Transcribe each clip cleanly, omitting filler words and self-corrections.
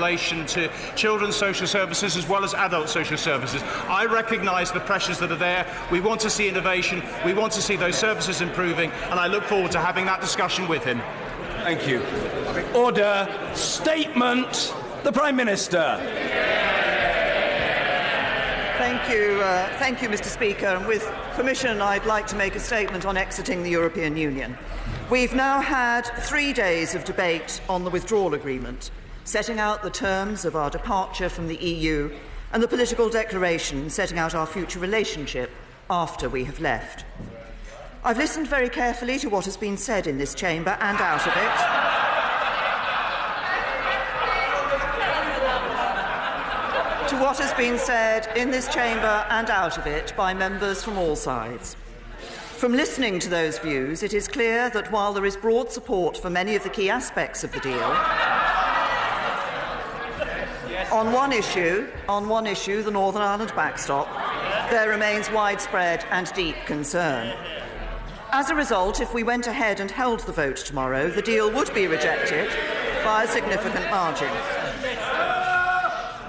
relation to children's social services as well as adult social services. I recognise the pressures that are there. We want to see innovation. We want to see those services improving, and I look forward to having that discussion with him. Thank you. Order. Statement. The Prime Minister. Thank you, Mr. Speaker. And with permission, I'd like to make a statement on exiting the European Union. We've now had 3 days of debate on the withdrawal agreement, setting out the terms of our departure from the EU and the political declaration setting out our future relationship after we have left. I've listened very carefully to what has been said in this chamber and out of it. To what has been said in this chamber and out of it by members from all sides. From listening to those views, it is clear that while there is broad support for many of the key aspects of the deal, on one issue, the Northern Ireland backstop, there remains widespread and deep concern. As a result, if we went ahead and held the vote tomorrow, the deal would be rejected by a significant margin.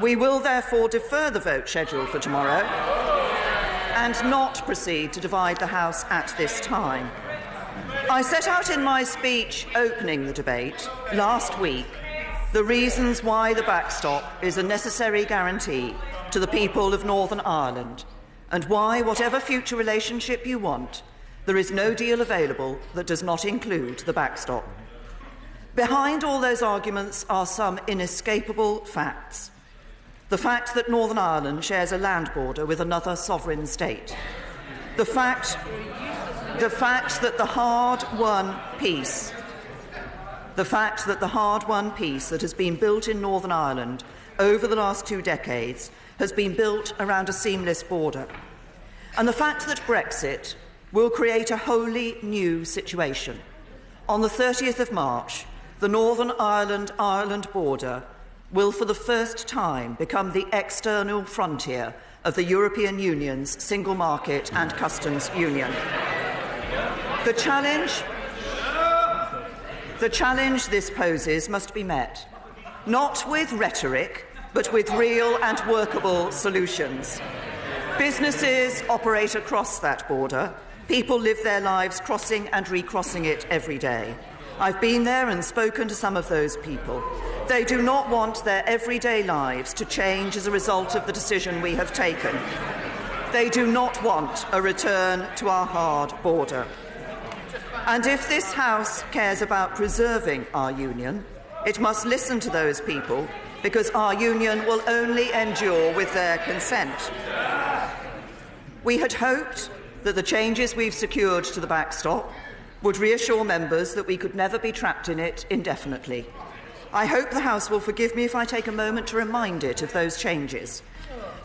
We will therefore defer the vote scheduled for tomorrow and not proceed to divide the House at this time. I set out in my speech opening the debate last week the reasons why the backstop is a necessary guarantee to the people of Northern Ireland, and why, whatever future relationship you want, there is no deal available that does not include the backstop. Behind all those arguments are some inescapable facts. The fact that Northern Ireland shares a land border with another sovereign state. The fact that the hard-won peace that has been built in Northern Ireland over the last 2 decades has been built around a seamless border. And the fact that Brexit will create a wholly new situation. On the 30th of March, the Northern Ireland border will for the first time become the external frontier of the European Union's single market and customs union. The challenge this poses must be met, not with rhetoric, but with real and workable solutions. Businesses operate across that border. People live their lives crossing and recrossing it every day. I've been there and spoken to some of those people. They do not want their everyday lives to change as a result of the decision we have taken. They do not want a return to our hard border. And if this House cares about preserving our union, it must listen to those people, because our union will only endure with their consent. We had hoped that the changes we've secured to the backstop would reassure members that we could never be trapped in it indefinitely. I hope the House will forgive me if I take a moment to remind it of those changes.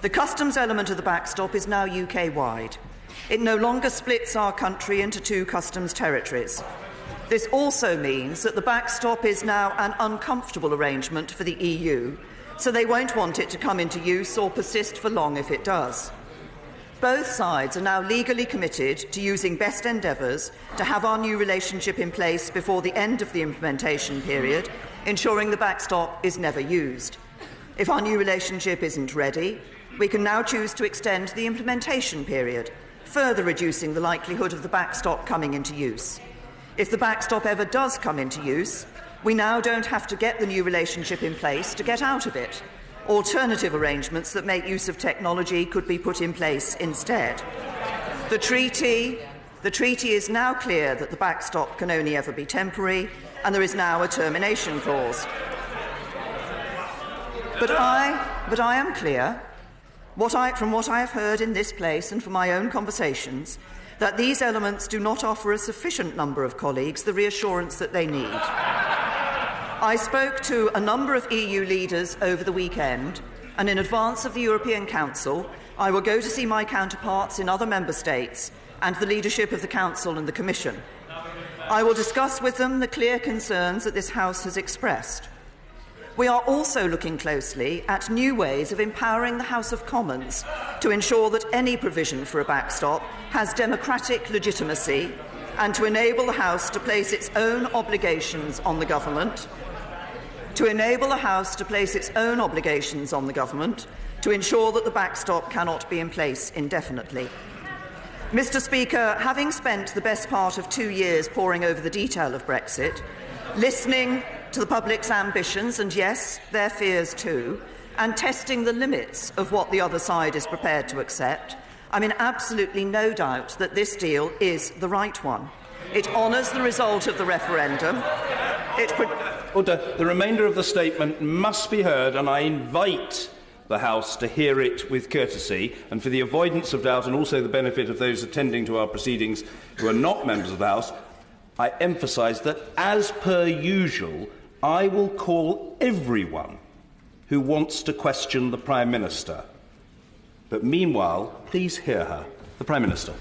The customs element of the backstop is now UK-wide. It no longer splits our country into 2 customs territories. This also means that the backstop is now an uncomfortable arrangement for the EU, so they won't want it to come into use or persist for long if it does. Both sides are now legally committed to using best endeavours to have our new relationship in place before the end of the implementation period, ensuring the backstop is never used. If our new relationship isn't ready, we can now choose to extend the implementation period, further reducing the likelihood of the backstop coming into use. If the backstop ever does come into use, we now don't have to get the new relationship in place to get out of it. Alternative arrangements that make use of technology could be put in place instead. The treaty is now clear that the backstop can only ever be temporary, and there is now a termination clause. But I am clear, from what I have heard in this place and from my own conversations, that these elements do not offer a sufficient number of colleagues the reassurance that they need. I spoke to a number of EU leaders over the weekend, and in advance of the European Council, I will go to see my counterparts in other member states and the leadership of the Council and the Commission. I will discuss with them the clear concerns that this House has expressed. We are also looking closely at new ways of empowering the House of Commons to ensure that any provision for a backstop has democratic legitimacy, and to enable the House to place its own obligations on the government to enable the House to place its own obligations on the government to ensure that the backstop cannot be in place indefinitely. Mr. Speaker, having spent the best part of 2 years poring over the detail of Brexit, listening to the public's ambitions and, yes, their fears too, and testing the limits of what the other side is prepared to accept, I'm in absolutely no doubt that this deal is the right one. It honours the result of the referendum. Order. The remainder of the statement must be heard, and I invite the House to hear it with courtesy. And for the avoidance of doubt and also the benefit of those attending to our proceedings who are not members of the House, I emphasise that, as per usual, I will call everyone who wants to question the Prime Minister. But meanwhile, please hear her, the Prime Minister.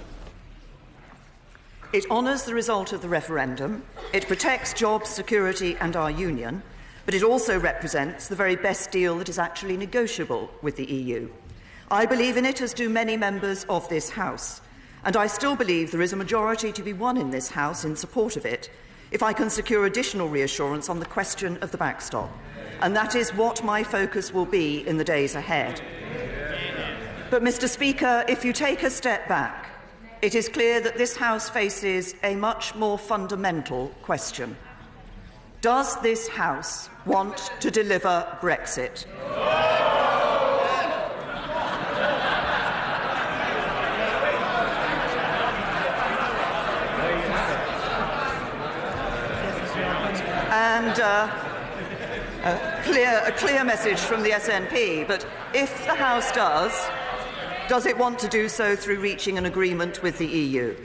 It honours the result of the referendum, it protects jobs, security and our union, but it also represents the very best deal that is actually negotiable with the EU. I believe in it, as do many members of this House, and I still believe there is a majority to be won in this House in support of it if I can secure additional reassurance on the question of the backstop. And that is what my focus will be in the days ahead. But, Mr. Speaker, if you take a step back, it is clear that this House faces a much more fundamental question. Does this House want to deliver Brexit? And a clear message from the SNP, but if the House does it want to do so through reaching an agreement with the EU?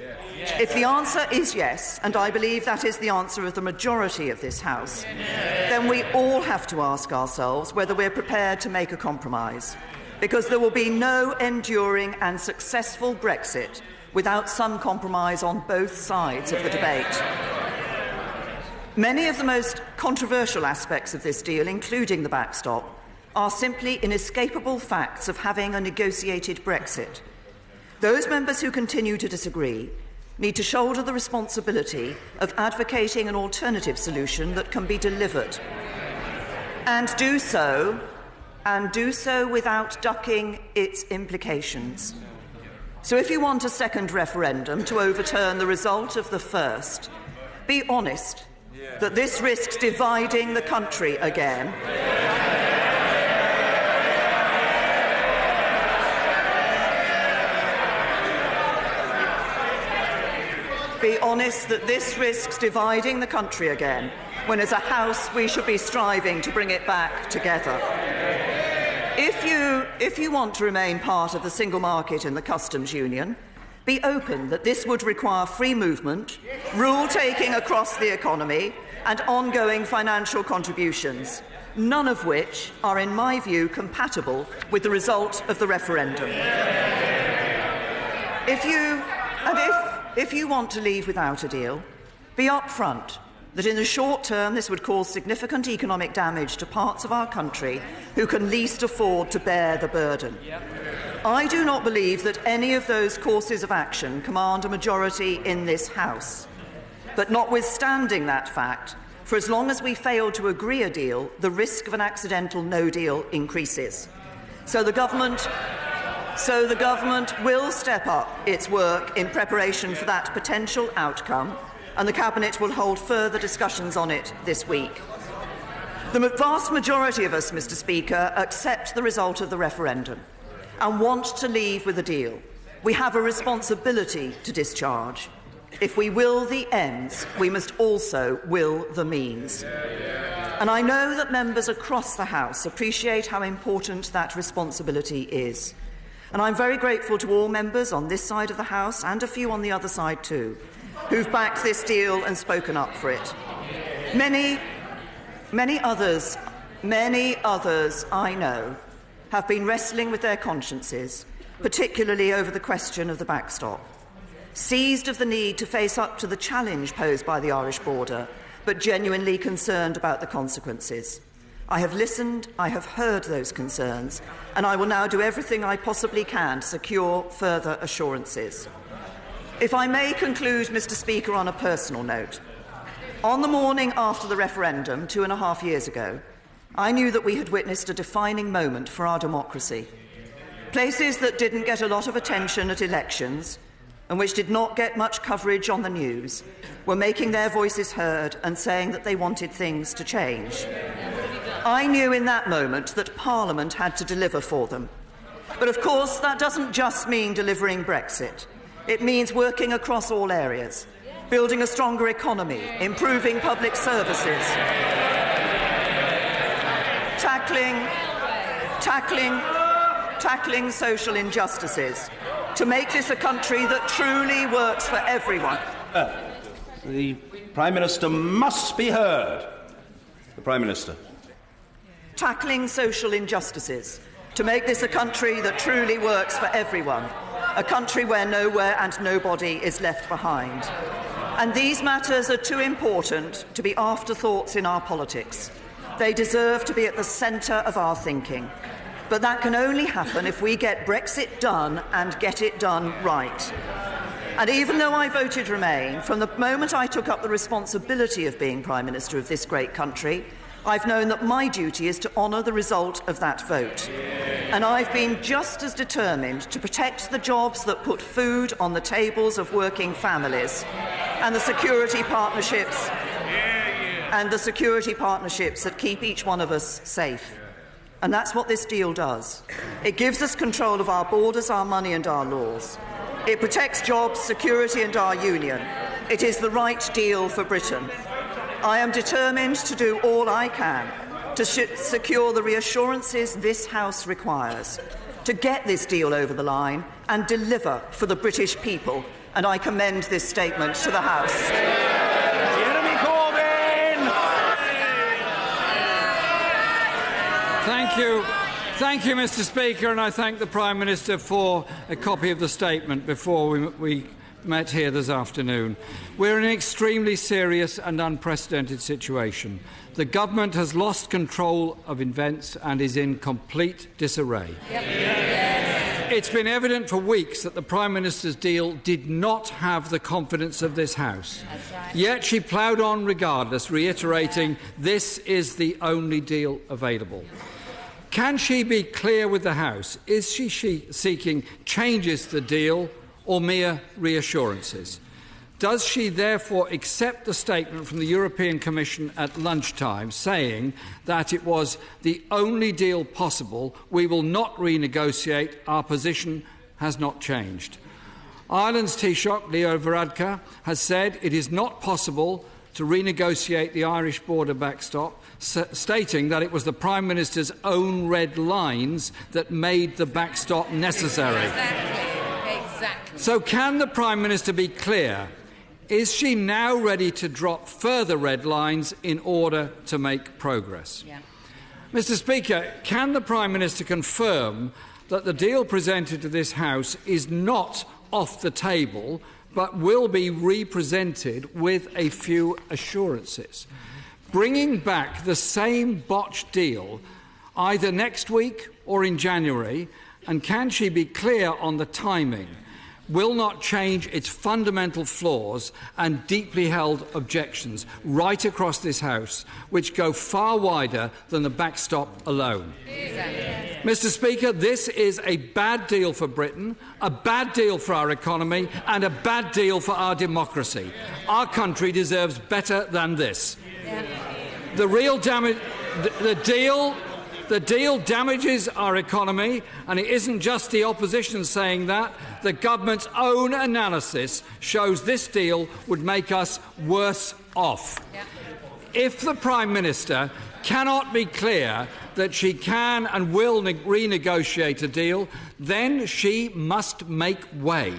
If the answer is yes, and I believe that is the answer of the majority of this House, then we all have to ask ourselves whether we're prepared to make a compromise, because there will be no enduring and successful Brexit without some compromise on both sides of the debate. Many of the most controversial aspects of this deal, including the backstop, are simply inescapable facts of having a negotiated Brexit. Those members who continue to disagree need to shoulder the responsibility of advocating an alternative solution that can be delivered, and do so without ducking its implications. So if you want a second referendum to overturn the result of the first, be honest that this risks dividing the country again. Be honest that this risks dividing the country again, when as a House we should be striving to bring it back together. If you want to remain part of the single market and the customs union, be open that this would require free movement, rule-taking across the economy and ongoing financial contributions, none of which are, in my view, compatible with the result of the referendum. If you want to leave without a deal, be upfront that in the short term this would cause significant economic damage to parts of our country who can least afford to bear the burden. I do not believe that any of those courses of action command a majority in this House. But notwithstanding that fact, for as long as we fail to agree a deal, the risk of an accidental no deal increases. So the government will step up its work in preparation for that potential outcome, and the Cabinet will hold further discussions on it this week. The vast majority of us, Mr. Speaker, accept the result of the referendum and want to leave with a deal. We have a responsibility to discharge. If we will the ends, we must also will the means. And I know that members across the House appreciate how important that responsibility is. And I'm very grateful to all members on this side of the House, and a few on the other side too, who've backed this deal and spoken up for it. Many others I know have been wrestling with their consciences, particularly over the question of the backstop, seized of the need to face up to the challenge posed by the Irish border, but genuinely concerned about the consequences. I have listened, I have heard those concerns, and I will now do everything I possibly can to secure further assurances. If I may conclude, Mr. Speaker, on a personal note, on the morning after the referendum 2.5 years ago, I knew that we had witnessed a defining moment for our democracy. Places that didn't get a lot of attention at elections and which did not get much coverage on the news were making their voices heard and saying that they wanted things to change. I knew in that moment that Parliament had to deliver for them. But of course, that doesn't just mean delivering Brexit. It means working across all areas, building a stronger economy, improving public services, tackling social injustices, to make this a country that truly works for everyone. The Prime Minister must be heard. The Prime Minister. Tackling social injustices, to make this a country that truly works for everyone, a country where nowhere and nobody is left behind. And these matters are too important to be afterthoughts in our politics. They deserve to be at the centre of our thinking. But that can only happen if we get Brexit done and get it done right. And even though I voted Remain, from the moment I took up the responsibility of being Prime Minister of this great country, I've known that my duty is to honour the result of that vote. And I've been just as determined to protect the jobs that put food on the tables of working families and the security partnerships that keep each one of us safe. And that's what this deal does. It gives us control of our borders, our money and our laws. It protects jobs, security and our union. It is the right deal for Britain. I am determined to do all I can to secure the reassurances this House requires, to get this deal over the line and deliver for the British people. And I commend this statement to the House. Jeremy Corbyn! Thank you, Mr. Speaker, and I thank the Prime Minister for a copy of the statement before we met here this afternoon. We're in an extremely serious and unprecedented situation. The government has lost control of events and is in complete disarray. It's been evident for weeks that the Prime Minister's deal did not have the confidence of this House. Yet she ploughed on regardless, reiterating this is the only deal available. Can she be clear with the House? Is she seeking changes to the deal or mere reassurances? Does she therefore accept the statement from the European Commission at lunchtime saying that it was the only deal possible, we will not renegotiate, our position has not changed? Ireland's Taoiseach, Leo Varadkar, has said it is not possible to renegotiate the Irish border backstop, stating that it was the Prime Minister's own red lines that made the backstop necessary. Exactly. So can the Prime Minister be clear? Is she now ready to drop further red lines in order to make progress? Mr. Speaker, can the Prime Minister confirm that the deal presented to this House is not off the table but will be represented with a few assurances? Bringing back the same botched deal either next week or in January, and can she be clear on the timing, will not change its fundamental flaws and deeply held objections right across this House, which go far wider than the backstop alone. Mr. Speaker, this is a bad deal for Britain, a bad deal for our economy and a bad deal for our democracy. Our country deserves better than this. The deal damages our economy, and it isn't just the opposition saying that. The government's own analysis shows this deal would make us worse off. If the Prime Minister cannot be clear that she can and will renegotiate a deal, then she must make way.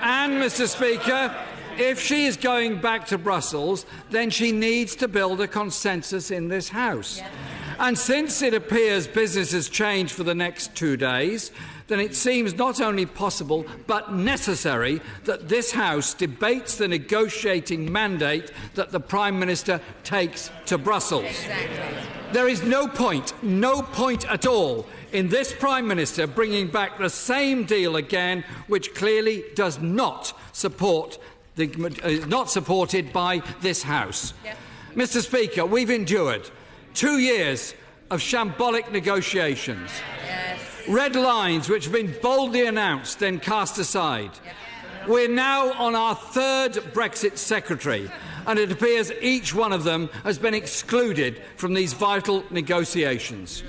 And Mr. Speaker, if she is going back to Brussels, then she needs to build a consensus in this House. And since it appears business has changed for the next 2 days, then it seems not only possible but necessary that this House debates the negotiating mandate that the Prime Minister takes to Brussels. There is no point at all in this Prime Minister bringing back the same deal again, which clearly does not support is not supported by this House. Yep. Mr. Speaker, we've endured 2 years of shambolic negotiations, red lines which have been boldly announced, then cast aside. Yep. We're now on our third Brexit secretary, and it appears each one of them has been excluded from these vital negotiations.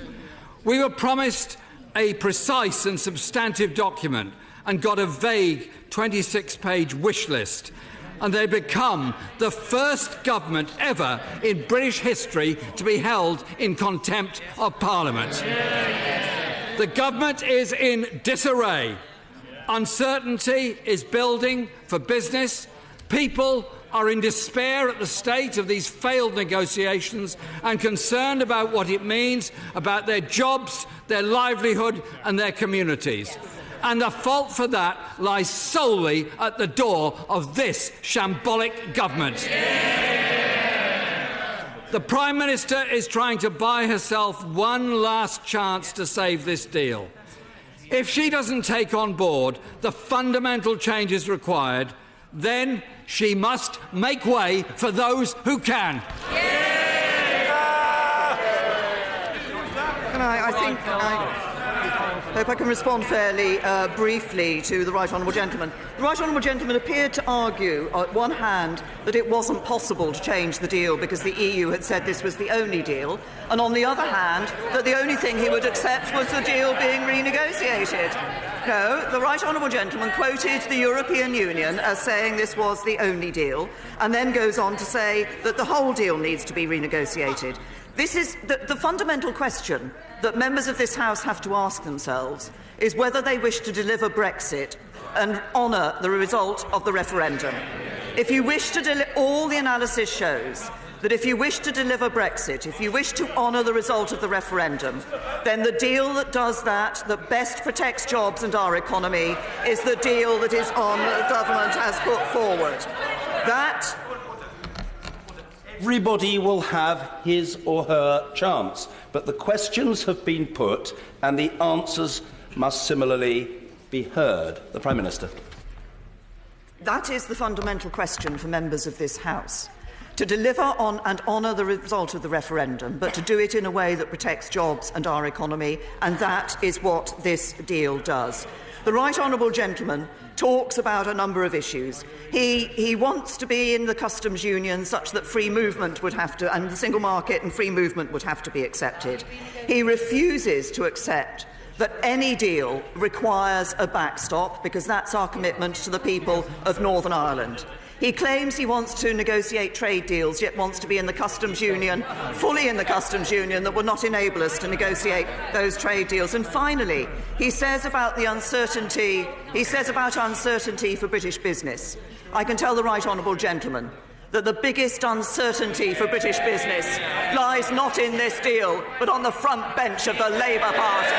We were promised a precise and substantive document and got a vague 26-page wish list, and they become the first government ever in British history to be held in contempt of Parliament. The government is in disarray. Uncertainty is building for business. People are in despair at the state of these failed negotiations and concerned about what it means about their jobs, their livelihood and their communities. And the fault for that lies solely at the door of this shambolic government. The Prime Minister is trying to buy herself one last chance to save this deal. If she doesn't take on board the fundamental changes required, then she must make way for those who can. I hope I can respond fairly briefly to the Right Honourable Gentleman. The Right Honourable Gentleman appeared to argue, on one hand, that it wasn't possible to change the deal because the EU had said this was the only deal, and on the other hand, that the only thing he would accept was the deal being renegotiated. No, the Right Honourable Gentleman quoted the European Union as saying this was the only deal, and then goes on to say that the whole deal needs to be renegotiated. This is the fundamental question that members of this House have to ask themselves is whether they wish to deliver Brexit and honour the result of the referendum. If you wish to all the analysis shows that if you wish to deliver Brexit, if you wish to honour the result of the referendum, then the deal that does that best protects jobs and our economy, is the deal that is on the government has put forward. That everybody will have his or her chance, but the questions have been put and the answers must similarly be heard. The Prime Minister. That is the fundamental question for members of this House. To deliver on and honour the result of the referendum, but to do it in a way that protects jobs and our economy, and that is what this deal does. The Right Honourable Gentleman talks about a number of issues. He wants to be in the customs union such that free movement would have to, and the single market and free movement would have to be accepted. He refuses to accept that any deal requires a backstop, because that's our commitment to the people of Northern Ireland. He claims he wants to negotiate trade deals, yet wants to be in the customs union, fully in the customs union, that will not enable us to negotiate those trade deals. And finally, he says about uncertainty for British business. I can tell the Right Honourable Gentleman that the biggest uncertainty for British business lies not in this deal, but on the front bench of the Labour Party.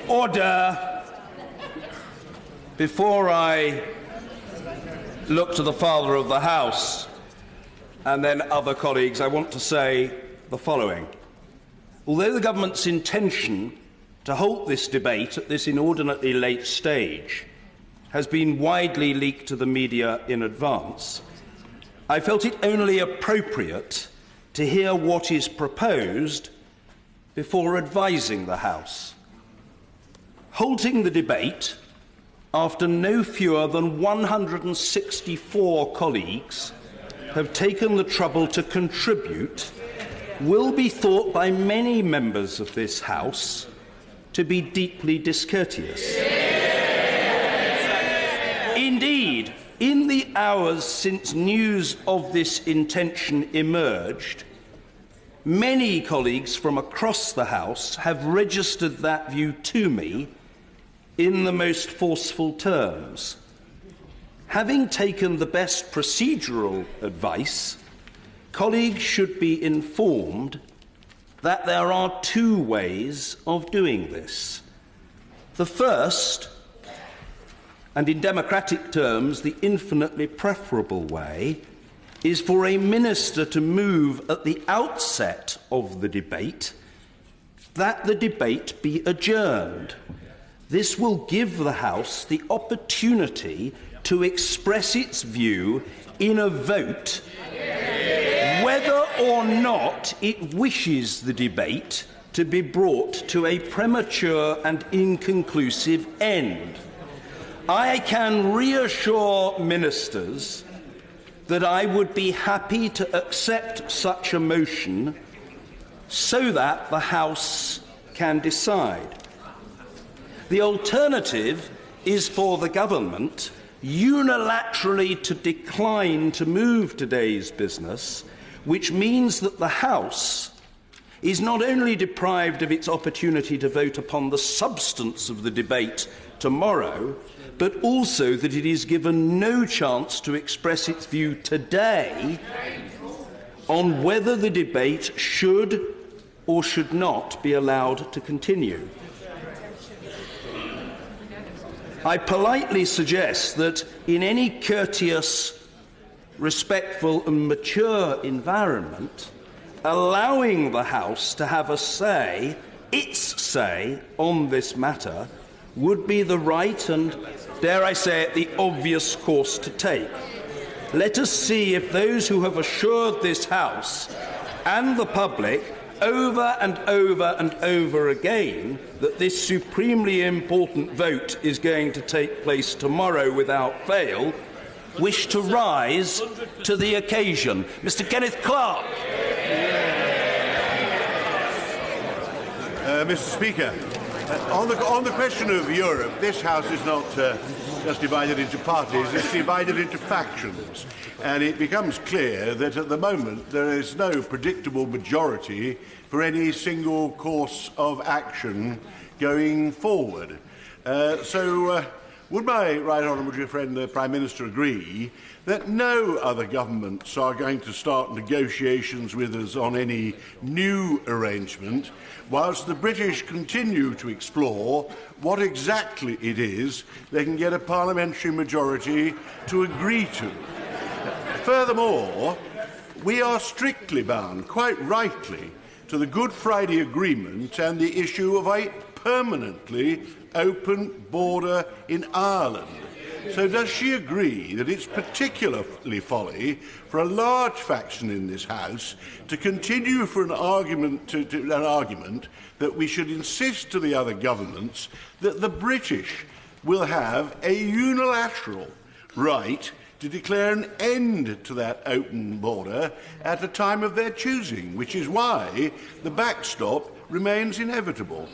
Order. Before I look to the Father of the House and then other colleagues, I want to say the following. Although the government's intention to halt this debate at this inordinately late stage has been widely leaked to the media in advance, I felt it only appropriate to hear what is proposed before advising the House. Halting the debate after no fewer than 164 colleagues have taken the trouble to contribute, will be thought by many members of this House to be deeply discourteous. Indeed, in the hours since news of this intention emerged, many colleagues from across the House have registered that view to me in the most forceful terms. Having taken the best procedural advice, colleagues should be informed that there are two ways of doing this. The first, and in democratic terms the infinitely preferable way, is for a minister to move at the outset of the debate that the debate be adjourned. This will give the House the opportunity to express its view in a vote whether or not it wishes the debate to be brought to a premature and inconclusive end. I can reassure ministers that I would be happy to accept such a motion so that the House can decide. The alternative is for the government unilaterally to decline to move today's business, which means that the House is not only deprived of its opportunity to vote upon the substance of the debate tomorrow, but also that it is given no chance to express its view today on whether the debate should or should not be allowed to continue. I politely suggest that in any courteous, respectful and mature environment, allowing the House to have a say, its say, on this matter would be the right and, dare I say it, the obvious course to take. Let us see if those who have assured this House and the public over and over and over again that this supremely important vote is going to take place tomorrow without fail wish to rise to the occasion. Mr. Kenneth Clarke. Mr. Speaker, on the question of Europe, this House is not just divided into parties, it's divided into factions. And it becomes clear that at the moment there is no predictable majority for any single course of action going forward. Would my right honourable friend, the Prime Minister, agree that no other governments are going to start negotiations with us on any new arrangement, whilst the British continue to explore what exactly it is they can get a parliamentary majority to agree to? Furthermore, we are strictly bound, quite rightly, to the Good Friday Agreement and the issue of a permanently open border in Ireland. So does she agree that it's particularly folly for a large faction in this House to continue for an argument that we should insist to the other governments that the British will have a unilateral right to declare an end to that open border at a time of their choosing, which is why the backstop remains inevitable?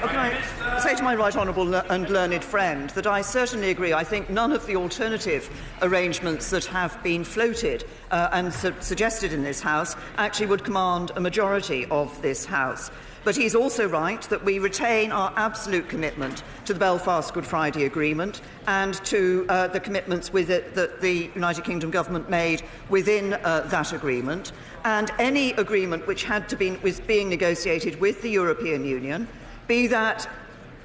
Can I say to my right honourable and learned friend that I certainly agree. I think none of the alternative arrangements that have been floated and suggested in this House actually would command a majority of this House. But he's also right that we retain our absolute commitment to the Belfast Good Friday Agreement and to the commitments with it that the United Kingdom government made within that agreement, and any agreement which was being negotiated with the European Union, be that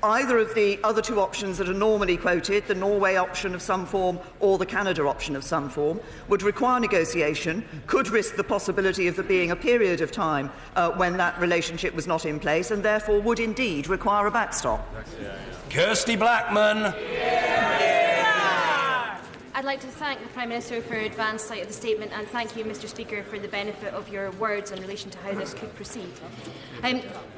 either of the other two options that are normally quoted, the Norway option of some form or the Canada option of some form, would require negotiation, could risk the possibility of there being a period of time when that relationship was not in place, and therefore would indeed require a backstop. Kirsty Blackman. I'd like to thank the Prime Minister for advance sight of the statement, and thank you, Mr. Speaker, for the benefit of your words in relation to how this could proceed.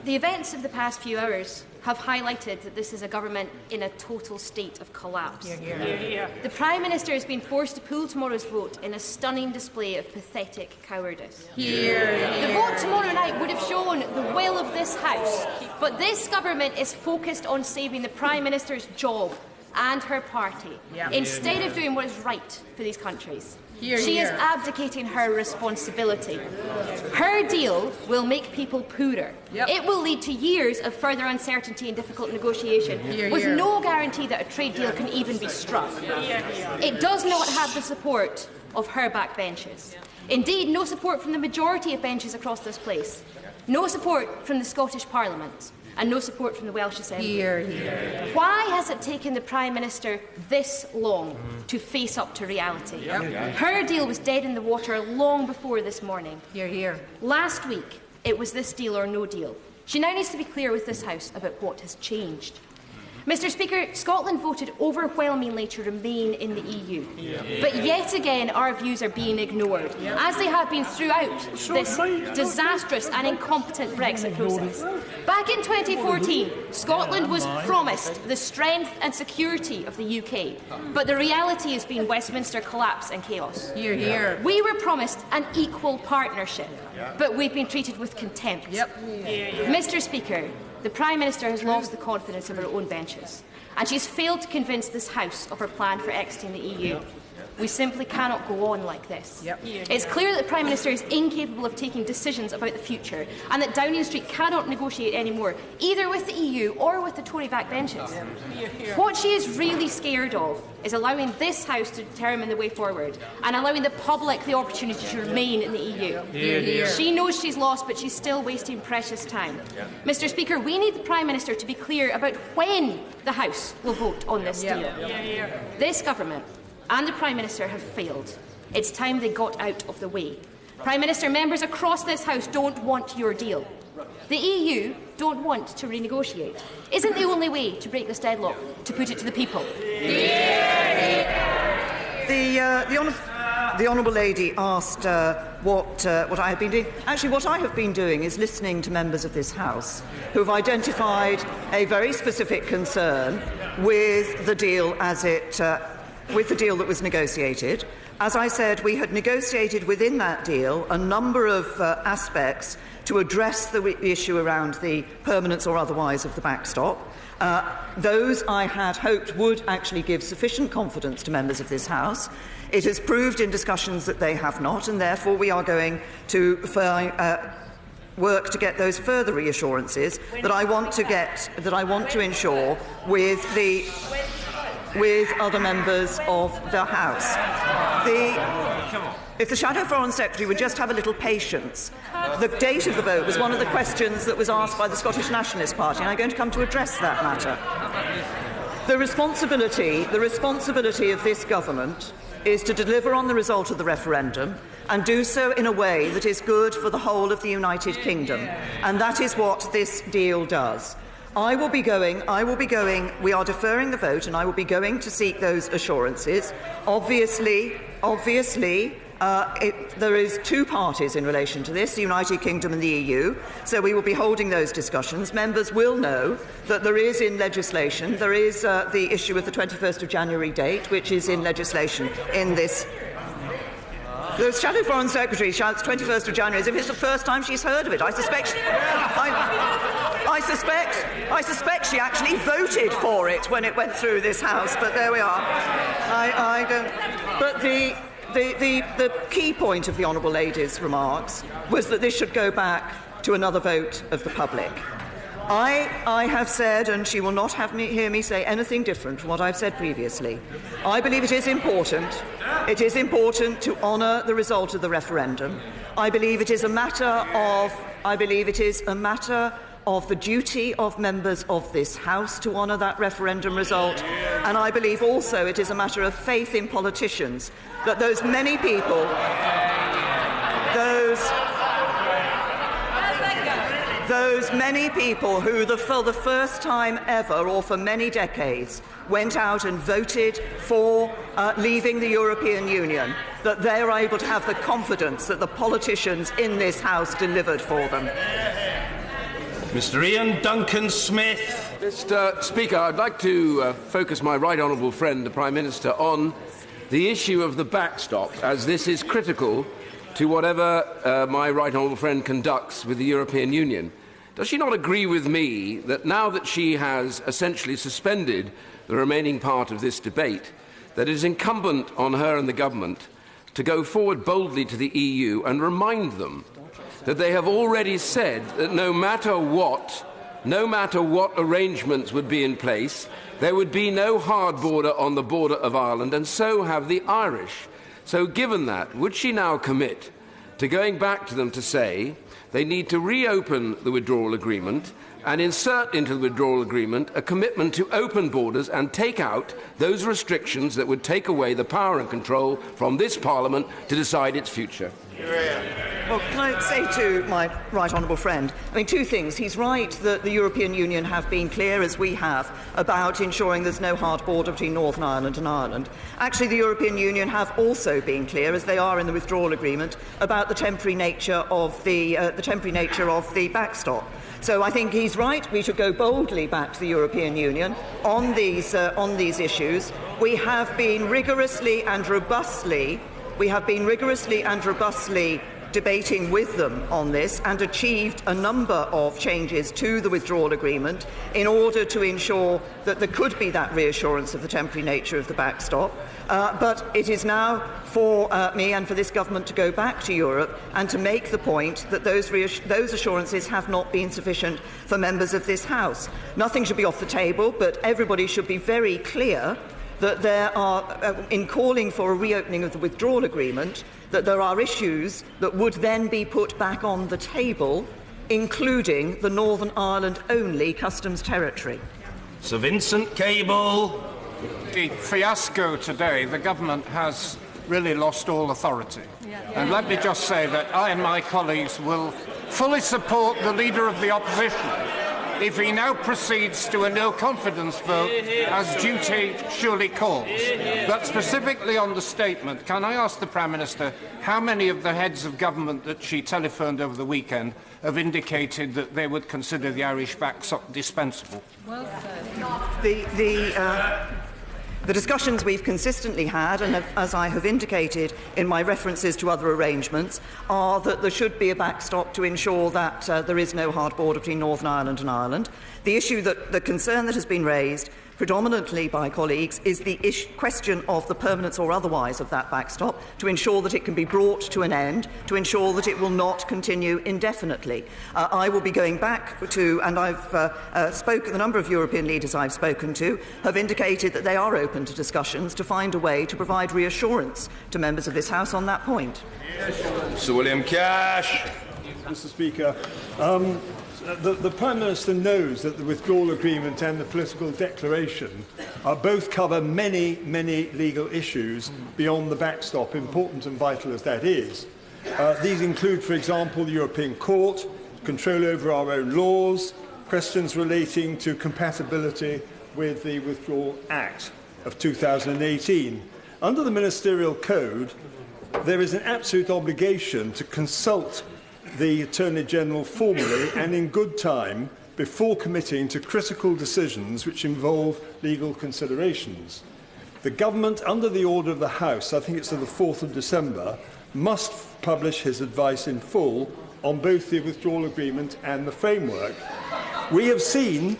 The events of the past few hours have highlighted that this is a government in a total state of collapse. The Prime Minister has been forced to pull tomorrow's vote in a stunning display of pathetic cowardice. The vote tomorrow night would have shown the will of this House, but this government is focused on saving the Prime Minister's job and her party, instead of doing what is right for these countries. She is abdicating her responsibility. Her deal will make people poorer. It will lead to years of further uncertainty and difficult negotiation, with no guarantee that a trade deal can even be struck. It does not have the support of her backbenches. Indeed, no support from the majority of benches across this place. No support from the Scottish Parliament. and no support from the Welsh Assembly. Hear, hear. Why has it taken the Prime Minister this long to face up to reality? Her deal was dead in the water long before this morning. Hear, hear. Last week, it was this deal or no deal. She now needs to be clear with this House about what has changed. Mr. Speaker, Scotland voted overwhelmingly to remain in the EU. But yet again, our views are being ignored, as they have been throughout this disastrous and incompetent Brexit process. Back in 2014, Scotland was promised the strength and security of the UK, but the reality has been Westminster collapse and chaos. Hear, hear. We were promised an equal partnership, but we've been treated with contempt. Mr. Speaker, the Prime Minister has lost the confidence of her own benches, and she's failed to convince this House of her plan for exiting the EU. We simply cannot go on like this. It's clear that the Prime Minister is incapable of taking decisions about the future, and that Downing Street cannot negotiate anymore, either with the EU or with the Tory backbenches. What she is really scared of is allowing this House to determine the way forward, and allowing the public the opportunity to remain in the EU. She knows she's lost, but she's still wasting precious time. Mr. Speaker, we need the Prime Minister to be clear about when the House will vote on this deal. This government and the Prime Minister have failed. It's time they got out of the way. Prime Minister, members across this House don't want your deal. The EU don't want to renegotiate. Isn't the only way to break this deadlock to put it to the people? The honourable lady asked what I have been doing. Actually, what I have been doing is listening to members of this House who have identified a very specific concern with the deal with the deal that was negotiated. As I said, we had negotiated within that deal a number of aspects to address the issue around the permanence or otherwise of the backstop. Those I had hoped would actually give sufficient confidence to members of this House. It has proved in discussions that they have not, and therefore we are going to work to get those further reassurances that I want to ensure with other members of the House. If the Shadow Foreign Secretary would just have a little patience. The date of the vote was one of the questions that was asked by the Scottish Nationalist Party, and I'm going to come to address that matter. The responsibility of this government is to deliver on the result of the referendum and do so in a way that is good for the whole of the United Kingdom, and that is what this deal does. We are deferring the vote, and I will be going to seek those assurances. Obviously, there is two parties in relation to this, the United Kingdom and the EU, so we will be holding those discussions. Members will know that there is in legislation, there is the issue of the 21st of January date, which is in legislation in this. The Shadow Foreign Secretary shouts 21st of January as if it's the first time she's heard of it. I suspect she actually voted for it when it went through this House, but there we are. But the key point of the Honourable Lady's remarks was that this should go back to another vote of the public. I have said, and she will not hear me say anything different from what I've said previously. I believe it is important. It is important to honour the result of the referendum. I believe it is a matter of the duty of members of this House to honour that referendum result, and I believe also it is a matter of faith in politicians that those many people who for the first time ever or for many decades went out and voted for leaving the European Union, that they are able to have the confidence that the politicians in this House delivered for them. Mr. Ian Duncan Smith. Mr. Speaker, I'd like to focus my right honourable friend, the Prime Minister, on the issue of the backstop, as this is critical to whatever my right honourable friend conducts with the European Union. Does she not agree with me that now that she has essentially suspended the remaining part of this debate, that it is incumbent on her and the government to go forward boldly to the EU and remind them that they have already said that no matter what arrangements would be in place, there would be no hard border on the border of Ireland, and so have the Irish. So given that, would she now commit to going back to them to say they need to reopen the withdrawal agreement and insert into the withdrawal agreement a commitment to open borders and take out those restrictions that would take away the power and control from this Parliament to decide its future. Well, can I say to my right honourable friend, two things. He's right that the European Union have been clear, as we have, about ensuring there's no hard border between Northern Ireland and Ireland. Actually, the European Union have also been clear, as they are in the withdrawal agreement, about the temporary nature of the backstop. So I think he's right. We should go boldly back to the European Union on these issues. We have been rigorously and robustly debating with them on this and achieved a number of changes to the withdrawal agreement in order to ensure that there could be that reassurance of the temporary nature of the backstop. But it is now for me and for this government to go back to Europe and to make the point that those assurances have not been sufficient for members of this House. Nothing should be off the table, but everybody should be very clear that there are, in calling for a reopening of the withdrawal agreement, that there are issues that would then be put back on the table, including the Northern Ireland-only customs territory. Sir Vincent Cable. The fiasco today, the government has really lost all authority. And let me just say that I and my colleagues will fully support the Leader of the Opposition if he now proceeds to a no-confidence vote, as duty surely calls. But specifically on the statement, can I ask the Prime Minister how many of the heads of government that she telephoned over the weekend have indicated that they would consider the Irish backstop dispensable? Well, the discussions we've consistently had, and as I have indicated in my references to other arrangements, are that there should be a backstop to ensure that there is no hard border between Northern Ireland and Ireland. The concern that has been raised predominantly by colleagues is the question of the permanence or otherwise of that backstop, to ensure that it can be brought to an end, to ensure that it will not continue indefinitely. I will be going back to, and I've spoken, the number of European leaders I've spoken to have indicated that they are open to discussions to find a way to provide reassurance to members of this House on that point. Sir William Cash. Mr. Speaker, the Prime Minister knows that the withdrawal agreement and the political declaration both cover many, many legal issues beyond the backstop, important and vital as that is. These include, for example, the European Court, control over our own laws, questions relating to compatibility with the Withdrawal Act of 2018. Under the Ministerial Code, there is an absolute obligation to consult the Attorney-General formally and in good time before committing to critical decisions which involve legal considerations. The Government, under the order of the House, I think it's of the 4th of December, must publish his advice in full on both the withdrawal agreement and the framework. We have seen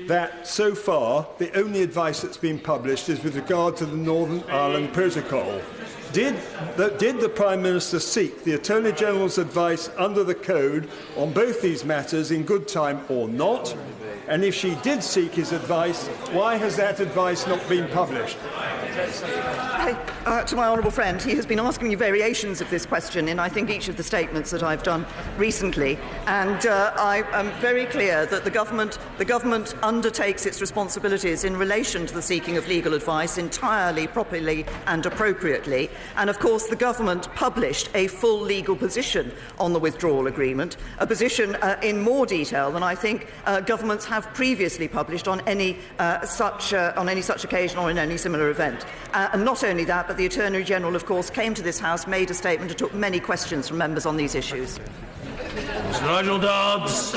that so far the only advice that's been published is with regard to the Northern Ireland Protocol. Did the Prime Minister seek the Attorney-General's advice under the Code on both these matters in good time or not? And if she did seek his advice, why has that advice not been published? To my honourable friend, he has been asking me variations of this question in, I think, each of the statements that I've done recently. And I am very clear that the government undertakes its responsibilities in relation to the seeking of legal advice entirely, properly and appropriately. And, of course, the government published a full legal position on the withdrawal agreement, a position in more detail than I think governments have previously published on any such occasion or in any similar event. And not only that, but the Attorney-General, of course, came to this House, made a statement and took many questions from members on these issues. Mr. Nigel Dodds.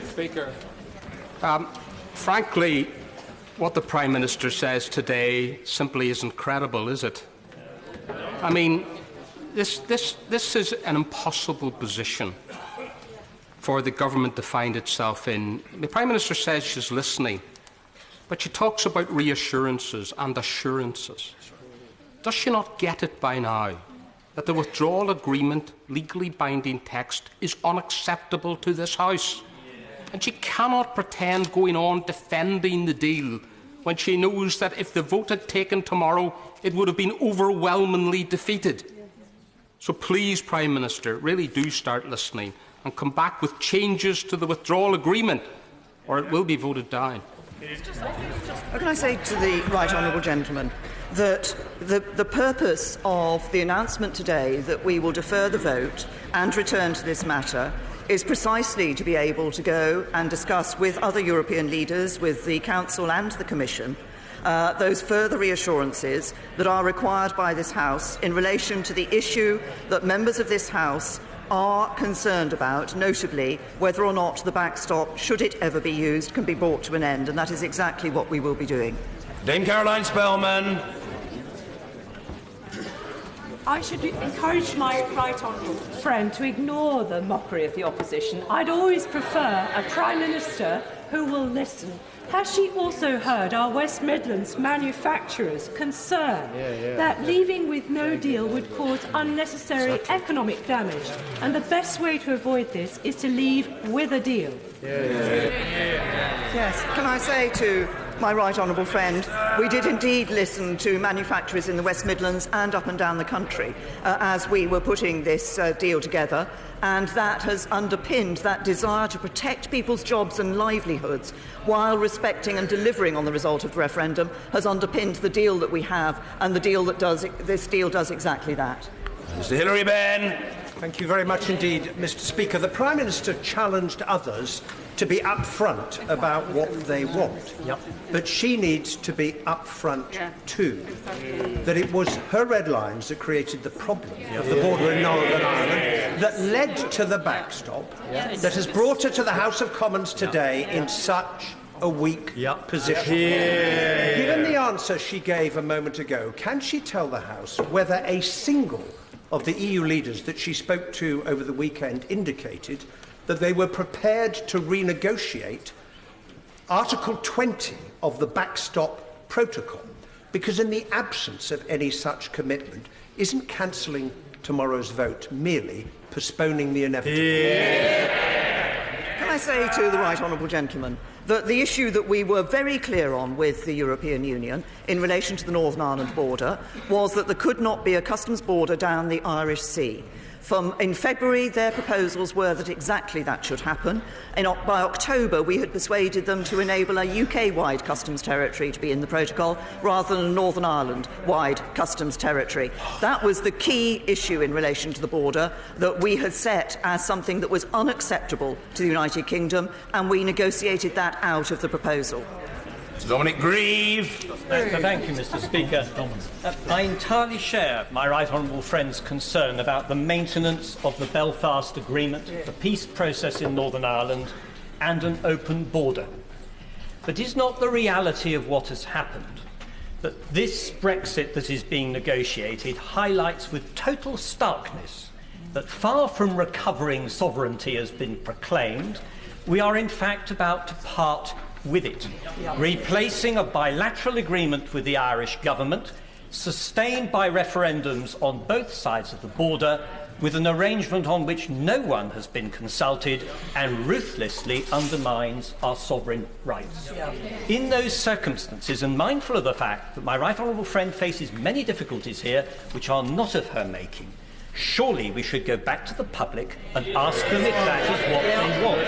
Speaker, frankly, what the Prime Minister says today simply isn't credible, is it? I mean, this is an impossible position for the government to find itself in. The Prime Minister says she's listening, but she talks about reassurances and assurances. Does she not get it by now that the withdrawal agreement, legally binding text, is unacceptable to this House? And she cannot pretend going on defending the deal when she knows that if the vote had taken tomorrow, it would have been overwhelmingly defeated. So please, Prime Minister, really do start listening and come back with changes to the withdrawal agreement or it will be voted down. Can I say to the right honourable gentleman that the purpose of the announcement today that we will defer the vote and return to this matter is precisely to be able to go and discuss with other European leaders, with the Council and the Commission, those further reassurances that are required by this House in relation to the issue that members of this House are concerned about, notably whether or not the backstop, should it ever be used, can be brought to an end, and that is exactly what we will be doing. Dame Caroline Spellman. I should encourage my right honourable friend to ignore the mockery of the opposition. I'd always prefer a Prime Minister who will listen. Has she also heard our West Midlands manufacturers' concern that leaving with no deal would cause unnecessary economic damage, and the best way to avoid this is to leave with a deal? Yes, can I say to my right honourable friend, we did indeed listen to manufacturers in the West Midlands and up and down the country as we were putting this deal together, and that has underpinned that desire to protect people's jobs and livelihoods while respecting and delivering on the result of the referendum has underpinned the deal that we have, and the deal that this deal does exactly that. Mr. Hilary Benn. Thank you very much indeed, Mr. Speaker. The Prime Minister challenged others to be upfront about what they want. But she needs to be upfront too. That it was her red lines that created the problem of the border in Northern Ireland, that led to the backstop, that has brought her to the House of Commons today in such a weak position. Given the answer she gave a moment ago, can she tell the House whether a single of the EU leaders that she spoke to over the weekend indicated that they were prepared to renegotiate Article 20 of the backstop protocol? Because in the absence of any such commitment, isn't cancelling tomorrow's vote merely postponing the inevitable? Can I say to the right honourable gentleman that the issue that we were very clear on with the European Union in relation to the Northern Ireland border was that there could not be a customs border down the Irish Sea. In February, their proposals were that exactly that should happen. By October, we had persuaded them to enable a UK-wide customs territory to be in the protocol rather than a Northern Ireland-wide customs territory. That was the key issue in relation to the border that we had set as something that was unacceptable to the United Kingdom, and we negotiated that out of the proposal. Dominic Grieve. Thank you, Mr. Speaker. I entirely share my right honourable friend's concern about the maintenance of the Belfast Agreement, the peace process in Northern Ireland, and an open border. But is not the reality of what has happened that this Brexit that is being negotiated highlights with total starkness that far from recovering sovereignty has been proclaimed, we are in fact about to part with it, replacing a bilateral agreement with the Irish government, sustained by referendums on both sides of the border, with an arrangement on which no one has been consulted and ruthlessly undermines our sovereign rights. In those circumstances, and mindful of the fact that my right honourable friend faces many difficulties here which are not of her making, surely we should go back to the public and ask them if that is what they want,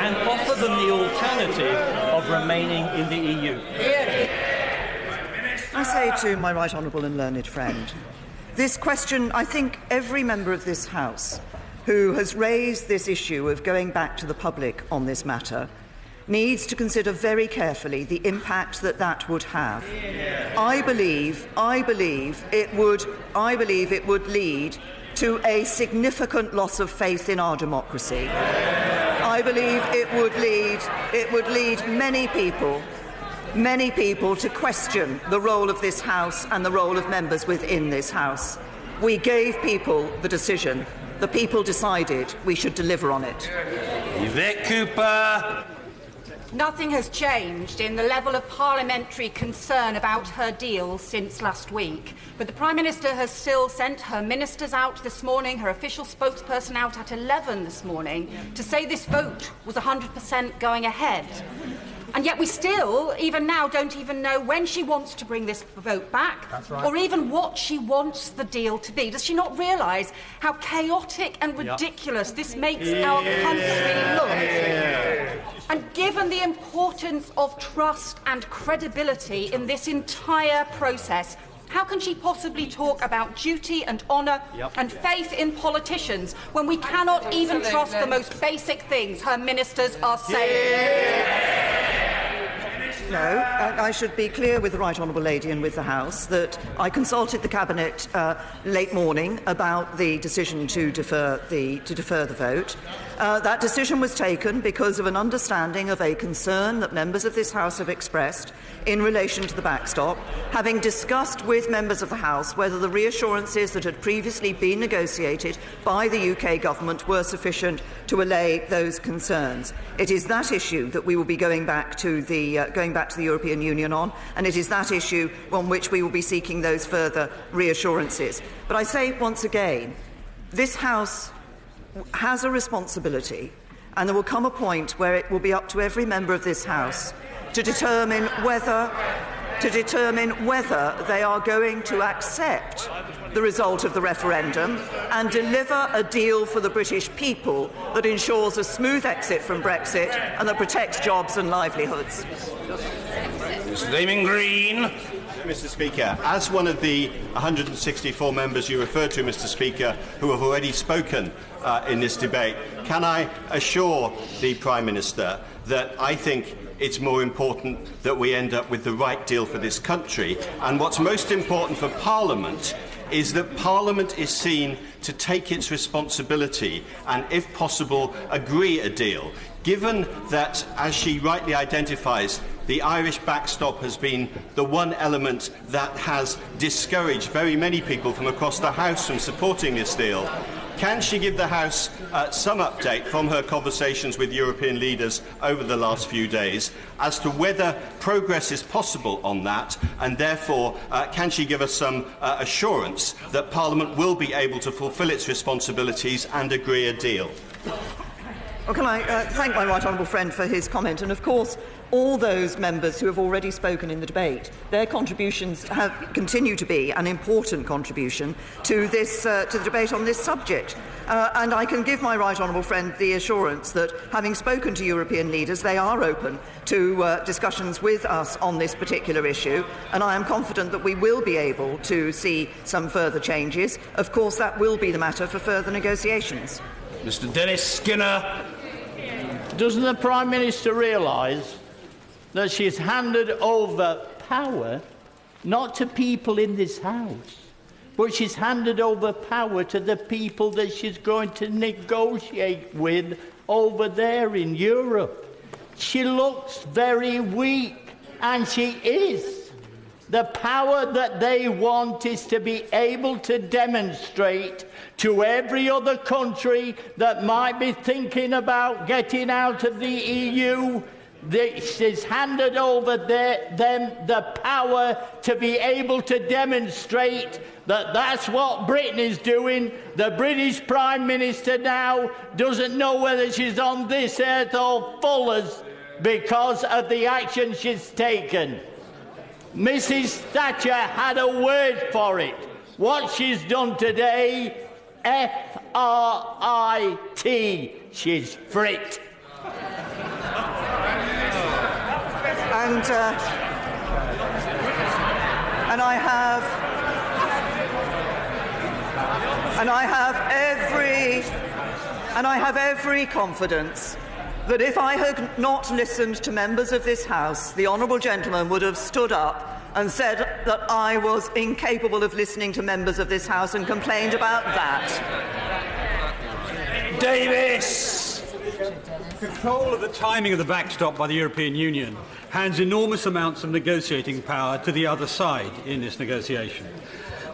and offer them the alternative of remaining in the EU. I say to my right honourable and learned friend, this question, I think every member of this House who has raised this issue of going back to the public on this matter needs to consider very carefully the impact that that would have. I believe it would lead to a significant loss of faith in our democracy. I believe it would lead many people to question the role of this House and the role of members within this House. We gave people the decision. The people decided we should deliver on it. Yvette Cooper. Nothing has changed in the level of parliamentary concern about her deal since last week. But the Prime Minister has still sent her ministers out this morning, her official spokesperson out at 11 this morning, to say this vote was 100% going ahead. And yet we still, even now, don't even know when she wants to bring this vote back, or even what she wants the deal to be. Does she not realise how chaotic and ridiculous this makes our country look? And given the importance of trust and credibility in this entire process, how can she possibly talk about duty and honour and faith in politicians when we cannot even trust the most basic things her ministers are saying? No, I should be clear with the Right Honourable Lady and with the House that I consulted the Cabinet late morning about the decision to defer the vote. That decision was taken because of an understanding of a concern that members of this House have expressed in relation to the backstop, having discussed with members of the House whether the reassurances that had previously been negotiated by the UK Government were sufficient to allay those concerns. It is that issue that we will be going back to the European Union on, and it is that issue on which we will be seeking those further reassurances. But I say once again, this House has a responsibility, and there will come a point where it will be up to every member of this House to determine whether they are going to accept the result of the referendum and deliver a deal for the British people that ensures a smooth exit from Brexit and that protects jobs and livelihoods. Mr. Damon Green. Mr. Speaker, as one of the 164 members you referred to, Mr. Speaker, who have already spoken in this debate, can I assure the Prime Minister that I think it's more important that we end up with the right deal for this country, and what's most important for Parliament is that Parliament is seen to take its responsibility and, if possible, agree a deal. Given that, as she rightly identifies, the Irish backstop has been the one element that has discouraged very many people from across the House from supporting this deal, can she give the House some update from her conversations with European leaders over the last few days as to whether progress is possible on that, and therefore can she give us some assurance that Parliament will be able to fulfil its responsibilities and agree a deal? Well, can I thank my right honourable friend for his comment, and of course all those members who have already spoken in the debate, their contributions have continued to be an important contribution to this to the debate on this subject. And I can give my right honourable friend the assurance that, having spoken to European leaders, they are open to discussions with us on this particular issue, and I am confident that we will be able to see some further changes. Of course, that will be the matter for further negotiations. Mr. Dennis Skinner. Doesn't the Prime Minister realise that she's handed over power not to people in this House, but she's handed over power to the people that she's going to negotiate with over there in Europe? She looks very weak, and she is. The power that they want is to be able to demonstrate to every other country that might be thinking about getting out of the EU, that she's handed over them the power to be able to demonstrate that that's what Britain is doing. The British Prime Minister now doesn't know whether she's on this earth or Fuller's because of the action she's taken. Mrs. Thatcher had a word for it. What she's done today, F-R-I-T, she's frit. And I have every confidence that if I had not listened to members of this House, the honourable gentleman would have stood up and said that I was incapable of listening to members of this House and complained about that. Davis! Control of the timing of the backstop by the European Union hands enormous amounts of negotiating power to the other side in this negotiation.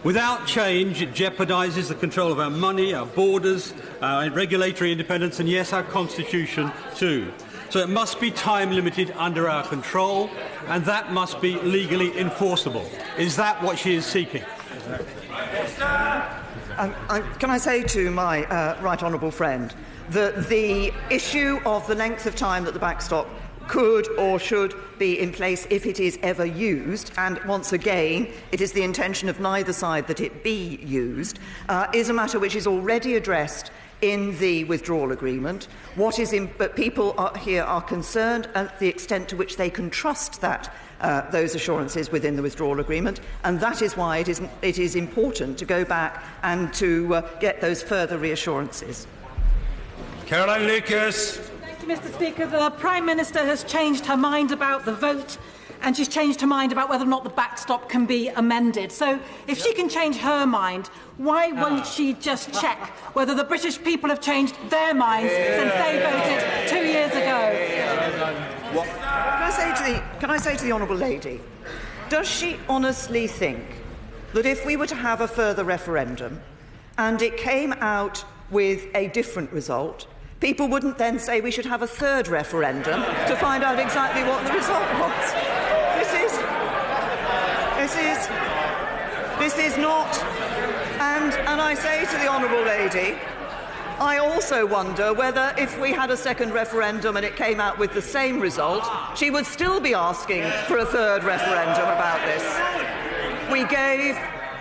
Without change, it jeopardises the control of our money, our borders, our regulatory independence, and yes, our constitution too. So it must be time-limited under our control, and that must be legally enforceable. Is that what she is seeking? Can I say to my right honourable friend that the issue of the length of time that the backstop could or should be in place if it is ever used, and once again, it is the intention of neither side that it be used, is a matter which is already addressed in the withdrawal agreement. But people here are concerned at the extent to which they can trust that those assurances within the withdrawal agreement, and that is why it is important to go back and to get those further reassurances. Caroline Lucas. Thank you, Mr. Speaker. The Prime Minister has changed her mind about the vote, and she's changed her mind about whether or not the backstop can be amended. So if she can change her mind, why won't she just check whether the British people have changed their minds since they voted 2 years ago? Can I say to the Honourable Lady, does she honestly think that if we were to have a further referendum and it came out with a different result, people wouldn't then say we should have a third referendum to find out exactly what the result was? This is not, and I say to the Honourable Lady, I also wonder whether if we had a second referendum and it came out with the same result, she would still be asking for a third referendum about this.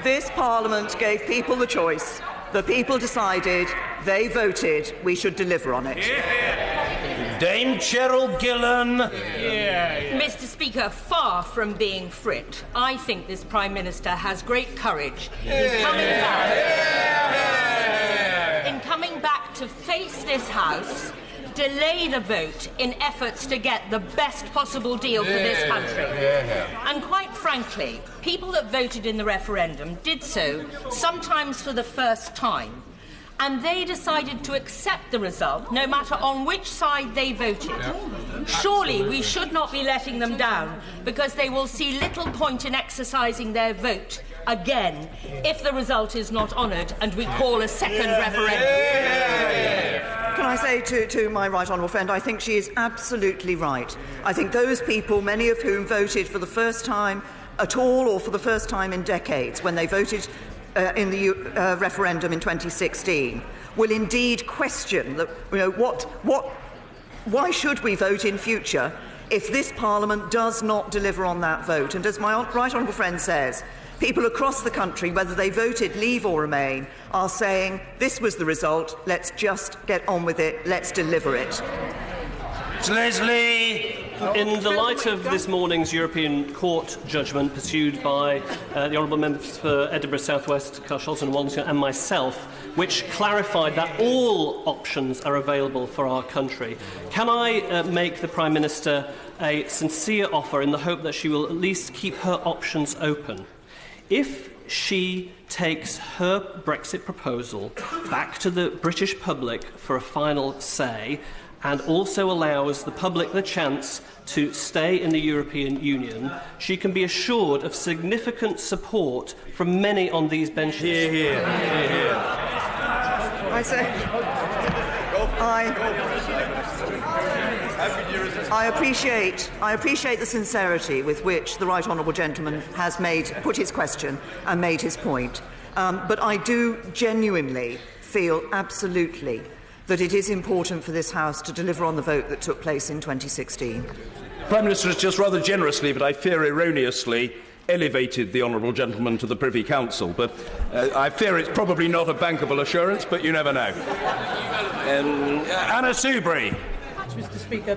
This Parliament gave people the choice. The people decided, they voted, we should deliver on it. Dame Cheryl Gillen. Mr. Speaker, far from being fripped, I think this Prime Minister has great courage in coming back to face this House, delay the vote in efforts to get the best possible deal for this country. And quite frankly, people that voted in the referendum did so sometimes for the first time. And they decided to accept the result, no matter on which side they voted. Surely we should not be letting them down, because they will see little point in exercising their vote again if the result is not honoured and we call a second referendum. Can I say to my right honourable friend, I think she is absolutely right. I think those people, many of whom voted for the first time at all or for the first time in decades when they voted in the referendum in 2016, will indeed question that, why should we vote in future if this Parliament does not deliver on that vote? And as my right honourable friend says, people across the country, whether they voted Leave or Remain, are saying this was the result, let's just get on with it, let's deliver it. Leslie. In the light of this morning's European Court judgment pursued by the Honourable Members for Edinburgh South West, Carshalton and Wallington, and myself, which clarified that all options are available for our country, can I make the Prime Minister a sincere offer in the hope that she will at least keep her options open? If she takes her Brexit proposal back to the British public for a final say, and also allows the public the chance to stay in the European Union, she can be assured of significant support from many on these benches. I appreciate the sincerity with which the right honourable gentleman has put his question and made his point. But I do genuinely feel absolutely that it is important for this House to deliver on the vote that took place in 2016. The Prime Minister has just rather generously, but I fear erroneously, elevated the honourable gentleman to the Privy Council. But I fear it's probably not a bankable assurance, but you never know. Anna Soubry. Mr. Speaker,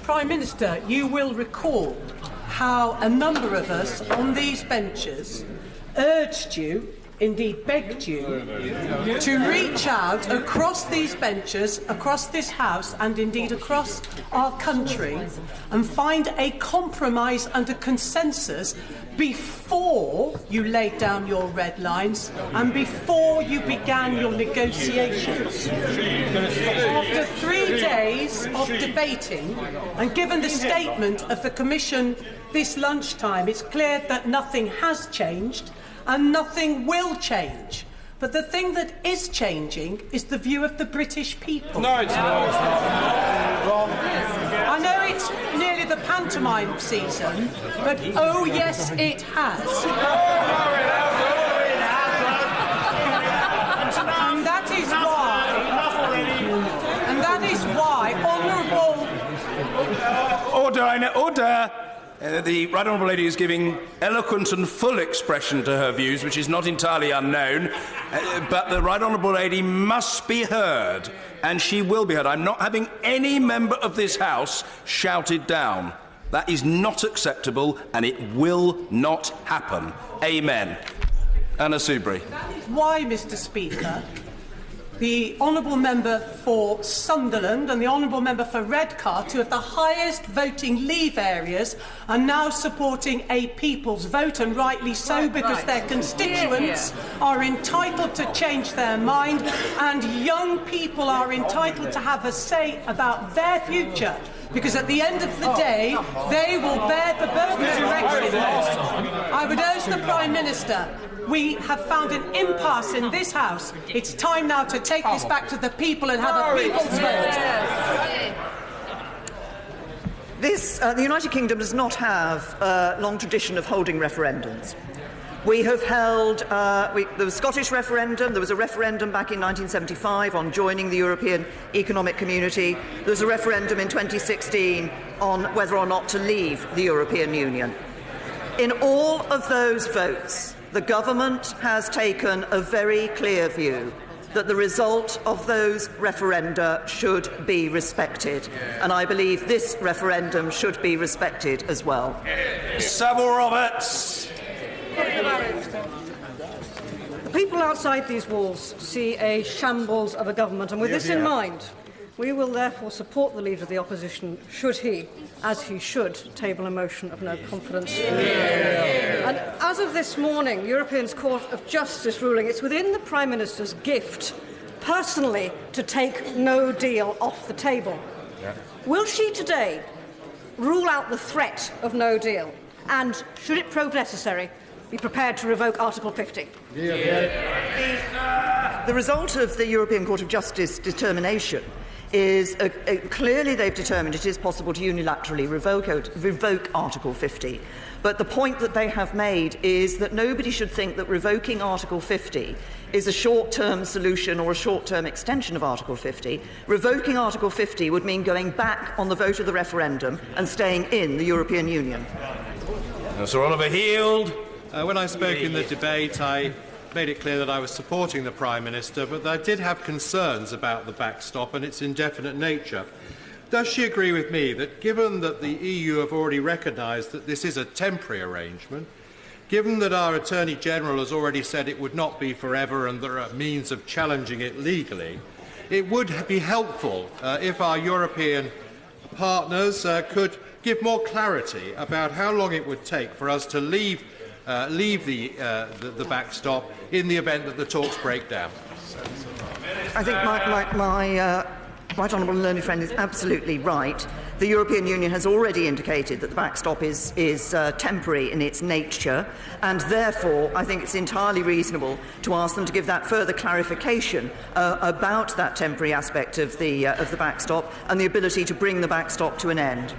Prime Minister, you will recall how a number of us on these benches urged you, indeed begged you, to reach out across these benches, across this House and indeed across our country and find a compromise and a consensus before you laid down your red lines and before you began your negotiations. After 3 days of debating and given the statement of the Commission this lunchtime, it's clear that nothing has changed and nothing will change. But the thing that is changing is the view of the British people. No, it's not. I know it's nearly the pantomime season, but oh yes, it has. And that is why honourable The Right Honourable Lady is giving eloquent and full expression to her views, which is not entirely unknown, but the Right Honourable Lady must be heard, and she will be heard. I'm not having any member of this House shouted down. That is not acceptable, and it will not happen. Amen. Anna Soubry. That is why, Mr. Speaker, the Honourable Member for Sunderland and the Honourable Member for Redcar, two of the highest voting Leave areas, are now supporting a people's vote, and rightly so, because their constituents are entitled to change their mind, and young people are entitled to have a say about their future, because at the end of the day, they will bear the burden of Brexit. I would urge the Prime Minister, we have found an impasse in this House. It's time now to take this back to the people and have a people's vote. The United Kingdom does not have a long tradition of holding referendums. We have held, there was a Scottish referendum, there was a referendum back in 1975 on joining the European Economic Community, there was a referendum in 2016 on whether or not to leave the European Union. In all of those votes, the government has taken a very clear view that the result of those referenda should be respected. And I believe this referendum should be respected as well. Savile Roberts. The people outside these walls see a shambles of a government, and with this in mind, we will therefore support the Leader of the Opposition should he, as he should, table a motion of no confidence. And as of this morning, European Court of Justice ruling, it's within the Prime Minister's gift personally to take no deal off the table. Will she today rule out the threat of no deal and, should it prove necessary, be prepared to revoke Article 50? The result of the European Court of Justice determination is clearly they've determined it is possible to unilaterally revoke Article 50. But the point that they have made is that nobody should think that revoking Article 50 is a short-term solution or a short-term extension of Article 50. Revoking Article 50 would mean going back on the vote of the referendum and staying in the European Union. Sir Oliver Heald. When I spoke in the debate, I made it clear that I was supporting the Prime Minister, but I did have concerns about the backstop and its indefinite nature. Does she agree with me that, given that the EU have already recognised that this is a temporary arrangement, given that our Attorney General has already said it would not be forever and there are means of challenging it legally, it would be helpful if our European partners could give more clarity about how long it would take for us to leave the backstop in the event that the talks break down? I think my right honourable and learned friend is absolutely right. The European Union has already indicated that the backstop is temporary in its nature, and therefore I think it's entirely reasonable to ask them to give that further clarification about that temporary aspect of the backstop and the ability to bring the backstop to an end.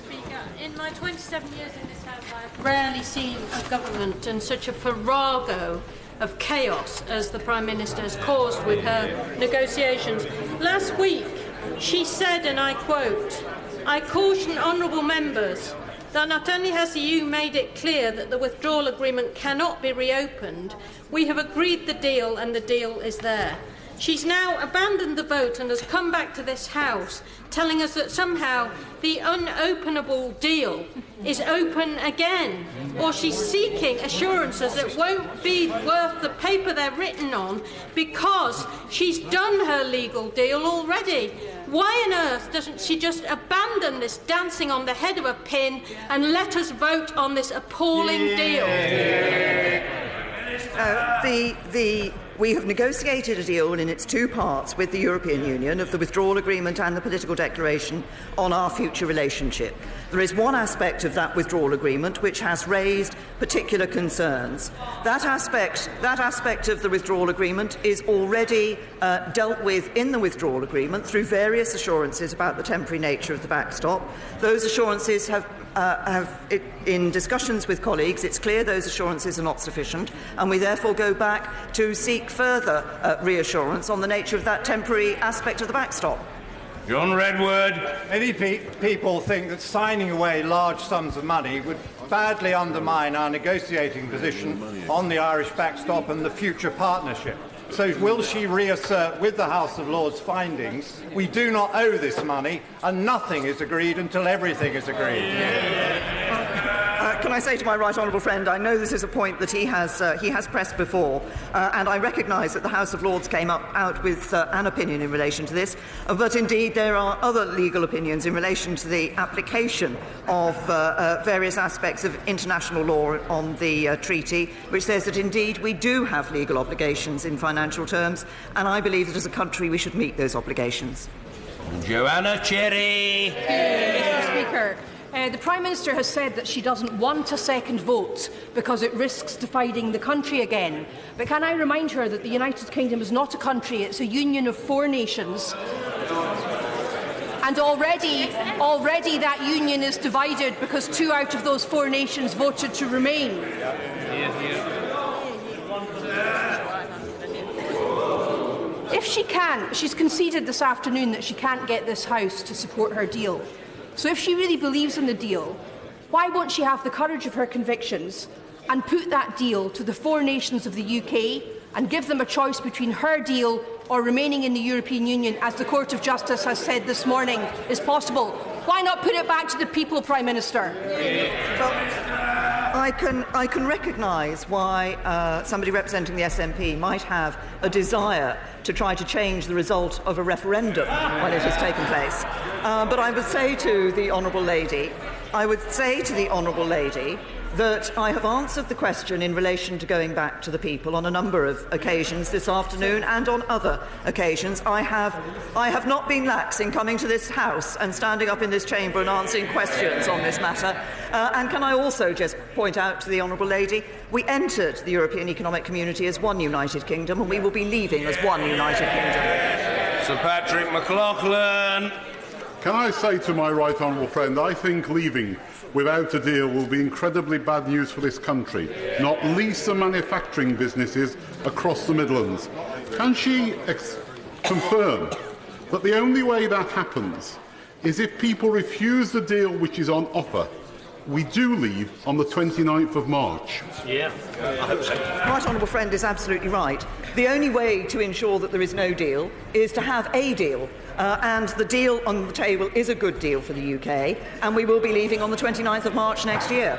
Speaker, in my 27 years in this House, I have rarely seen a government in such a farrago of chaos as the Prime Minister has caused with her negotiations. Last week, she said, and I quote, "I caution honourable members that not only has the EU made it clear that the withdrawal agreement cannot be reopened, we have agreed the deal and the deal is there." She's now abandoned the vote and has come back to this House telling us that somehow the unopenable deal is open again, or she's seeking assurances that won't be worth the paper they're written on because she's done her legal deal already. Why on earth doesn't she just abandon this dancing on the head of a pin and let us vote on this appalling deal? We have negotiated a deal in its two parts with the European Union of the withdrawal agreement and the political declaration on our future relationship. There is one aspect of that withdrawal agreement which has raised particular concerns. That aspect of the withdrawal agreement is already dealt with in the withdrawal agreement through various assurances about the temporary nature of the backstop. Those assurances have in discussions with colleagues, it's clear those assurances are not sufficient, and we therefore go back to seek further reassurance on the nature of that temporary aspect of the backstop. John Redwood. Many people think that signing away large sums of money would badly undermine our negotiating position on the Irish backstop and the future partnership. So will she reassert with the House of Lords findings, we do not owe this money and nothing is agreed until everything is agreed? Can I say to my right honourable friend, I know this is a point that he has pressed before, and I recognise that the House of Lords came out with an opinion in relation to this, but indeed there are other legal opinions in relation to the application of various aspects of international law on the treaty, which says that indeed we do have legal obligations in financial terms, and I believe that as a country we should meet those obligations. Joanna Cherry. Mr. Speaker. The Prime Minister has said that she doesn't want a second vote because it risks dividing the country again. But can I remind her that the United Kingdom is not a country, it's a union of 4 nations. And already that union is divided because 2 out of those 4 nations voted to remain. If she can, she's conceded this afternoon that she can't get this House to support her deal. So if she really believes in the deal, why won't she have the courage of her convictions and put that deal to the 4 nations of the UK and give them a choice between her deal or remaining in the European Union, as the Court of Justice has said this morning is possible? Why not put it back to the people, Prime Minister? I can recognise why somebody representing the SNP might have a desire to try to change the result of a referendum when it has taken place. But I would say to the Honourable Lady, that I have answered the question in relation to going back to the people on a number of occasions this afternoon, and on other occasions I have not been lax in coming to this House and standing up in this chamber and answering questions on this matter. And can I also just point out to the Honourable Lady, we entered the European Economic Community as one United Kingdom, and we will be leaving as one United Kingdom. Sir Patrick McLaughlin. Can I say to my right honourable friend, I think leaving without a deal will be incredibly bad news for this country, not least the manufacturing businesses across the Midlands. Can she confirm that the only way that happens is if people refuse the deal which is on offer? We do leave on the 29th of March. Yeah, I hope so. Right honourable friend is absolutely right. The only way to ensure that there is no deal is to have a deal. And the deal on the table is a good deal for the UK, and we will be leaving on the 29th of March next year.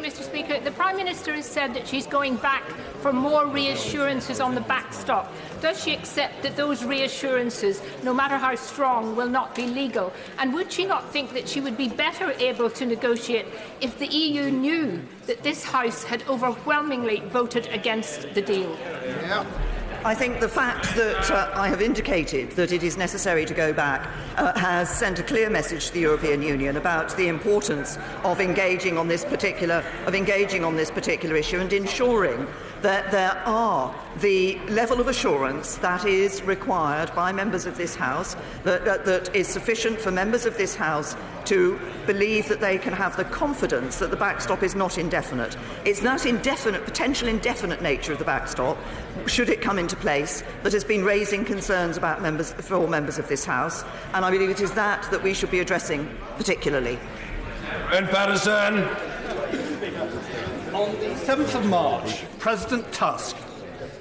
Mr. Speaker, the Prime Minister has said that she's going back for more reassurances on the backstop. Does she accept that those reassurances, no matter how strong, will not be legal? And would she not think that she would be better able to negotiate if the EU knew that this House had overwhelmingly voted against the deal? Yeah. I think the fact that I have indicated that it is necessary to go back has sent a clear message to the European Union about the importance of engaging on this particular issue and ensuring that there are the level of assurance that is required by members of this House, that is sufficient for members of this House to believe that they can have the confidence that the backstop is not indefinite. It's that potential indefinite nature of the backstop, should it come into place, that has been raising concerns about members of this House, and I believe it is that we should be addressing particularly. Ben Patterson. On the 7th of March, President Tusk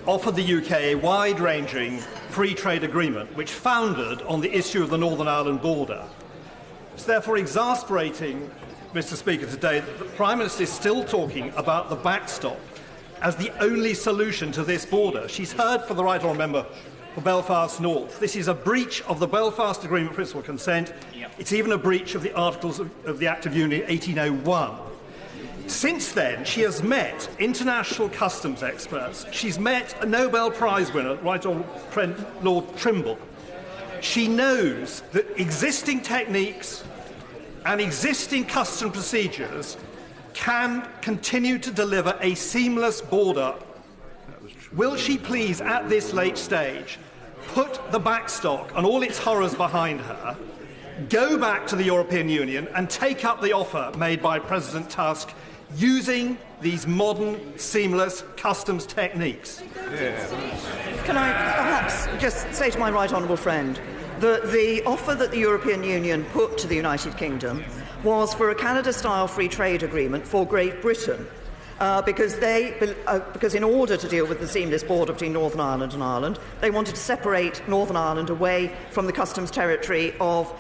offered the UK a wide-ranging free trade agreement which founded on the issue of the Northern Ireland border. It's therefore exasperating, Mr. Speaker, today that the Prime Minister is still talking about the backstop as the only solution to this border. She's heard from the Right Honourable Member for Belfast North. This is a breach of the Belfast Agreement Principle of Consent. It's even a breach of the Articles of the Act of Union 1801. Since then, she has met international customs experts. She's met a Nobel Prize winner, Right Honourable Lord Trimble. She knows that existing techniques and existing custom procedures can continue to deliver a seamless border. Will she please, at this late stage, put the backstop and all its horrors behind her, go back to the European Union and take up the offer made by President Tusk using these modern, seamless customs techniques? Can I perhaps just say to my right honourable friend that the offer that the European Union put to the United Kingdom was for a Canada-style free trade agreement for Great Britain, because in order to deal with the seamless border between Northern Ireland and Ireland, they wanted to separate Northern Ireland away from the customs territory of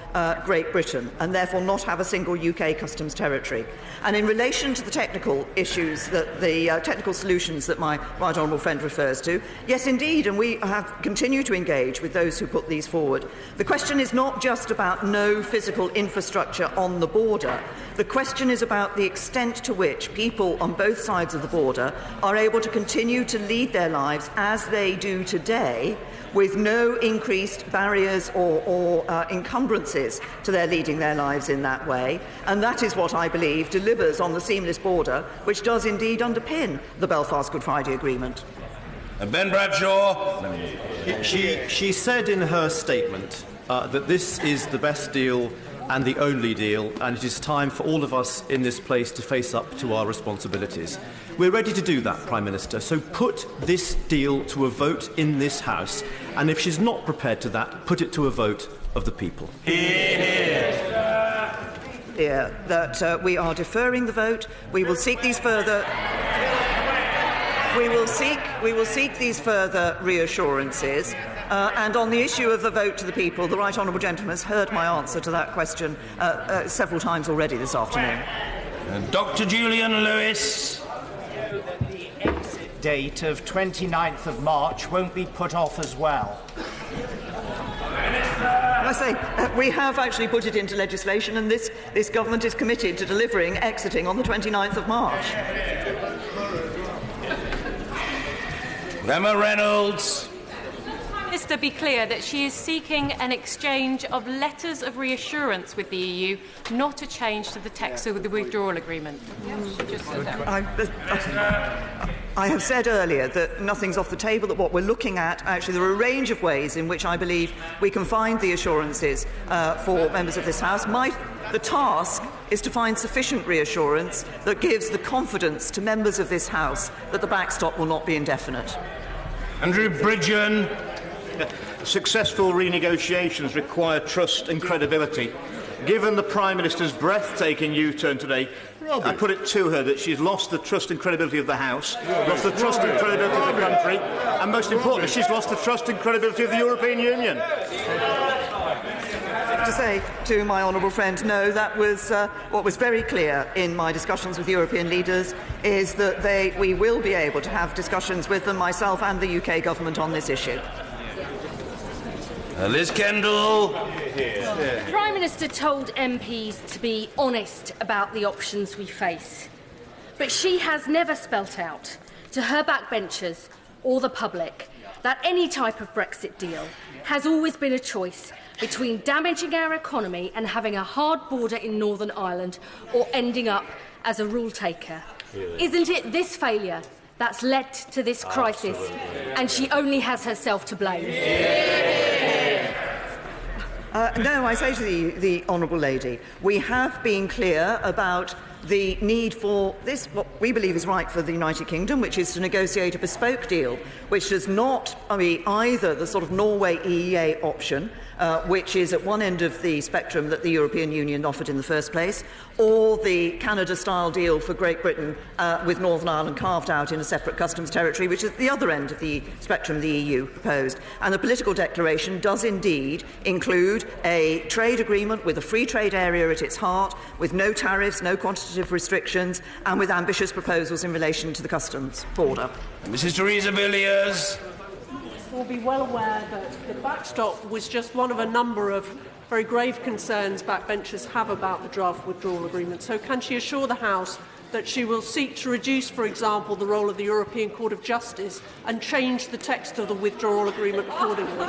Great Britain and therefore not have a single UK customs territory. And in relation to the technical issues, the technical solutions that my right honourable friend refers to, yes indeed, and we have continued to engage with those who put these forward. The question is not just about no physical infrastructure on the border. The question is about the extent to which people on both sides of the border are able to continue to lead their lives as they do today, with no increased barriers or encumbrances to their leading their lives in that way. And that is what I believe delivers on the seamless border, which does indeed underpin the Belfast Good Friday Agreement. Ben Bradshaw. She said in her statement that this is the best deal and the only deal, and it is time for all of us in this place to face up to our responsibilities. We're ready to do that, Prime Minister, so put this deal to a vote in this House, and if she's not prepared to that, put it to a vote of the people. That we are deferring the vote. We will seek these further... We will seek these further reassurances. And on the issue of the vote to the people, the right honourable gentleman has heard my answer to that question several times already this afternoon. Dr. Julian Lewis. The exit date of 29th of March won't be put off as well. I say, we have actually put it into legislation, and this government is committed to delivering exiting on the 29th of March. Emma Reynolds. To be clear that she is seeking an exchange of letters of reassurance with the EU, not a change to the text of the withdrawal agreement. I have said earlier that nothing's off the table, that what we're looking at, actually there are a range of ways in which I believe we can find the assurances for members of this House. The task is to find sufficient reassurance that gives the confidence to members of this House that the backstop will not be indefinite. Andrew Bridgen. Successful renegotiations require trust and credibility. Given the Prime Minister's breathtaking U-turn today, I put it to her that she's lost the trust and credibility of the House, lost the trust and credibility of the country, and most importantly, she's lost the trust and credibility of the European Union. To say to my honourable friend, no, that was what was very clear in my discussions with European leaders, is that we will be able to have discussions with them, myself and the UK government, on this issue. Liz Kendall. The Prime Minister told MPs to be honest about the options we face. But she has never spelt out to her backbenchers or the public that any type of Brexit deal has always been a choice between damaging our economy and having a hard border in Northern Ireland or ending up as a rule taker. Isn't it this failure that's led to this crisis? Absolutely. And she only has herself to blame. No, I say to the honourable lady, we have been clear about the need for this, what we believe is right for the United Kingdom, which is to negotiate a bespoke deal, which does not be either the sort of Norway EEA option, which is at one end of the spectrum that the European Union offered in the first place, or the Canada-style deal for Great Britain with Northern Ireland carved out in a separate customs territory, which is at the other end of the spectrum the EU proposed. And the political declaration does indeed include a trade agreement with a free trade area at its heart, with no tariffs, no quantitative restrictions, and with ambitious proposals in relation to the customs border. Mrs. Theresa Villiers. Will be well aware that the backstop was just one of a number of very grave concerns backbenchers have about the draft withdrawal agreement. So can she assure the House that she will seek to reduce, for example, the role of the European Court of Justice and change the text of the withdrawal agreement accordingly?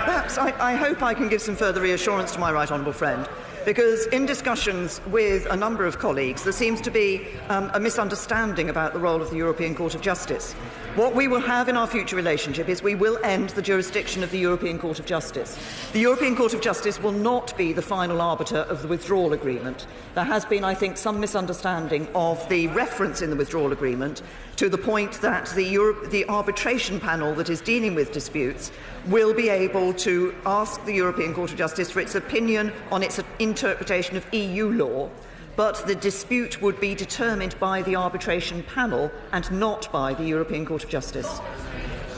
Perhaps I hope I can give some further reassurance to my right honourable friend because in discussions with a number of colleagues, there seems to be a misunderstanding about the role of the European Court of Justice. What we will have in our future relationship is we will end the jurisdiction of the European Court of Justice. The European Court of Justice will not be the final arbiter of the withdrawal agreement. There has been, I think, some misunderstanding of the reference in the withdrawal agreement to the point that the arbitration panel that is dealing with disputes will be able to ask the European Court of Justice for its opinion on its interpretation of EU law, but the dispute would be determined by the arbitration panel and not by the European Court of Justice.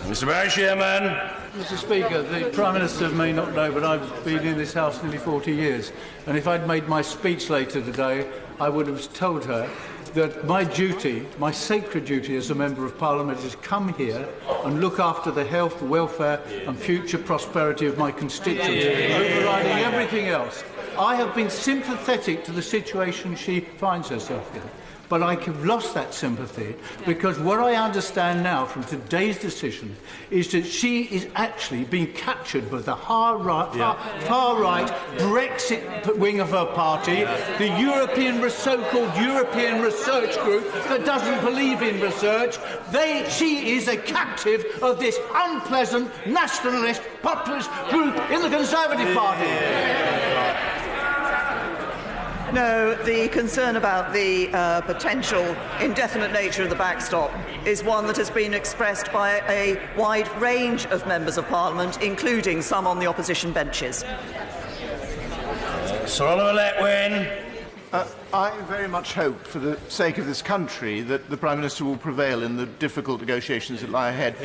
Mr. Vice Chairman. Mr. Speaker, the Prime Minister may not know, but I've been in this House nearly 40 years, and if I'd made my speech later today, I would have told her that my duty, my sacred duty as a Member of Parliament, is come here and look after the health, welfare and future prosperity of my constituents, overriding everything else. I have been sympathetic to the situation she finds herself in, but I have lost that sympathy because what I understand now from today's decision is that she is actually being captured by the far right Brexit wing of her party, the so-called European Research Group that doesn't believe in research. She is a captive of this unpleasant nationalist populist group in the Conservative Party. No, the concern about the potential indefinite nature of the backstop is one that has been expressed by a wide range of members of Parliament, including some on the opposition benches. Sir Oliver Letwin. I very much hope, for the sake of this country, that the Prime Minister will prevail in the difficult negotiations that lie ahead.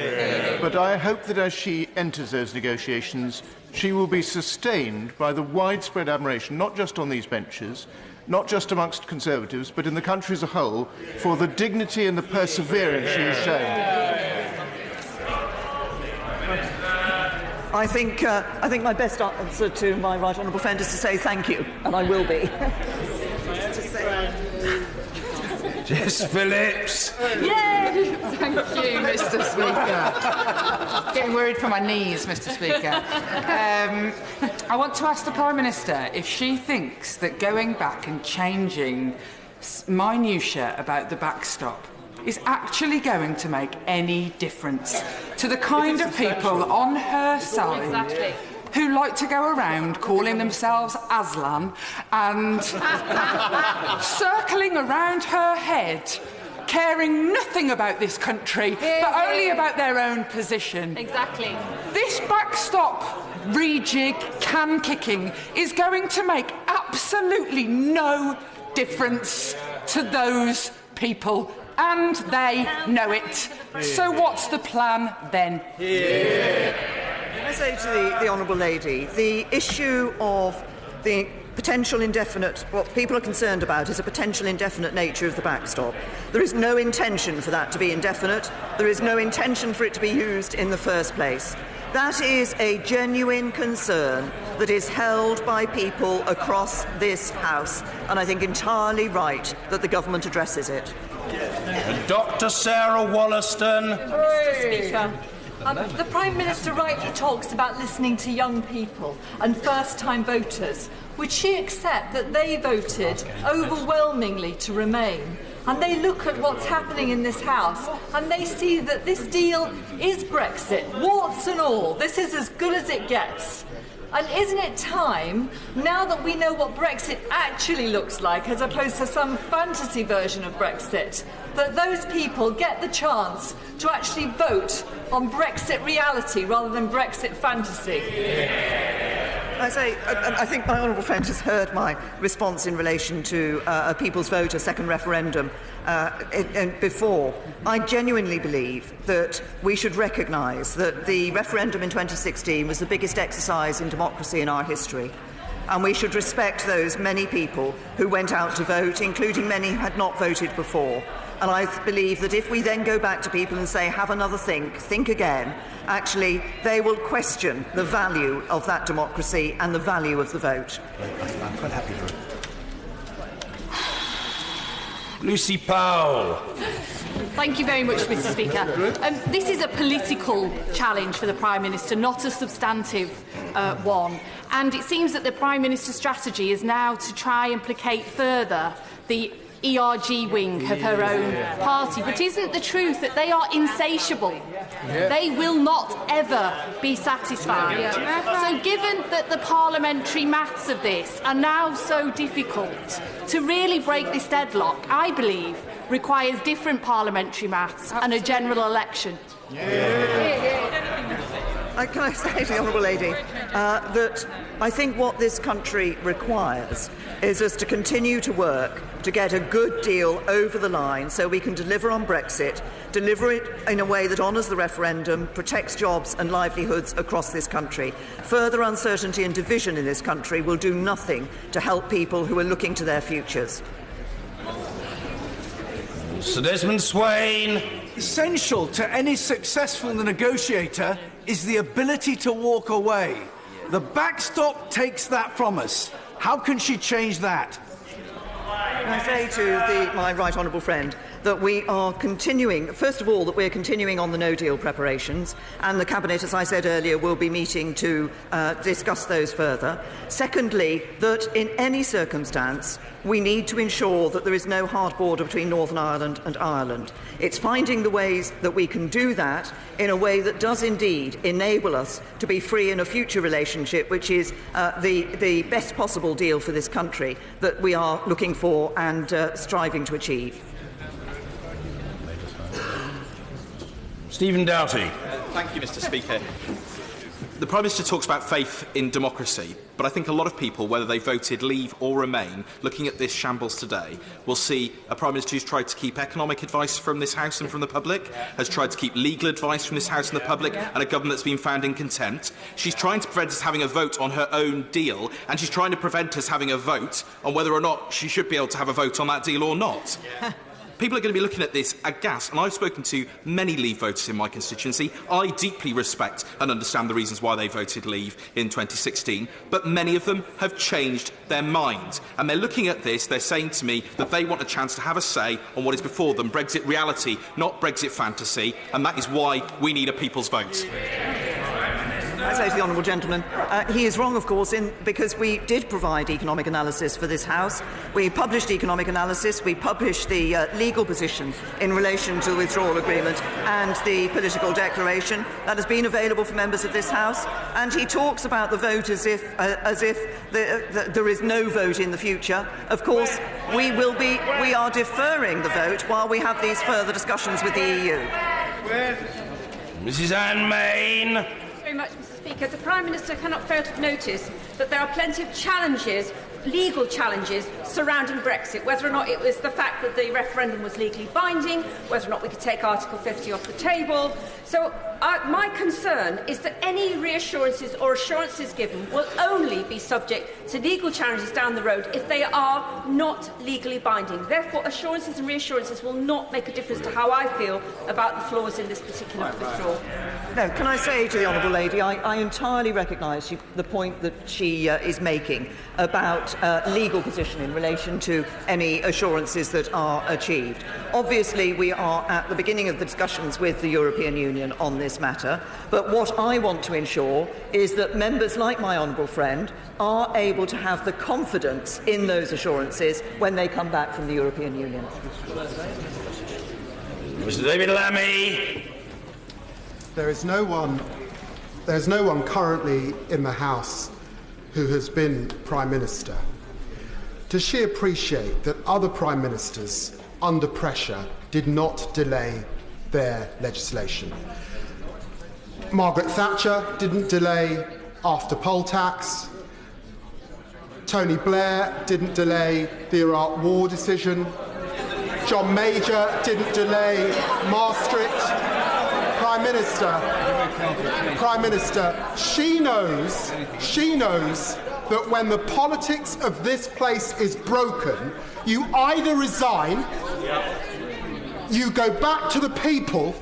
But I hope that as she enters those negotiations, she will be sustained by the widespread admiration, not just on these benches, not just amongst Conservatives, but in the country as a whole, for the dignity and the perseverance she has shown. I think my best answer to my right honourable friend is to say thank you, and I will be. Jess Phillips. Yay! Thank you, Mr. Speaker. Getting worried for my knees, Mr. Speaker. I want to ask the Prime Minister if she thinks that going back and changing minutiae about the backstop is actually going to make any difference to the kind of people on her side who like to go around calling themselves Aslan and circling around her head, caring nothing about this country, but only about their own position. Exactly. This backstop rejig, can kicking, is going to make absolutely no difference to those people. And they know it. So what's the plan then? Can I say to the Honourable Lady, the issue of the potential indefinite, what people are concerned about is a potential indefinite nature of the backstop. There is no intention for that to be indefinite. There is no intention for it to be used in the first place. That is a genuine concern that is held by people across this House, and I think entirely right that the government addresses it. Dr. Sarah Wollaston. Mr. Speaker, the Prime Minister rightly talks about listening to young people and first-time voters. Would she accept that they voted overwhelmingly to remain? And they look at what's happening in this House and they see that this deal is Brexit, warts and all. This is as good as it gets. And isn't it time, now that we know what Brexit actually looks like, as opposed to some fantasy version of Brexit, that those people get the chance to actually vote on Brexit reality rather than Brexit fantasy? I think my honourable friend has heard my response in relation to a people's vote, a second referendum, before. I genuinely believe that we should recognise that the referendum in 2016 was the biggest exercise in democracy in our history. And we should respect those many people who went out to vote, including many who had not voted before. And I believe that if we then go back to people and say, have another think again, actually they will question the value of that democracy and the value of the vote. Lucy Powell. Thank you very much, Mr. Speaker. This is a political challenge for the Prime Minister, not a substantive one. And it seems that the Prime Minister's strategy is now to try and placate further the ERG wing of her own party. But isn't the truth that they are insatiable? Yeah. They will not ever be satisfied. Yeah. So given that the parliamentary maths of this are now so difficult, to really break this deadlock, I believe, requires different parliamentary maths and a general election. Can I say to the Honourable Lady that I think what this country requires is us to continue to work to get a good deal over the line so we can deliver on Brexit, deliver it in a way that honours the referendum, protects jobs and livelihoods across this country. Further uncertainty and division in this country will do nothing to help people who are looking to their futures. Sir Desmond Swain. Essential to any successful negotiator is the ability to walk away. The backstop takes that from us. How can she change that? Can I say to my right honourable friend that we are continuing, first of all, that we're continuing on the no-deal preparations, and the Cabinet, as I said earlier, will be meeting to discuss those further. Secondly, that in any circumstance, we need to ensure that there is no hard border between Northern Ireland and Ireland. It's finding the ways that we can do that in a way that does indeed enable us to be free in a future relationship, which is the best possible deal for this country that we are looking for and striving to achieve. Stephen Doughty. Thank you, Mr. Speaker. The Prime Minister talks about faith in democracy, but I think a lot of people, whether they voted Leave or Remain, looking at this shambles today, will see a Prime Minister who's tried to keep economic advice from this House and from the public, has tried to keep legal advice from this House and the public, and a government that's been found in contempt. She's trying to prevent us having a vote on her own deal, and she's trying to prevent us having a vote on whether or not she should be able to have a vote on that deal or not. People are going to be looking at this aghast, and I've spoken to many Leave voters in my constituency. I deeply respect and understand the reasons why they voted Leave in 2016, but many of them have changed their mind. And they're looking at this, they're saying to me that they want a chance to have a say on what is before them, Brexit reality, not Brexit fantasy, and that is why we need a people's vote. I say to the honourable gentleman, he is wrong, of course, because we did provide economic analysis for this House. We published economic analysis, we published the legal position in relation to the withdrawal agreement and the political declaration that has been available for members of this House. And he talks about the vote as if there is no vote in the future. Of course, we are deferring the vote while we have these further discussions with the EU. Mrs. Anne Main. Thank you very much, Mr. Speaker. The Prime Minister cannot fail to notice that there are plenty of challenges, legal challenges, surrounding Brexit, whether or not it was the fact that the referendum was legally binding, whether or not we could take Article 50 off the table. So my concern is that any reassurances or assurances given will only be subject to legal challenges down the road if they are not legally binding. Therefore, assurances and reassurances will not make a difference to how I feel about the flaws in this particular withdrawal. No, can I say to the honourable lady, I entirely recognise the point that she is making about legal position in relation to any assurances that are achieved. Obviously, we are at the beginning of the discussions with the European Union on this matter, but what I want to ensure is that members like my honourable friend are able to have the confidence in those assurances when they come back from the European Union. Mr. David Lammy. There's no one currently in the House who has been Prime Minister. Does she appreciate that other Prime Ministers, under pressure, did not delay their legislation? Margaret Thatcher didn't delay after poll tax. Tony Blair didn't delay the Iraq War decision. John Major didn't delay Maastricht. Prime Minister, she knows that when the politics of this place is broken, you either resign, you go back to the people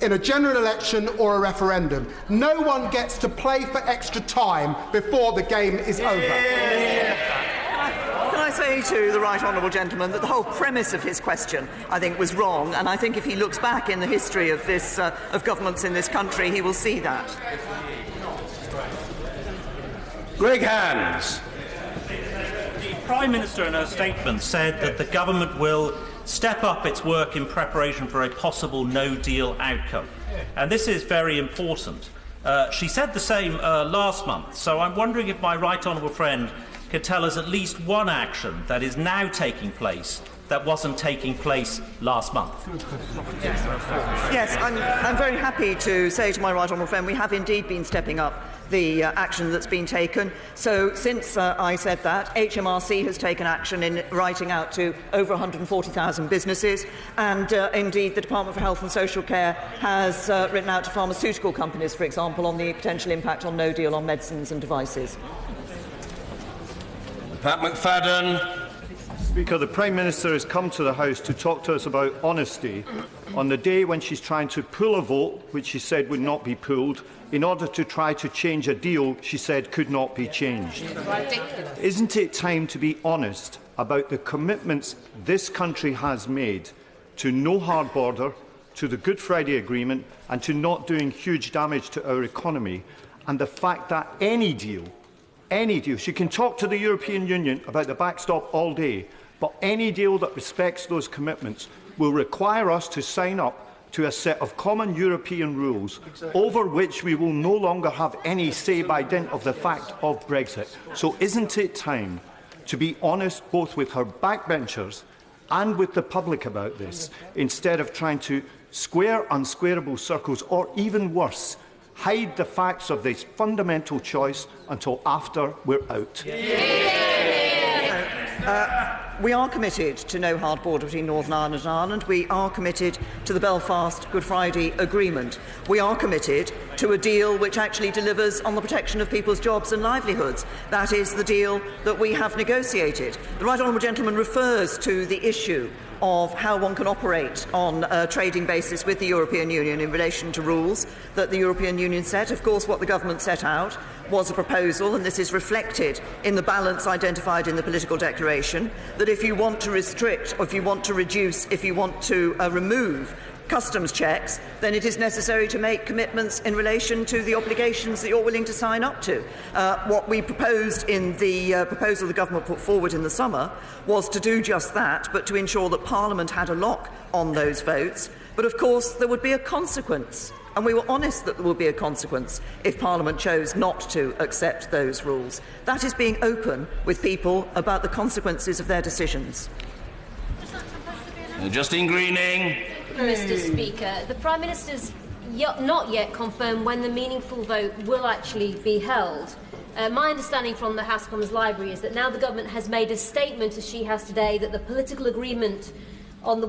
in a general election or a referendum. No one gets to play for extra time before the game is over. Can I say to the right honourable gentleman that the whole premise of his question, I think, was wrong, and I think if he looks back in the history of this of governments in this country, he will see that. Greg Hands. The Prime Minister in her statement said that the government will step up its work in preparation for a possible no-deal outcome. And this is very important. She said the same last month, so I'm wondering if my right honourable friend could tell us at least one action that is now taking place that wasn't taking place last month. Yes, I'm very happy to say to my right honourable friend we have indeed been stepping up the action that's been taken. So since I said that, HMRC has taken action in writing out to over 140,000 businesses, and indeed the Department for Health and Social Care has written out to pharmaceutical companies, for example, on the potential impact on no deal on medicines and devices. Pat McFadden. Speaker, the Prime Minister has come to the House to talk to us about honesty on the day when she's trying to pull a vote, which she said would not be pulled, in order to try to change a deal she said could not be changed. Ridiculous. Isn't it time to be honest about the commitments this country has made to no hard border, to the Good Friday Agreement, and to not doing huge damage to our economy, and the fact that any deal, she can talk to the European Union about the backstop all day, but any deal that respects those commitments will require us to sign up to a set of common European rules over which we will no longer have any say by dint of the fact of Brexit. So isn't it time to be honest both with her backbenchers and with the public about this, instead of trying to square unsquareable circles, or even worse, hide the facts of this fundamental choice until after we're out? We are committed to no hard border between Northern Ireland and Ireland. We are committed to the Belfast Good Friday Agreement. We are committed to a deal which actually delivers on the protection of people's jobs and livelihoods. That is the deal that we have negotiated. The right honourable gentleman refers to the issue of how one can operate on a trading basis with the European Union in relation to rules that the European Union set. Of course, what the government set out was a proposal, and this is reflected in the balance identified in the political declaration, that if you want to restrict, or if you want to reduce, if you want to remove customs checks, then it is necessary to make commitments in relation to the obligations that you're willing to sign up to. What we proposed in the proposal the government put forward in the summer was to do just that, but to ensure that Parliament had a lock on those votes. But of course there would be a consequence, and we were honest that there would be a consequence if Parliament chose not to accept those rules. That is being open with people about the consequences of their decisions. Justine Greening. Mr. Speaker, the Prime Minister's not yet confirmed when the meaningful vote will actually be held. My understanding from the House of Commons Library is that now the government has made a statement, as she has today, that the political agreement on the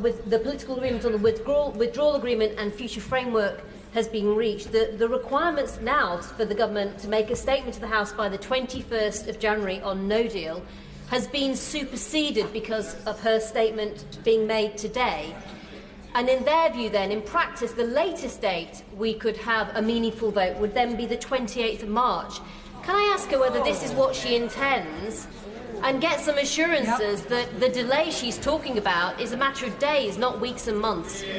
withdrawal agreement and future framework has been reached. The requirements now for the government to make a statement to the House by the 21st of January on no deal has been superseded because of her statement being made today. And in their view then, in practice, the latest date we could have a meaningful vote would then be the 28th of March. Can I ask her whether this is what she intends, and get some assurances that the delay she's talking about is a matter of days, not weeks and months? Can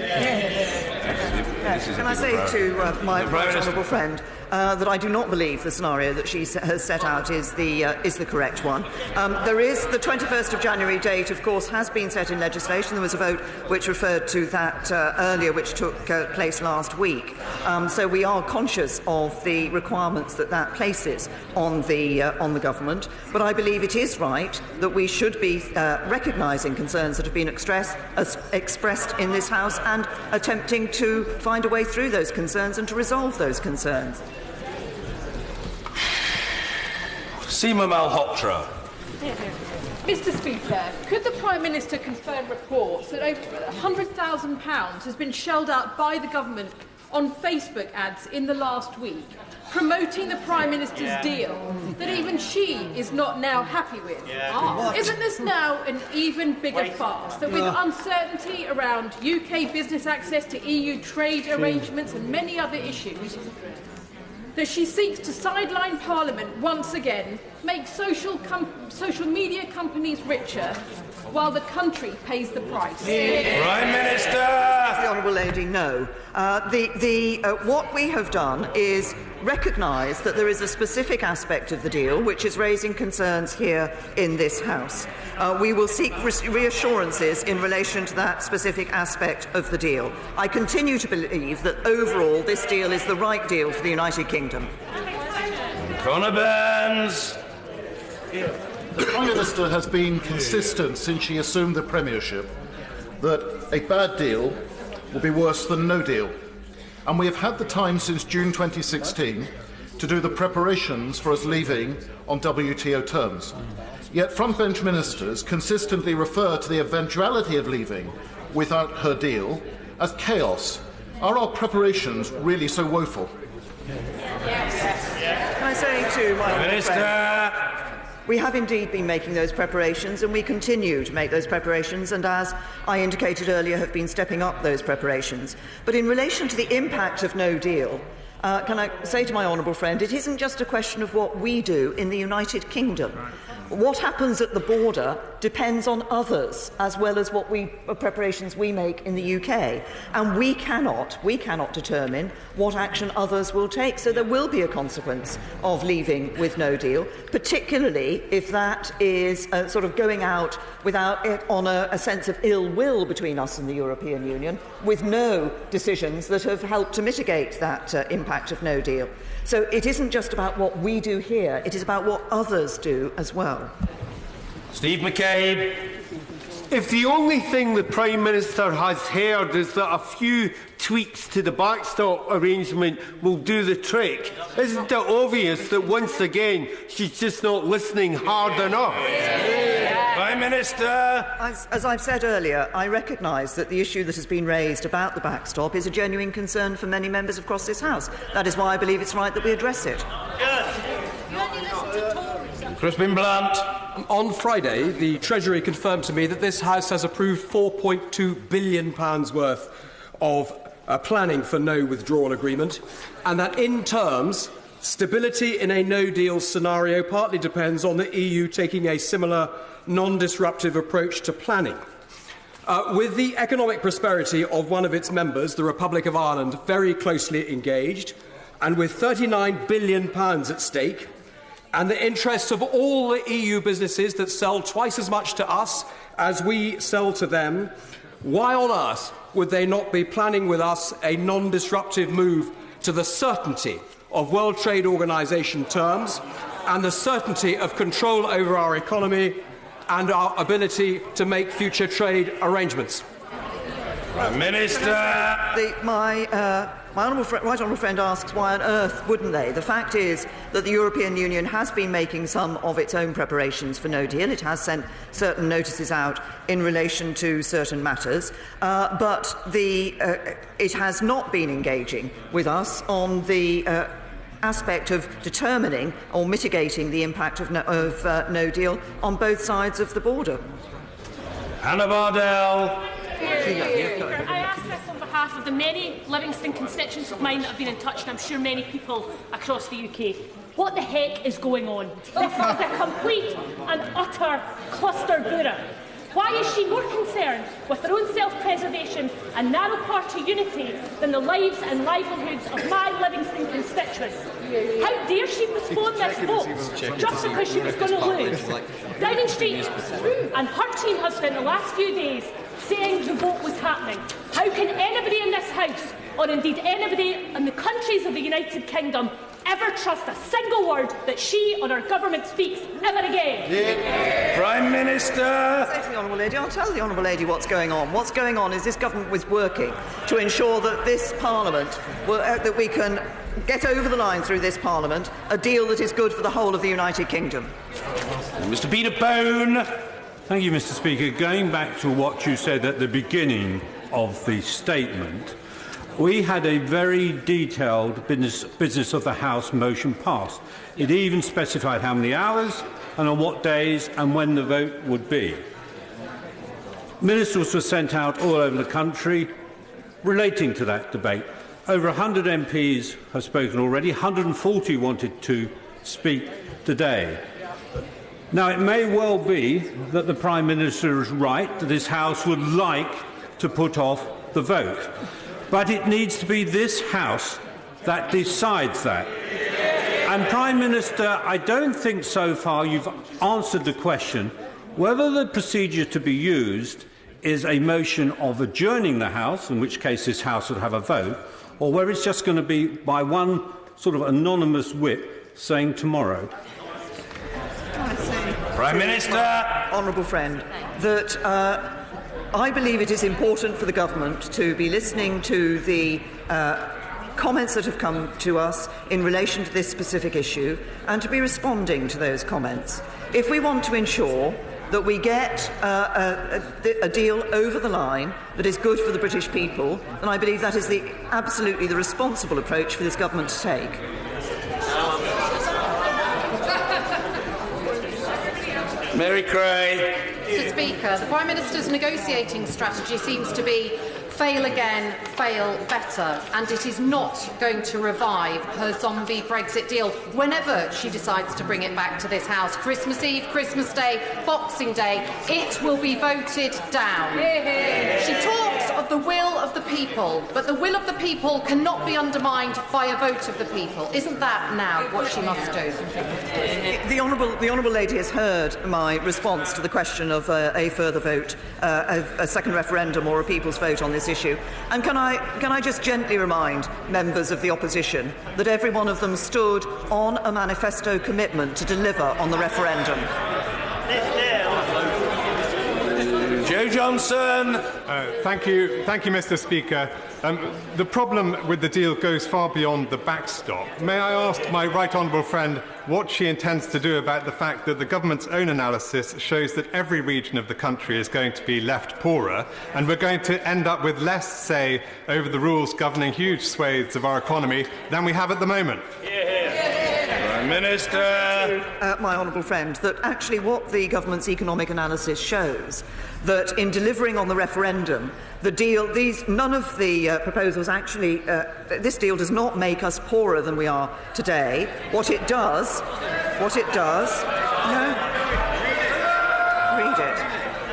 I say to my right honourable friend that I do not believe the scenario that she has set out is the correct one. There is the 21st of January date, of course, has been set in legislation. There was a vote which referred to that earlier, which took place last week. So we are conscious of the requirements that places on the government. But I believe it is right that we should be recognising concerns that have been expressed in this House and attempting to find a way through those concerns and to resolve those concerns. Seema Malhotra. Mr. Speaker, could the Prime Minister confirm reports that over £100,000 has been shelled out by the government on Facebook ads in the last week, promoting the Prime Minister's deal that even she is not now happy with? Isn't this now an even bigger farce, that with uncertainty around UK business access to EU trade arrangements and many other issues, that she seeks to sideline Parliament once again, make social media companies richer while the country pays the price? Prime Minister! The Honourable Lady, no. What we have done is recognise that there is a specific aspect of the deal which is raising concerns here in this House. We will seek reassurances in relation to that specific aspect of the deal. I continue to believe that overall this deal is the right deal for the United Kingdom. Conor Burns. The Prime Minister has been consistent since she assumed the premiership that a bad deal will be worse than no deal. And we have had the time since June 2016 to do the preparations for us leaving on WTO terms. Yet frontbench ministers consistently refer to the eventuality of leaving without her deal as chaos. Are our preparations really so woeful? Can I say to my Minister, we have indeed been making those preparations, and we continue to make those preparations, and as I indicated earlier, have been stepping up those preparations. But in relation to the impact of no deal, can I say to my honourable friend, it isn't just a question of what we do in the United Kingdom. What happens at the border depends on others, as well as what preparations we make in the UK. And we cannot determine what action others will take. So there will be a consequence of leaving with no deal, particularly if that is sort of going out without it on a sense of ill will between us and the European Union, with no decisions that have helped to mitigate that impact of no deal. So it isn't just about what we do here, it is about what others do as well. Steve McCabe. If the only thing the Prime Minister has heard is that a few tweaks to the backstop arrangement will do the trick, isn't it obvious that once again she's just not listening hard enough? Prime Minister! As I've said earlier, I recognise that the issue that has been raised about the backstop is a genuine concern for many members across this House. That is why I believe it's right that we address it. Crispin Blunt. On Friday, the Treasury confirmed to me that this House has approved £4.2 billion worth of planning for no withdrawal agreement, and that in terms, stability in a no-deal scenario partly depends on the EU taking a similar non-disruptive approach to planning. With the economic prosperity of one of its members, the Republic of Ireland, very closely engaged, and with £39 billion at stake, and the interests of all the EU businesses that sell twice as much to us as we sell to them, why on earth would they not be planning with us a non-disruptive move to the certainty of World Trade Organization terms and the certainty of control over our economy and our ability to make future trade arrangements? Minister! My right honourable friend asks why on earth wouldn't they? The fact is that the European Union has been making some of its own preparations for no deal. It has sent certain notices out in relation to certain matters, but it has not been engaging with us on the aspect of determining or mitigating the impact of no deal on both sides of the border. Anna Bardell. I ask this on behalf of the many Livingston constituents of mine that have been in touch, and I'm sure many people across the UK. What the heck is going on? This is a complete and utter cluster-boorer. Why is she more concerned with her own self-preservation and narrow party unity than the lives and livelihoods of my Livingston constituents? How dare she postpone this vote just because she was going to lose? Downing Street and her team have spent the last few days saying the vote was happening. How can anybody in this House, or indeed anybody in the countries of the United Kingdom, ever trust a single word that she or her government speaks ever again? Prime Minister! I'll say to the Honourable Lady, I'll tell the Honourable Lady what's going on. What's going on is this government was working to ensure that this Parliament, that we can get over the line through this Parliament a deal that is good for the whole of the United Kingdom. Mr. Peter Bone. Thank you, Mr. Speaker. Going back to what you said at the beginning of the statement, we had a very detailed business of the House motion passed. It even specified how many hours and on what days and when the vote would be. Ministers were sent out all over the country relating to that debate. Over 100 MPs have spoken already. 140 wanted to speak today. Now, it may well be that the Prime Minister is right, that this House would like to put off the vote. But it needs to be this House that decides that. And, Prime Minister, I don't think so far you've answered the question whether the procedure to be used is a motion of adjourning the House, in which case this House would have a vote, or whether it's just going to be by one sort of anonymous whip saying tomorrow. Prime Minister. Honourable friend, that I believe it is important for the government to be listening to the comments that have come to us in relation to this specific issue and to be responding to those comments. If we want to ensure that we get a deal over the line that is good for the British people, then I believe that is absolutely the responsible approach for this government to take. Mary Cray. Mr. Speaker, the Prime Minister's negotiating strategy seems to be fail again, fail better, and it is not going to revive her zombie Brexit deal whenever she decides to bring it back to this House. Christmas Eve, Christmas Day, Boxing Day, it will be voted down. She talks of the will of the people, but the will of the people cannot be undermined by a vote of the people. Isn't that now what she must do? The honourable lady has heard my response to the question of a further vote, a second referendum or a people's vote on this issue. And can I just gently remind members of the opposition that every one of them stood on a manifesto commitment to deliver on the referendum. Joe Johnson. Thank you, Mr. Speaker. The problem with the deal goes far beyond the backstop. May I ask my right honourable friend what she intends to do about the fact that the government's own analysis shows that every region of the country is going to be left poorer, and we're going to end up with less say over the rules governing huge swathes of our economy than we have at the moment? Prime Minister. My honourable friend, that actually what the government's economic analysis shows, that in delivering on the referendum, the deal, none of the proposals actually, this deal does not make us poorer than we are today. What it does, read it.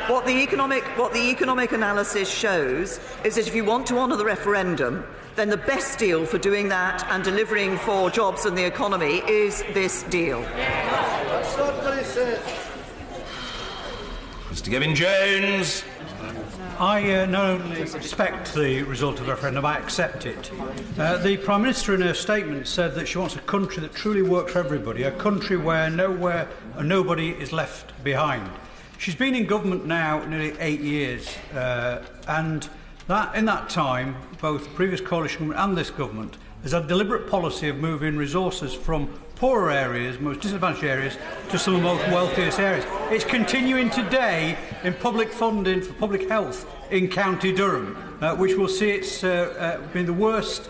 What the economic analysis shows is that if you want to honour the referendum, then the best deal for doing that and delivering for jobs and the economy is this deal. That's not what it says. Mr. Gibbon-Jones. I not only respect the result of the referendum, I accept it. The Prime Minister in her statement said that she wants a country that truly works for everybody, a country where nobody is left behind. She's been in government now nearly 8 years, and that in that time, both the previous coalition government and this government has had a deliberate policy of moving resources from poorer areas, most disadvantaged areas, to some of the most wealthiest areas. It's continuing today in public funding for public health in County Durham, which will see it's been the worst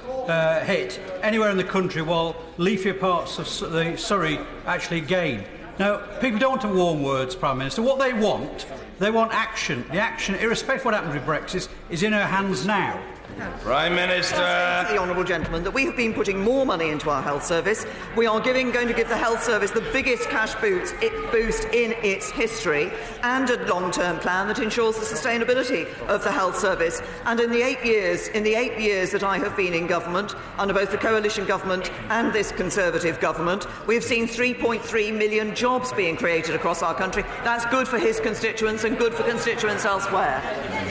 hit anywhere in the country, while leafier parts of Surrey actually gain. Now, people don't want warm words, Prime Minister. What they want action. The action, irrespective of what happens with Brexit, is in her hands now. Prime Minister. The honourable gentleman, that we have been putting more money into our health service. We are going to give the health service the biggest cash boost in its history, and a long-term plan that ensures the sustainability of the health service. And in the 8 years that I have been in government, under both the coalition government and this Conservative government, we have seen 3.3 million jobs being created across our country. That's good for his constituents and good for constituents elsewhere.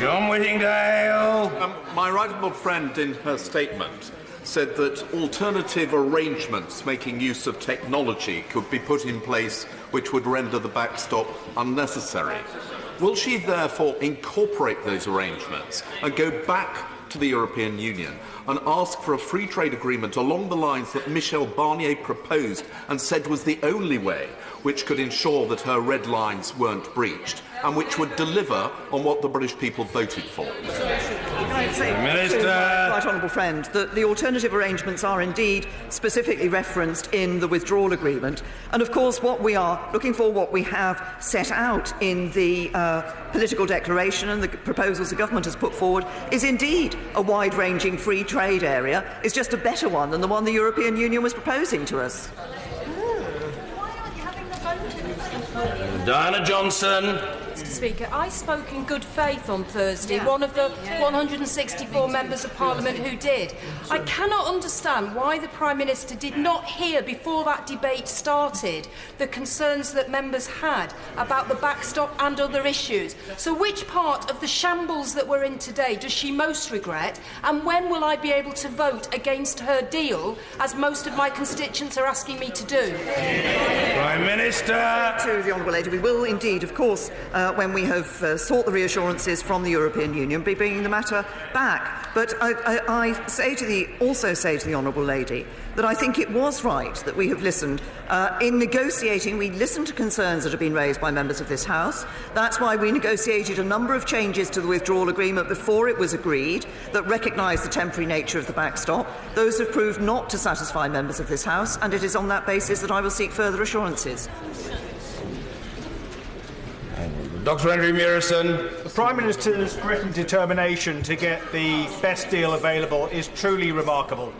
John Whittingdale. My right honourable friend in her statement said that alternative arrangements making use of technology could be put in place which would render the backstop unnecessary. Will she therefore incorporate those arrangements and go back to the European Union and ask for a free trade agreement along the lines that Michel Barnier proposed and said was the only way which could ensure that her red lines weren't breached and which would deliver on what the British people voted for? Can I say to my right honourable friend that the alternative arrangements are indeed specifically referenced in the withdrawal agreement, and of course what we are looking for, what we have set out in the political declaration and the proposals the government has put forward, is indeed a wide-ranging free trade area. It's just a better one than the one the European Union was proposing to us. Diana Johnson. Mr. Speaker, I spoke in good faith on Thursday, one of the 164 members of Parliament who did. I cannot understand why the Prime Minister did not hear before that debate started the concerns that members had about the backstop and other issues. So which part of the shambles that we're in today does she most regret, and when will I be able to vote against her deal, as most of my constituents are asking me to do? Prime Minister. To the Honourable Lady, we will indeed, of course, when we have sought the reassurances from the European Union, be bringing the matter back. But I also say to the Honourable Lady that I think it was right that we have listened. In negotiating, we listened to concerns that have been raised by members of this House. That's why we negotiated a number of changes to the withdrawal agreement before it was agreed that recognised the temporary nature of the backstop. Those have proved not to satisfy members of this House, and it is on that basis that I will seek further assurances. Dr. Andrew Murison. The Prime Minister's grit and determination to get the best deal available is truly remarkable.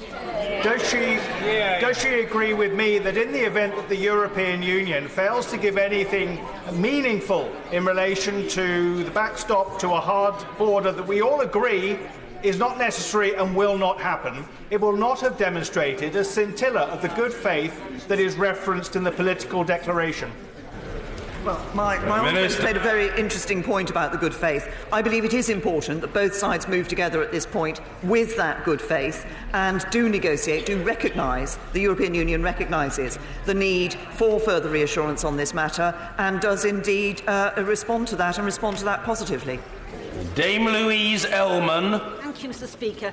Does she agree with me that in the event that the European Union fails to give anything meaningful in relation to the backstop to a hard border that we all agree is not necessary and will not happen, it will not have demonstrated a scintilla of the good faith that is referenced in the political declaration? Well, my honourable has made a very interesting point about the good faith. I believe it is important that both sides move together at this point with that good faith and do negotiate, do recognise, the European Union recognises the need for further reassurance on this matter and does indeed respond to that and respond to that positively. Dame Louise Ellman. Thank you, Mr. Speaker.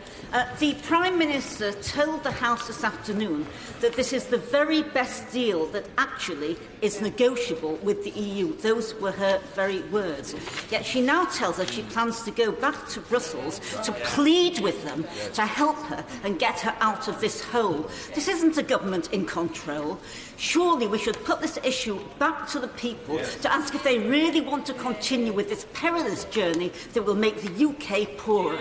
The Prime Minister told the House this afternoon that this is the very best deal that actually is negotiable with the EU. Those were her very words. Yet she now tells us she plans to go back to Brussels to plead with them to help her and get her out of this hole. This isn't a government in control. Surely we should put this issue back to the people to ask if they really want to continue with this perilous journey that will make the UK poorer.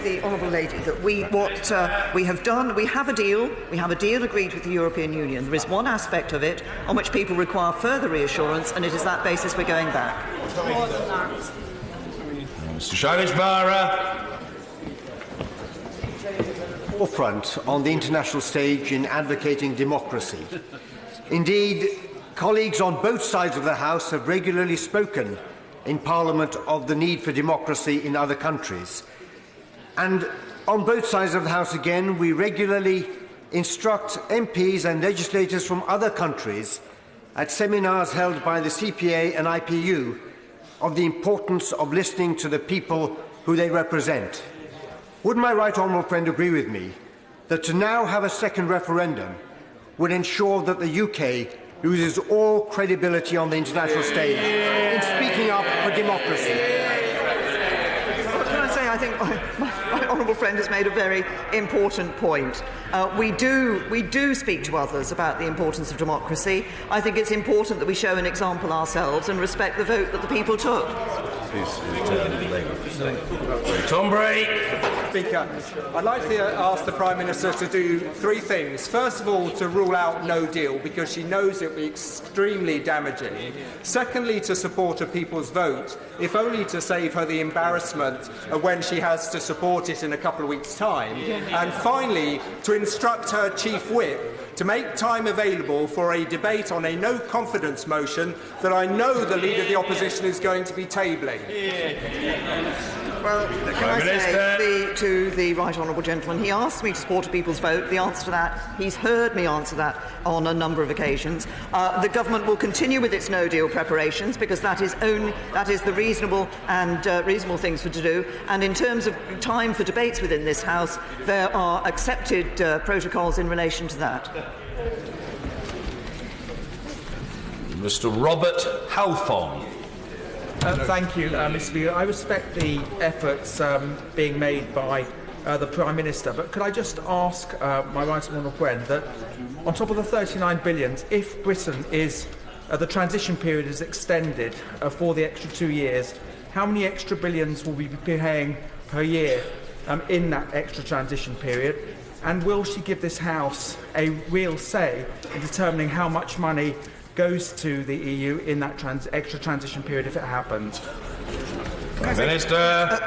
The Honourable Lady, that we have done, we have a deal agreed with the European Union. There is one aspect of it on which people require further reassurance, and it is that basis we're going back. Mr. Shailesh-Bara. Forefront on the international stage in advocating democracy. Indeed, colleagues on both sides of the House have regularly spoken in Parliament of the need for democracy in other countries. And on both sides of the House again, we regularly instruct MPs and legislators from other countries at seminars held by the CPA and IPU of the importance of listening to the people who they represent. Would my right honourable friend agree with me that to now have a second referendum would ensure that the UK loses all credibility on the international stage in speaking up for democracy? Can I say, I think my honourable friend has made a very important point. We do speak to others about the importance of democracy. I think it's important that we show an example ourselves and respect the vote that the people took. Tom Brake. Speaker, I'd like to ask the Prime Minister to do three things. First of all, to rule out no deal because she knows it will be extremely damaging. Secondly, to support a people's vote, if only to save her the embarrassment of when she has to support it in a couple of weeks' time. And finally, to instruct her Chief Whip to make time available for a debate on a no-confidence motion that I know the Leader of the Opposition is going to be tabling. Well, can I say to the right honourable gentleman, he asked me to support a people's vote. The answer to that, he's heard me answer that on a number of occasions. The government will continue with its no-deal preparations because that is the reasonable things to do. And in terms of time for debates within this House, there are accepted protocols in relation to that. Mr. Robert Halfon. Thank you, Mr. Speaker. I respect the efforts being made by the Prime Minister, but could I just ask my right honourable friend that on top of the 39 billion, if Britain is the transition period is extended for the extra 2 years, how many extra billions will we be paying per year in that extra transition period? And will she give this House a real say in determining how much money goes to the EU in that extra transition period if it happens? Minister.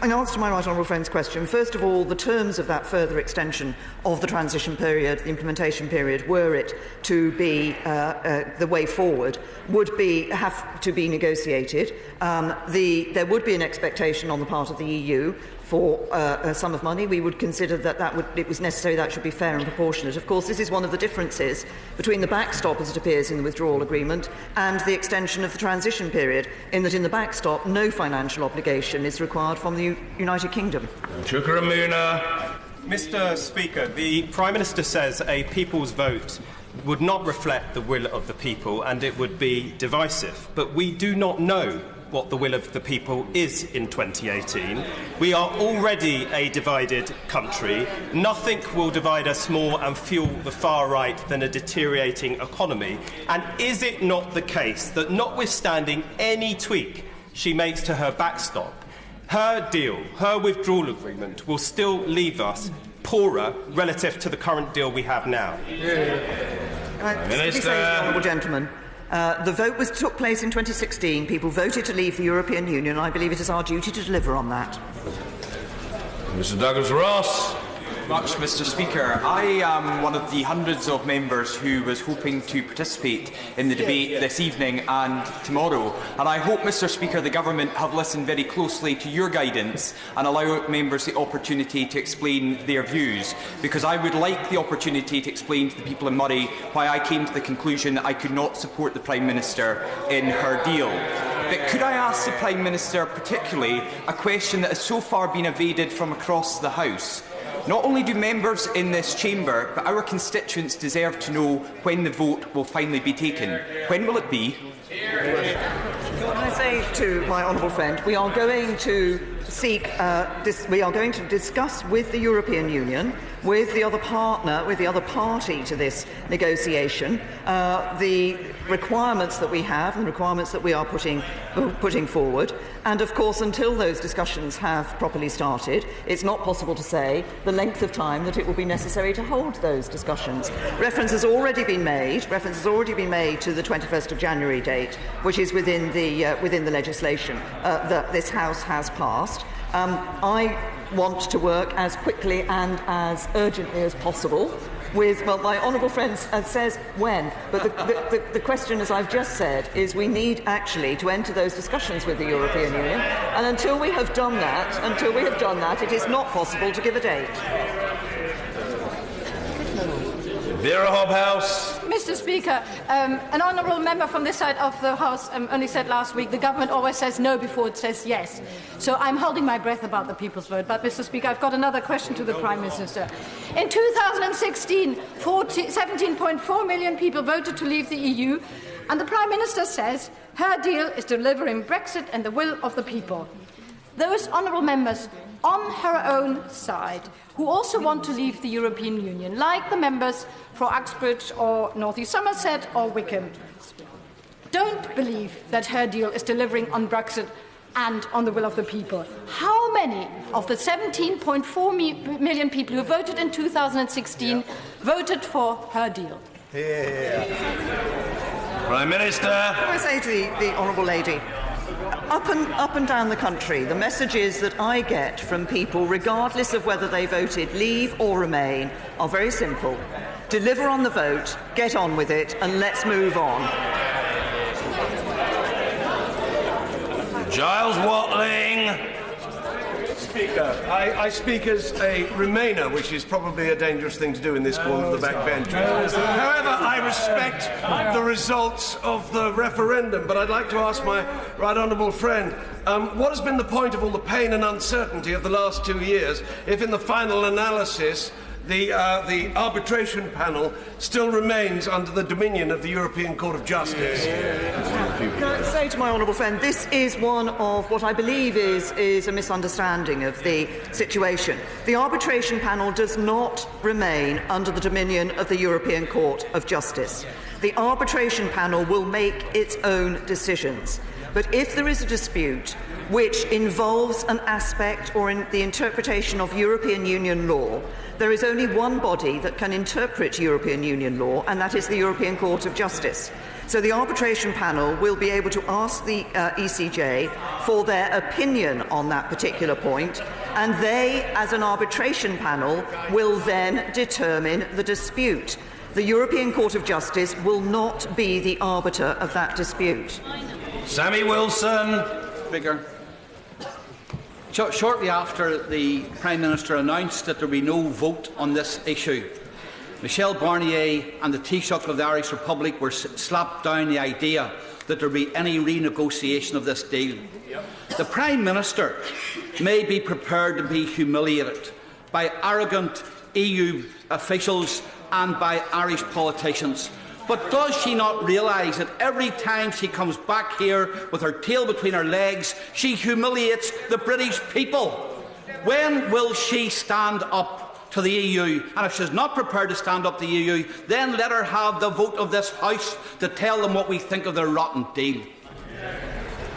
In answer to my right honourable friend's question, first of all, the terms of that further extension of the transition period, the implementation period, were it to be the way forward, would have to be negotiated. There would be an expectation on the part of the EU for a sum of money. We would consider that it was necessary that should be fair and proportionate. Of course, this is one of the differences between the backstop, as it appears in the withdrawal agreement, and the extension of the transition period, in that in the backstop no financial obligation is required from the United Kingdom. Mr. Speaker, the Prime Minister says a people's vote would not reflect the will of the people and it would be divisive. But we do not know what the will of the people is in 2018. We are already a divided country. Nothing will divide us more and fuel the far right than a deteriorating economy. And is it not the case that, notwithstanding any tweak she makes to her backstop, her deal, her withdrawal agreement, will still leave us poorer relative to the current deal we have now? Honourable gentleman, the vote took place in 2016. People voted to leave the European Union, and I believe it is our duty to deliver on that. Mr. Douglas Ross. Much, Mr. Speaker. I am one of the hundreds of members who was hoping to participate in the debate this evening and tomorrow. And I hope, Mr. Speaker, the Government have listened very closely to your guidance and allow members the opportunity to explain their views, because I would like the opportunity to explain to the people in Moray why I came to the conclusion that I could not support the Prime Minister in her deal. But could I ask the Prime Minister particularly a question that has so far been evaded from across the House? Not only do members in this chamber, but our constituents deserve to know when the vote will finally be taken. When will it be? Can I say to my honourable friend, we are going to discuss with the European Union, with the other partner, with the other party to this negotiation, the requirements that we have and the requirements that we are putting forward. And of course, until those discussions have properly started, it's not possible to say the length of time that it will be necessary to hold those discussions. Reference has already been made to the 21st of January date, which is within the legislation that this House has passed. I want to work as quickly and as urgently as possible with, well, my honourable friend says when, but the question, as I've just said, is we need actually to enter those discussions with the European Union, and until we have done that, it is not possible to give a date. Vera Hobhouse. Mr. Speaker, an honourable member from this side of the House only said last week the government always says no before it says yes. So I'm holding my breath about the people's vote. But, Mr. Speaker, I've got another question to the Prime Minister. In 2016, 17.4 million people voted to leave the EU, and the Prime Minister says her deal is delivering Brexit and the will of the people. Those honourable members on her own side who also want to leave the European Union, like the members for Uxbridge or North East Somerset or Wickham, don't believe that her deal is delivering on Brexit and on the will of the people. How many of the 17.4 million people who voted in 2016 voted for her deal? Prime Minister. Can I say to the honourable lady, up and down the country, the messages that I get from people, regardless of whether they voted leave or remain, are very simple. Deliver on the vote, get on with it, and let's move on. Giles Watling. Speaker, I speak as a Remainer, which is probably a dangerous thing to do in this corner of the backbench. However, I respect the results of the referendum, but I'd like to ask my right honourable friend, what has been the point of all the pain and uncertainty of the last 2 years if in the final analysis the arbitration panel still remains under the dominion of the European Court of Justice? Can I say to my honourable friend, this is one of what I believe is a misunderstanding of the situation. The arbitration panel does not remain under the dominion of the European Court of Justice. The arbitration panel will make its own decisions. But if there is a dispute which involves an aspect or in the interpretation of European Union law, there is only one body that can interpret European Union law, and that is the European Court of Justice. So the arbitration panel will be able to ask the ECJ for their opinion on that particular point, and they, as an arbitration panel, will then determine the dispute. The European Court of Justice will not be the arbiter of that dispute. Sammy Wilson. Speaker. Shortly after the Prime Minister announced that there would be no vote on this issue, Michel Barnier and the Taoiseach of the Irish Republic were slapped down the idea that there would be any renegotiation of this deal. The Prime Minister may be prepared to be humiliated by arrogant EU officials and by Irish politicians. But does she not realise that every time she comes back here with her tail between her legs, she humiliates the British people? When will she stand up to the EU? And if she's not prepared to stand up to the EU, then let her have the vote of this House to tell them what we think of their rotten deal.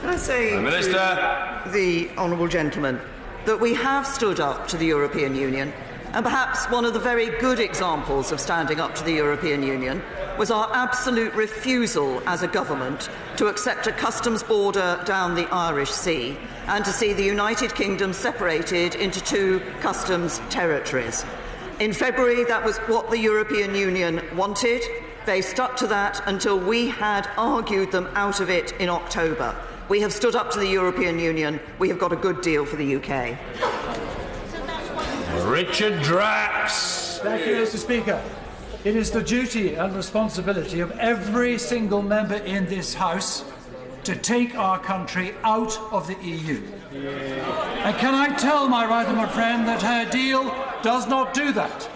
Can I say to the honourable gentleman that we have stood up to the European Union, and perhaps one of the very good examples of standing up to the European Union was our absolute refusal as a government to accept a customs border down the Irish Sea and to see the United Kingdom separated into two customs territories. In February, that was what the European Union wanted. They stuck to that until we had argued them out of it in October. We have stood up to the European Union. We have got a good deal for the UK. Richard Drax. Thank you, Mr. Speaker. It is the duty and responsibility of every single member in this House to take our country out of the EU. And can I tell my right honourable friend that her deal does not do that?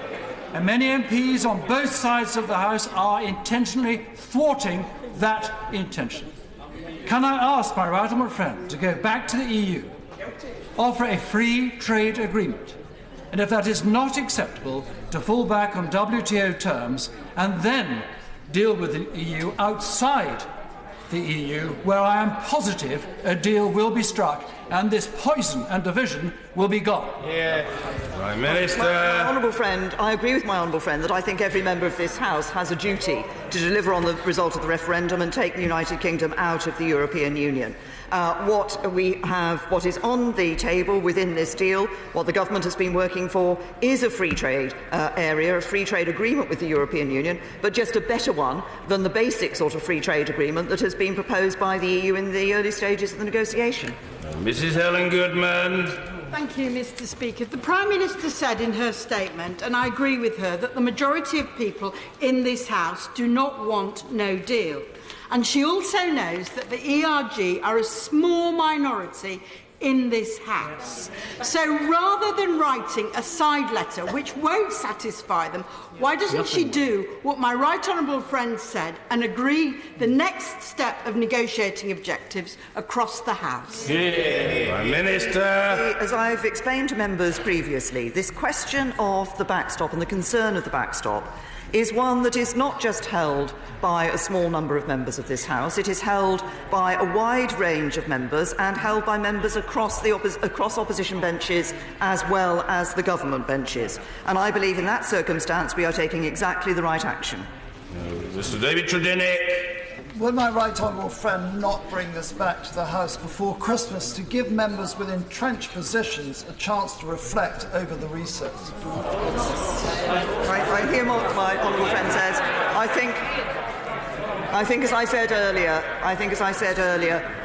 And many MPs on both sides of the House are intentionally thwarting that intention. Can I ask my right honourable friend to go back to the EU, offer a free trade agreement, and if that is not acceptable, to fall back on WTO terms and then deal with the EU outside the EU, where I am positive a deal will be struck and this poison and division will be gone. Prime Minister. My honourable friend, I agree with my honourable friend that I think every member of this House has a duty to deliver on the result of the referendum and take the United Kingdom out of the European Union. What is on the table within this deal, what the government has been working for, is a free trade area, a free trade agreement with the European Union, but just a better one than the basic sort of free trade agreement that has been proposed by the EU in the early stages of the negotiation. Mrs. Helen Goodman. Thank you, Mr. Speaker. The Prime Minister said in her statement, and I agree with her, that the majority of people in this House do not want no deal. And she also knows that the ERG are a small minority in this House. So rather than writing a side letter which won't satisfy them, why doesn't she do what my right honourable friend said and agree the next step of negotiating objectives across the House? Prime Minister. As I've explained to members previously, this question of the backstop and the concern of the backstop is one that is not just held by a small number of members of this House. It is held by a wide range of members and held by members across opposition benches as well as the government benches. And I believe in that circumstance we are taking exactly the right action. Mr. David Tredinnick. Will my right honourable friend not bring this back to the House before Christmas to give members with entrenched positions a chance to reflect over the recess? I hear what my honourable friend says. I think, as I said earlier,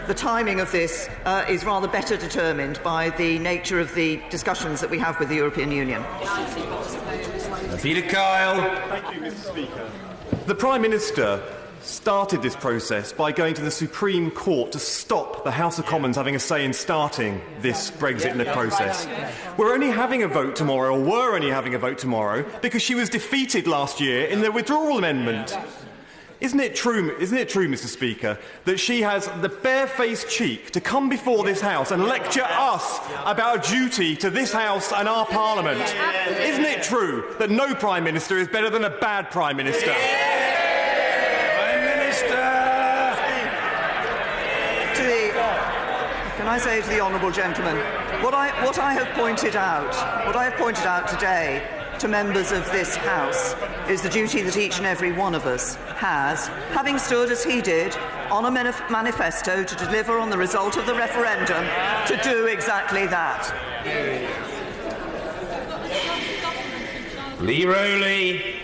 the timing of this is rather better determined by the nature of the discussions that we have with the European Union. Peter Kyle. Thank you, Mr. Speaker. The Prime Minister started this process by going to the Supreme Court to stop the House of Commons having a say in starting this Brexit process. We're only having a vote tomorrow, or were only having a vote tomorrow, because she was defeated last year in the withdrawal amendment. Isn't it true, Mr. Speaker, that she has the barefaced cheek to come before this House and lecture us about a duty to this House and our Parliament? Isn't it true that no Prime Minister is better than a bad Prime Minister? Can I say to the honourable gentleman, what I have pointed out today to members of this House is the duty that each and every one of us has, having stood as he did on a manifesto to deliver on the result of the referendum, to do exactly that. Lee Rowley.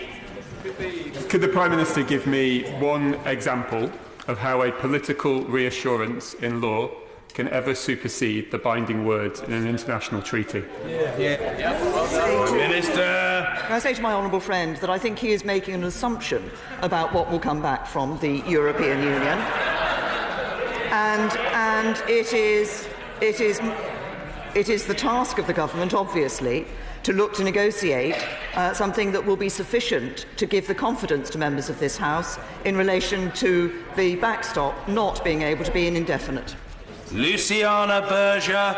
Could the Prime Minister give me one example of how a political reassurance in law can ever supersede the binding words in an international treaty? Minister. Can I say to my honourable friend that I think he is making an assumption about what will come back from the European Union, and it is the task of the government, obviously, to look to negotiate something that will be sufficient to give the confidence to members of this House in relation to the backstop not being able to be indefinite. Luciana Berger.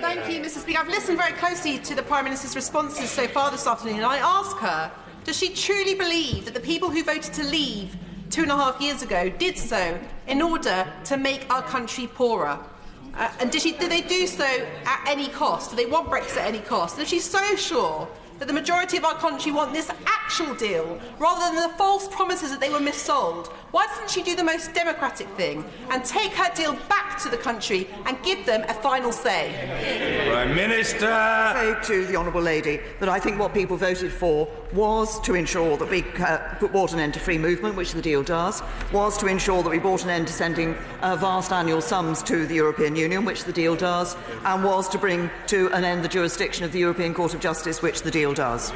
Thank you, Mr. Speaker. I've listened very closely to the Prime Minister's responses so far this afternoon, and I ask her, does she truly believe that the people who voted to leave 2.5 years ago did so in order to make our country poorer? And did they do so at any cost? Do they want Brexit at any cost? And if she's so sure that the majority of our country want this actual deal, rather than the false promises that they were missold, why doesn't she do the most democratic thing and take her deal back to the country and give them a final say? Prime Minister. I say to the honourable lady that I think what people voted for was to ensure that we brought an end to free movement, which the deal does, was to ensure that we brought an end to sending vast annual sums to the European Union, which the deal does, and was to bring to an end the jurisdiction of the European Court of Justice, which the deal does.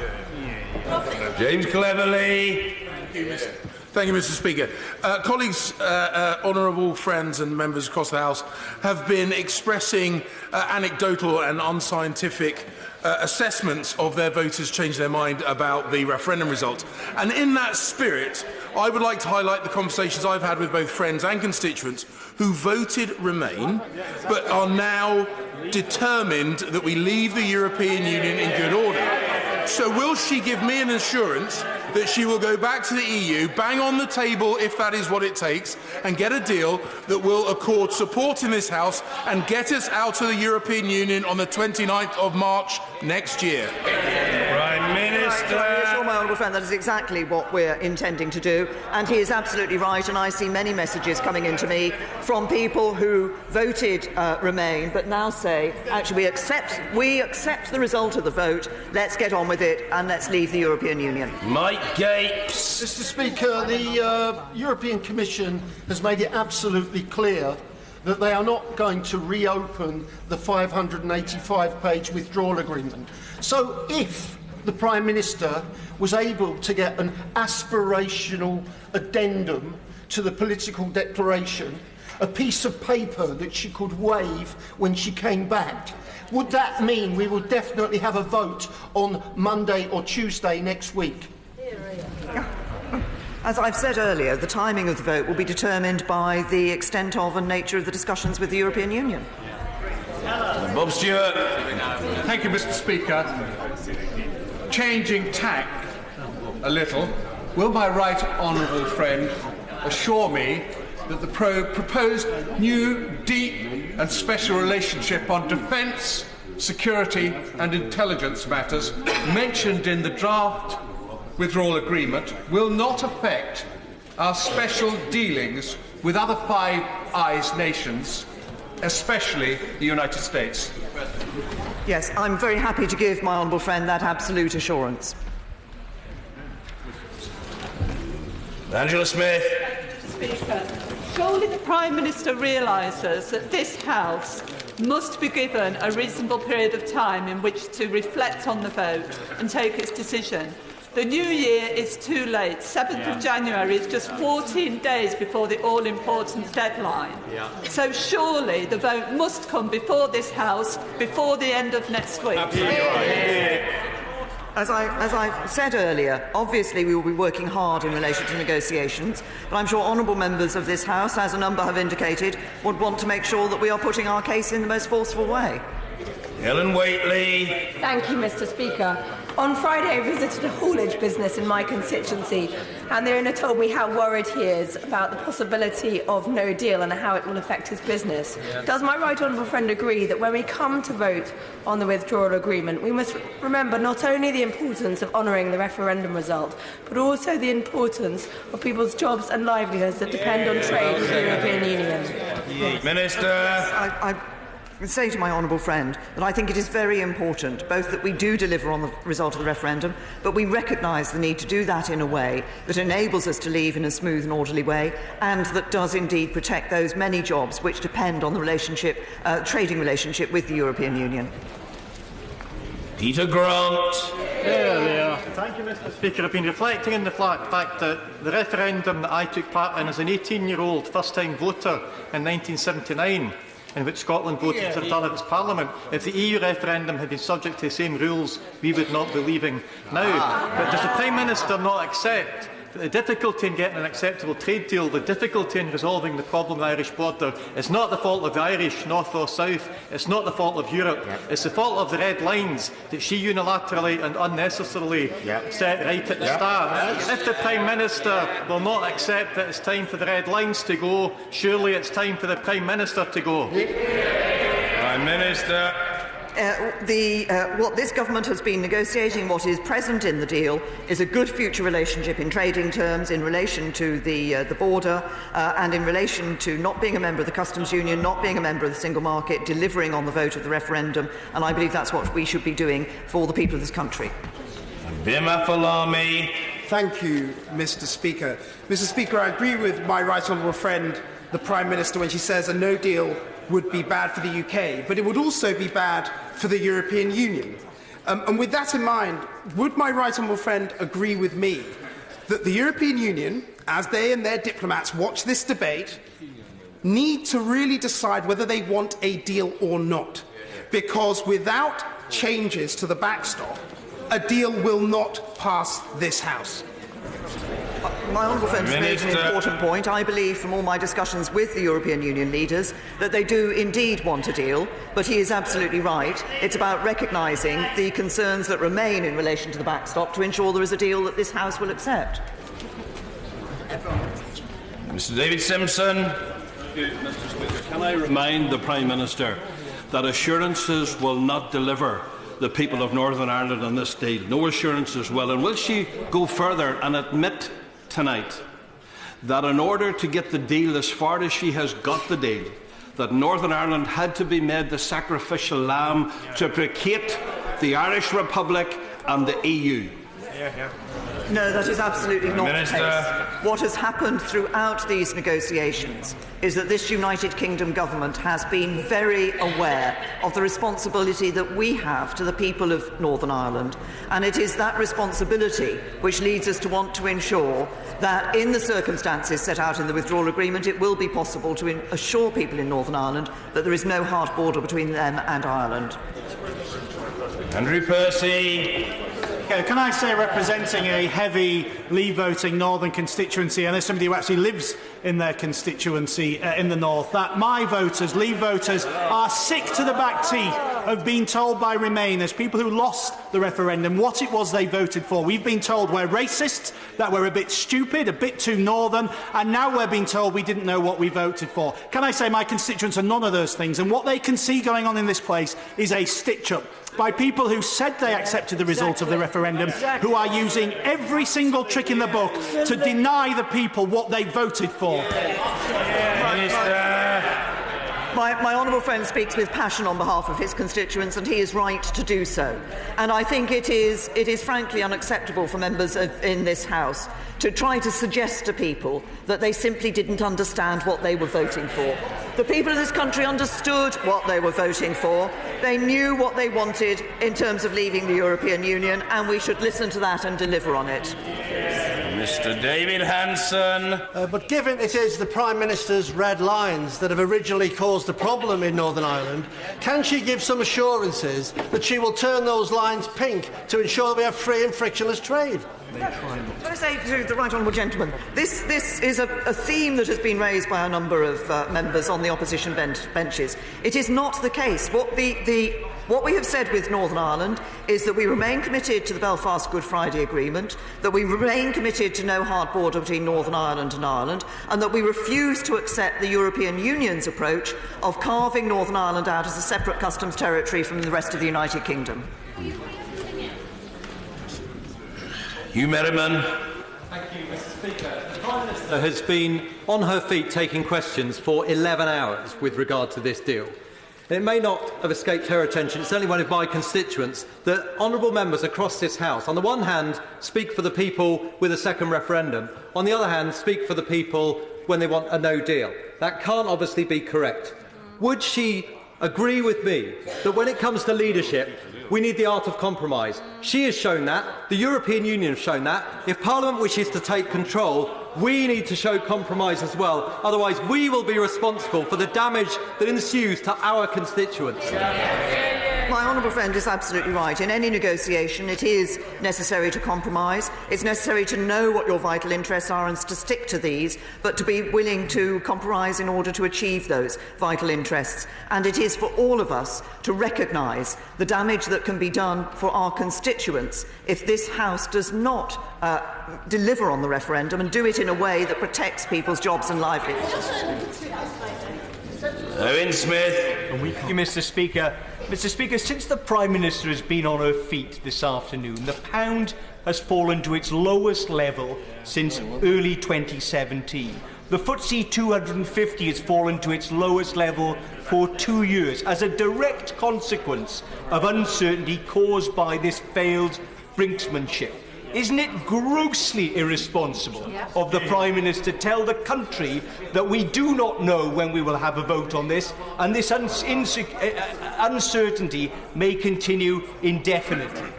James Cleverly. Thank you, Mr. Speaker. Colleagues, honourable friends and members across the House have been expressing anecdotal and unscientific assessments of their voters change their mind about the referendum result. And in that spirit, I would like to highlight the conversations I've had with both friends and constituents who voted Remain, but are now determined that we leave the European Union in good order. So will she give me an assurance that she will go back to the EU, bang on the table if that is what it takes, and get a deal that will accord support in this House and get us out of the European Union on the 29th of March next year? Prime Minister. I assure my honourable friend that is exactly what we're intending to do, and he is absolutely right, and I see many messages coming into me from people who voted Remain but now say, actually, we accept the result of the vote, let's get on with it and let's leave the European Union. Mike Gapes. Mr. Speaker, the European Commission has made it absolutely clear that they are not going to reopen the 585-page withdrawal agreement. So if the Prime Minister was able to get an aspirational addendum to the political declaration, a piece of paper that she could wave when she came back, would that mean we will definitely have a vote on Monday or Tuesday next week? As I've said earlier, the timing of the vote will be determined by the extent of and nature of the discussions with the European Union. Bob Stewart. Thank you, Mr. Speaker. Changing tack a little, will my right honourable friend assure me that the proposed new, deep and special relationship on defence, security and intelligence matters mentioned in the draft withdrawal agreement will not affect our special dealings with other Five Eyes nations, especially the United States? Yes, I'm very happy to give my honourable friend that absolute assurance. Angela Smith. Speaker, surely the Prime Minister realises that this House must be given a reasonable period of time in which to reflect on the vote and take its decision. The new year is too late. 7th of January is just 14 days before the all-important deadline. So surely the vote must come before this House, before the end of next week. Absolutely right. As I said earlier, obviously we will be working hard in relation to negotiations, but I'm sure honourable members of this House, as a number have indicated, would want to make sure that we are putting our case in the most forceful way. Helen Whately. Thank you, Mr. Speaker. On Friday, I visited a haulage business in my constituency, and the owner told me how worried he is about the possibility of no deal and how it will affect his business. Does my right honourable friend agree that when we come to vote on the withdrawal agreement, we must remember not only the importance of honouring the referendum result, but also the importance of people's jobs and livelihoods that depend on trade with the European Union? Minister. I say to my honourable friend that I think it is very important both that we do deliver on the result of the referendum, but we recognise the need to do that in a way that enables us to leave in a smooth and orderly way, and that does indeed protect those many jobs which depend on the trading relationship with the European Union. Peter Grant. Thank you, Mr. Speaker. I've been reflecting on the fact that the referendum that I took part in as an 18-year-old first-time voter in 1979, in which Scotland voted for return of its Parliament. If the EU referendum had been subject to the same rules, we would not be leaving now. But does the Prime Minister not accept that the difficulty in getting an acceptable trade deal, the difficulty in resolving the problem of the Irish border, is not the fault of the Irish, north or south, it's not the fault of Europe, it's the fault of the red lines that she unilaterally and unnecessarily set right at the start. If the Prime Minister will not accept that it's time for the red lines to go, surely it's time for the Prime Minister to go. Prime Minister. What this government has been negotiating, what is present in the deal, is a good future relationship in trading terms, in relation to the border, and in relation to not being a member of the customs union, not being a member of the single market, delivering on the vote of the referendum, and I believe that's what we should be doing for the people of this country. Bima Falami. Thank you, Mr. Speaker. Mr. Speaker, I agree with my right honourable friend, the Prime Minister, when she says a no deal would be bad for the UK, but it would also be bad for the European Union. And with that in mind, would my right honourable friend agree with me that the European Union, as they and their diplomats watch this debate, need to really decide whether they want a deal or not? Because without changes to the backstop, a deal will not pass this House. My honourable friend made an important point. I believe from all my discussions with the European Union leaders that they do indeed want a deal, but he is absolutely right. It's about recognising the concerns that remain in relation to the backstop to ensure there is a deal that this House will accept. Mr. David Simpson. Mr. Speaker, can I remind the Prime Minister that assurances will not deliver the people of Northern Ireland on this deal? No assurances will. And will she go further and admit tonight that in order to get the deal as far as she has got the deal, that Northern Ireland had to be made the sacrificial lamb to placate the Irish Republic and the EU? No, that is absolutely not the case. What has happened throughout these negotiations is that this United Kingdom government has been very aware of the responsibility that we have to the people of Northern Ireland, and it is that responsibility which leads us to want to ensure that in the circumstances set out in the withdrawal agreement, it will be possible to assure people in Northern Ireland that there is no hard border between them and Ireland. Andrew Percy. Can I say, representing a heavy Leave-voting northern constituency, and as somebody who actually lives in their constituency in the north, that my voters, Leave voters, are sick to the back teeth of being told by Remainers, people who lost the referendum, what it was they voted for. We've been told we're racist, that we're a bit stupid, a bit too northern, and now we're being told we didn't know what we voted for. Can I say my constituents are none of those things, and what they can see going on in this place is a stitch-up by people who said they accepted the result of the referendum, who are using every single trick in the book to deny the people what they voted for. My honourable friend speaks with passion on behalf of his constituents, and he is right to do so. And I think it is frankly unacceptable for members in this House to try to suggest to people that they simply didn't understand what they were voting for. The people of this country understood what they were voting for. They knew what they wanted in terms of leaving the European Union, and we should listen to that and deliver on it. Mr. David Hanson. But given it is the Prime Minister's red lines that have originally caused the problem in Northern Ireland, can she give some assurances that she will turn those lines pink to ensure that we have free and frictionless trade? Can I say to the right honourable gentleman, this is a theme that has been raised by a number of members on the opposition benches. It is not the case. What the What we have said with Northern Ireland is that we remain committed to the Belfast Good Friday Agreement, that we remain committed to no hard border between Northern Ireland and Ireland, and that we refuse to accept the European Union's approach of carving Northern Ireland out as a separate customs territory from the rest of the United Kingdom. Hugh Merriman. Thank you, Mr. Speaker. The Prime Minister has been on her feet taking questions for 11 hours with regard to this deal. And it may not have escaped her attention, it's only one of my constituents, that honourable members across this House, on the one hand, speak for the people with a second referendum, on the other hand, speak for the people when they want a no deal. That can't obviously be correct. Would she agree with me that when it comes to leadership, we need the art of compromise? She has shown that, the European Union has shown that. If Parliament wishes to take control, we need to show compromise as well. Otherwise, we will be responsible for the damage that ensues to our constituents. My honourable friend is absolutely right. In any negotiation, it is necessary to compromise. It's necessary to know what your vital interests are and to stick to these, but to be willing to compromise in order to achieve those vital interests. And it is for all of us to recognise the damage that can be done for our constituents if this House does not deliver on the referendum and do it in a way that protects people's jobs and livelihoods. Owen Smith. Thank you, Mr. Speaker. Mr. Speaker, since the Prime Minister has been on her feet this afternoon, the pound has fallen to its lowest level since early 2017. The FTSE 250 has fallen to its lowest level for 2 years as a direct consequence of uncertainty caused by this failed brinksmanship. Isn't it grossly irresponsible of the Prime Minister to tell the country that we do not know when we will have a vote on this, and this uncertainty may continue indefinitely?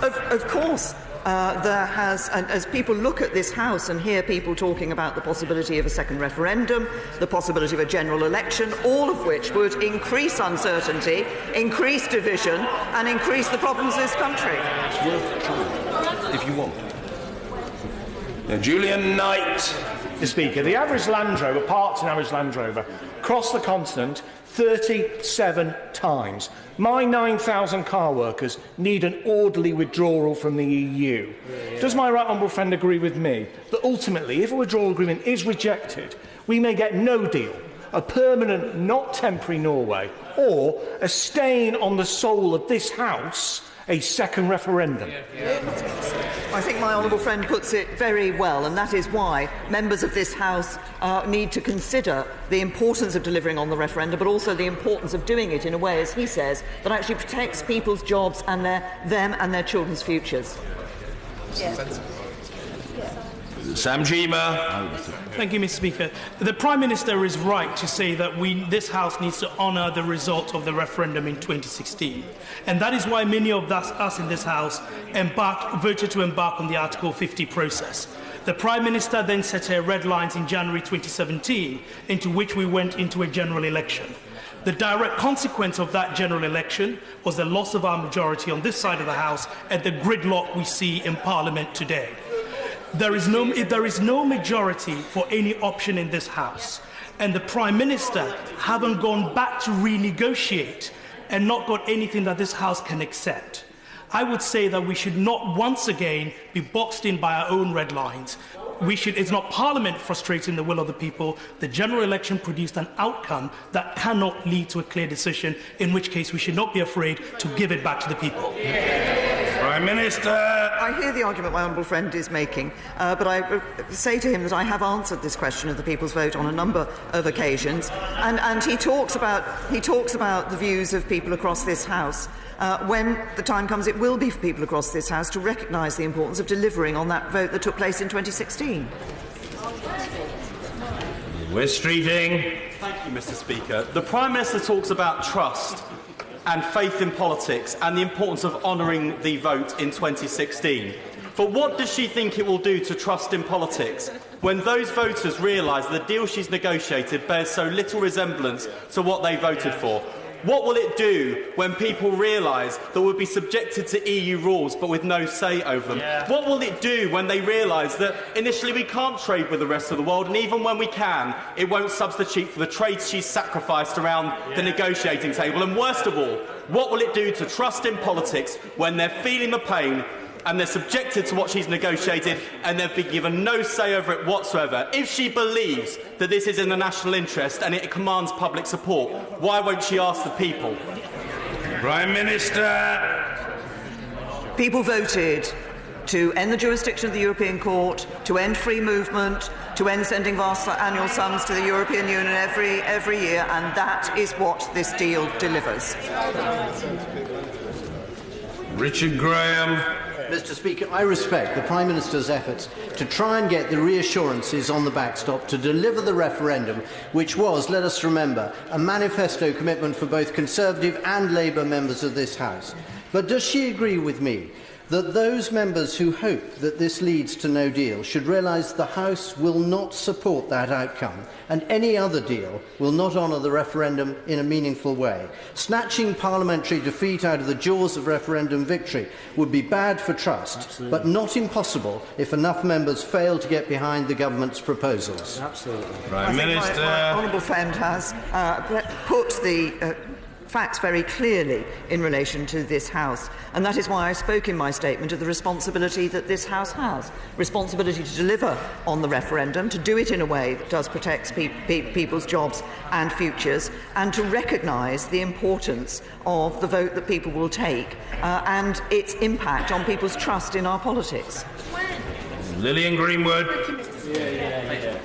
Of course. There has, and as people look at this House and hear people talking about the possibility of a second referendum, the possibility of a general election, all of which would increase uncertainty, increase division and increase the problems of this country. It's worth trying, if you want. Now, Julian Knight. Mr. Speaker, the average Land Rover, parts an average Land Rover, cross the continent 37 times. My 9,000 car workers need an orderly withdrawal from the EU. Does my right honourable friend agree with me that ultimately, if a withdrawal agreement is rejected, we may get no deal, a permanent, not temporary Norway, or a stain on the soul of this House, a second referendum? I think my honourable friend puts it very well, and that is why members of this House need to consider the importance of delivering on the referendum, but also the importance of doing it in a way, as he says, that actually protects people's jobs and them and their children's futures. Sam Gyimah. Thank you, Mr. Speaker. The Prime Minister is right to say that this House needs to honour the result of the referendum in 2016. And that is why many of us in this House voted to embark on the Article 50 process. The Prime Minister then set her red lines in January 2017, into which we went into a general election. The direct consequence of that general election was the loss of our majority on this side of the House and the gridlock we see in Parliament today. There is no majority for any option in this House, and the Prime Minister haven't gone back to renegotiate and not got anything that this House can accept. I would say that we should not once again be boxed in by our own red lines. It's not Parliament frustrating the will of the people. The general election produced an outcome that cannot lead to a clear decision, in which case we should not be afraid to give it back to the people. Prime Minister. I hear the argument my honourable friend is making, but I say to him that I have answered this question of the people's vote on a number of occasions, and he talks about the views of people across this House. When the time comes, it will be for people across this House to recognise the importance of delivering on that vote that took place in 2016. West Streeting. Thank you, Mr. Speaker. The Prime Minister talks about trust and faith in politics and the importance of honouring the vote in 2016. But what does she think it will do to trust in politics when those voters realise the deal she's negotiated bears so little resemblance to what they voted for? What will it do when people realise that we'll be subjected to EU rules but with no say over them? Yeah. What will it do when they realise that initially we can't trade with the rest of the world, and even when we can, it won't substitute for the trade she's sacrificed around the negotiating table? And worst of all, what will it do to trust in politics when they're feeling the pain and they're subjected to what she's negotiated and they've been given no say over it whatsoever? If she believes that this is in the national interest and it commands public support, why won't she ask the people? Prime Minister. People voted to end the jurisdiction of the European Court, to end free movement, to end sending vast annual sums to the European Union every year, and that is what this deal delivers. Richard Graham. Mr. Speaker, I respect the Prime Minister's efforts to try and get the reassurances on the backstop to deliver the referendum, which was, let us remember, a manifesto commitment for both Conservative and Labour members of this House. But does she agree with me that those members who hope that this leads to no deal should realise the House will not support that outcome, and any other deal will not honour the referendum in a meaningful way? Snatching parliamentary defeat out of the jaws of referendum victory would be bad for trust, Absolutely. But not impossible if enough members fail to get behind the government's proposals. Absolutely. Prime Minister. My honourable friend has put the facts very clearly in relation to this House, and that is why I spoke in my statement of the responsibility that this House has. Responsibility to deliver on the referendum, to do it in a way that does protect people's jobs and futures, and to recognise the importance of the vote that people will take and its impact on people's trust in our politics. Lillian Greenwood.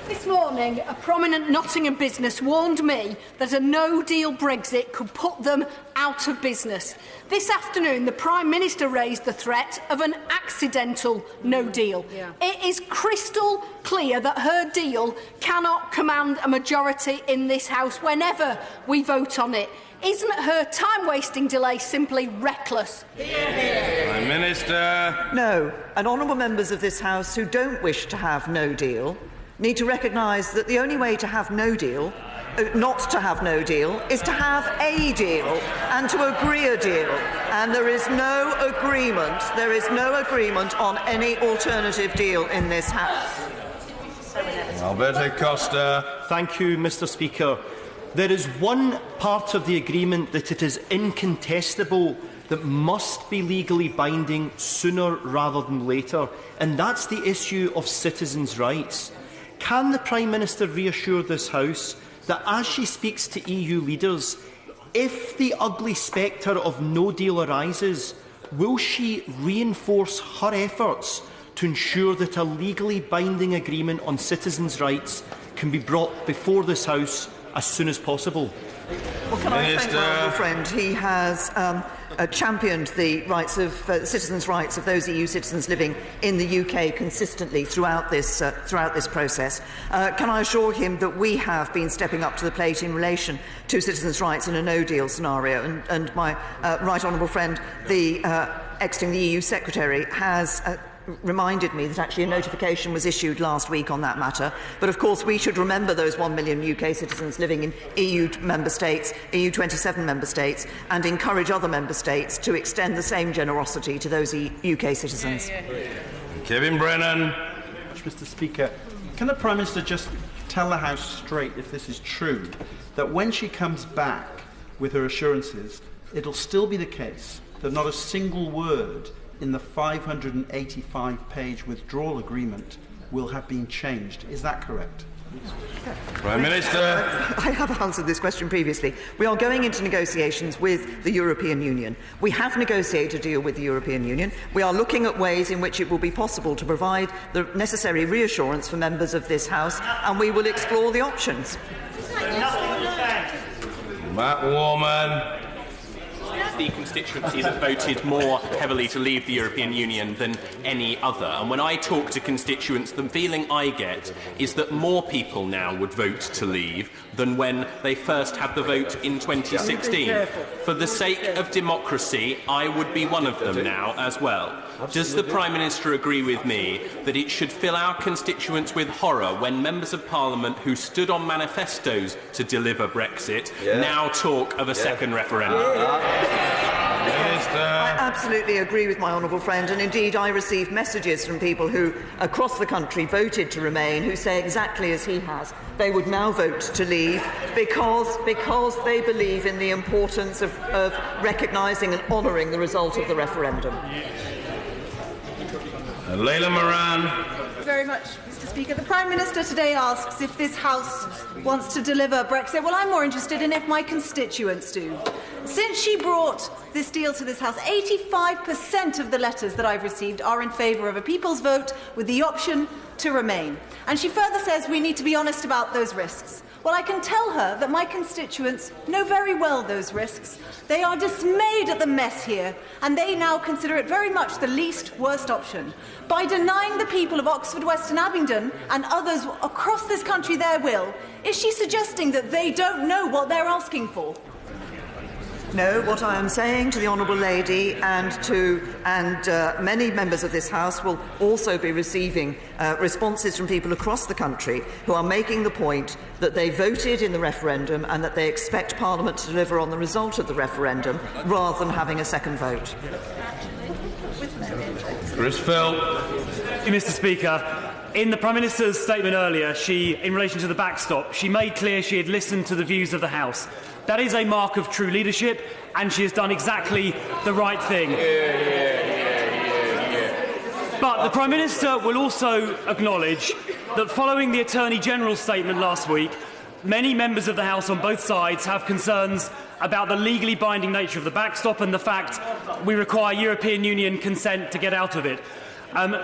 This morning, a prominent Nottingham business warned me that a no-deal Brexit could put them out of business. This afternoon, the Prime Minister raised the threat of an accidental no-deal. Yeah. It is crystal clear that her deal cannot command a majority in this House whenever we vote on it. Isn't her time-wasting delay simply reckless? Prime Minister. No, and honourable members of this House who don't wish to have no deal need to recognise that the only way to have no deal, not to have no deal, is to have a deal and to agree a deal. And there is no agreement on any alternative deal in this House. Alberto Costa. Thank you, Mr. Speaker. There is one part of the agreement that it is incontestable that must be legally binding sooner rather than later, and that's the issue of citizens' rights. Can the Prime Minister reassure this House that as she speaks to EU leaders, if the ugly spectre of no deal arises, will she reinforce her efforts to ensure that a legally binding agreement on citizens' rights can be brought before this House as soon as possible? Well, can I thank my honourable friend? He has championed the rights of citizens' rights of those EU citizens living in the UK consistently throughout this process. Can I assure him that we have been stepping up to the plate in relation to citizens' rights in a no-deal scenario? And my right honourable friend, the exiting the EU Secretary, has reminded me that actually a notification was issued last week on that matter. But of course we should remember those 1 million UK citizens living in EU member states, EU 27 member states, and encourage other member states to extend the same generosity to those UK citizens. Kevin Brennan. Mr. Speaker, can the Prime Minister just tell the House straight, if this is true, that when she comes back with her assurances, it'll still be the case that not a single word in the 585-page withdrawal agreement will have been changed? Is that correct? Prime Minister. I have answered this question previously. We are going into negotiations with the European Union. We have negotiated a deal with the European Union. We are looking at ways in which it will be possible to provide the necessary reassurance for members of this House, and we will explore the options. Matt Warman. the constituency that voted more heavily to leave the European Union than any other. And when I talk to constituents, the feeling I get is that more people now would vote to leave than when they first had the vote in 2016. For the sake of democracy, I would be one of them now as well. Does the Prime Minister agree with me that it should fill our constituents with horror when members of Parliament who stood on manifestos to deliver Brexit now talk of a second referendum? I absolutely agree with my honourable friend, and indeed I received messages from people who, across the country, voted to remain, who say exactly as he has. They would now vote to leave because they believe in the importance of recognising and honouring the result of the referendum. Layla Moran. Very much, Mr. Speaker. The Prime Minister today asks if this House wants to deliver Brexit. Well, I'm more interested in if my constituents do. Since she brought this deal to this House, 85% of the letters that I've received are in favour of a people's vote with the option to remain. And she further says we need to be honest about those risks. Well, I can tell her that my constituents know very well those risks. They are dismayed at the mess here, and they now consider it very much the least worst option. By denying the people of Oxford, Western Abingdon and others across this country their will, is she suggesting that they don't know what they're asking for? No, what I am saying to the honourable lady and many members of this House will also be receiving responses from people across the country who are making the point that they voted in the referendum and that they expect Parliament to deliver on the result of the referendum rather than having a second vote. Chris Phil. Mr. Speaker, in the Prime Minister's statement earlier, in relation to the backstop, she made clear she had listened to the views of the House. That is a mark of true leadership, and she has done exactly the right thing. But the Prime Minister will also acknowledge that following the Attorney General's statement last week, many members of the House on both sides have concerns about the legally binding nature of the backstop and the fact we require European Union consent to get out of it.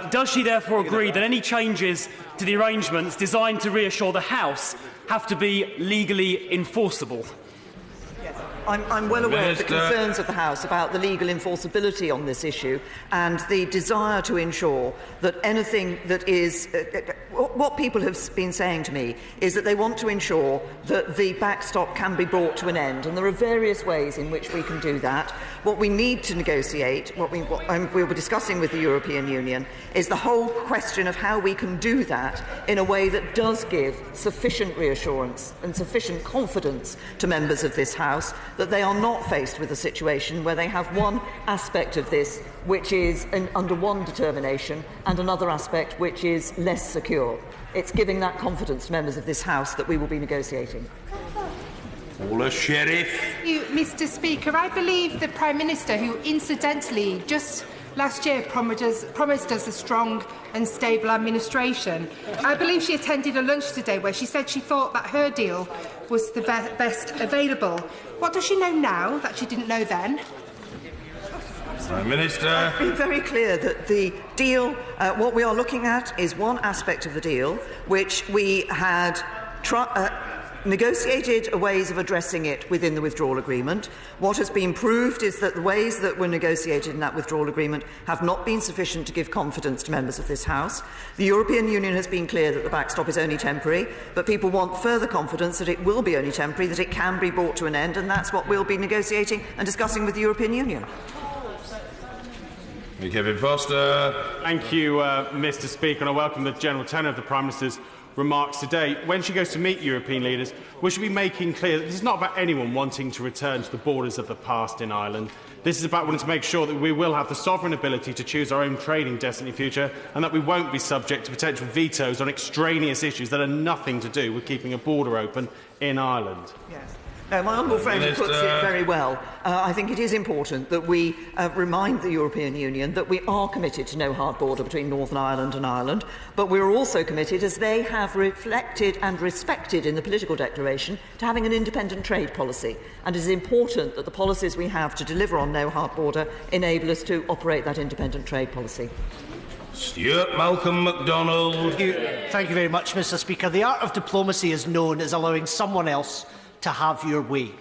Does she therefore agree that any changes to the arrangements designed to reassure the House have to be legally enforceable? I'm well aware of the concerns of the House about the legal enforceability on this issue and the desire to ensure that anything that is... what people have been saying to me is that they want to ensure that the backstop can be brought to an end, and there are various ways in which we can do that. What we need to negotiate, what we'll be discussing with the European Union, is the whole question of how we can do that in a way that does give sufficient reassurance and sufficient confidence to members of this House that they are not faced with a situation where they have one aspect of this which is under one determination and another aspect which is less secure. It's giving that confidence to members of this House that we will be negotiating. Paula Sheriff. Thank you, Mr. Speaker. I believe the Prime Minister, who incidentally just last year promised us a strong and stable administration, I believe she attended a lunch today where she said she thought that her deal was the best available. What does she know now that she didn't know then? Prime Minister. I've been very clear that the deal, what we are looking at is one aspect of the deal which we had negotiated ways of addressing it within the withdrawal agreement. What has been proved is that the ways that were negotiated in that withdrawal agreement have not been sufficient to give confidence to members of this House. The European Union has been clear that the backstop is only temporary, but people want further confidence that it will be only temporary, that it can be brought to an end, and that's what we'll be negotiating and discussing with the European Union. Kevin Foster. Thank you, Mr. Speaker, and I welcome the general tenor of the Prime Minister's remarks today. When she goes to meet European leaders, we should be making clear that this is not about anyone wanting to return to the borders of the past in Ireland. This is about wanting to make sure that we will have the sovereign ability to choose our own trading destiny future, and that we won't be subject to potential vetoes on extraneous issues that are nothing to do with keeping a border open in Ireland. Yes. No, my honourable friend puts it very well. I think it is important that we remind the European Union that we are committed to no hard border between Northern Ireland and Ireland, but we are also committed, as they have reflected and respected in the political declaration, to having an independent trade policy. And it is important that the policies we have to deliver on no hard border enable us to operate that independent trade policy. Stuart Malcolm MacDonald. Thank you very much, Mr. Speaker. The art of diplomacy is known as allowing someone else to have your way.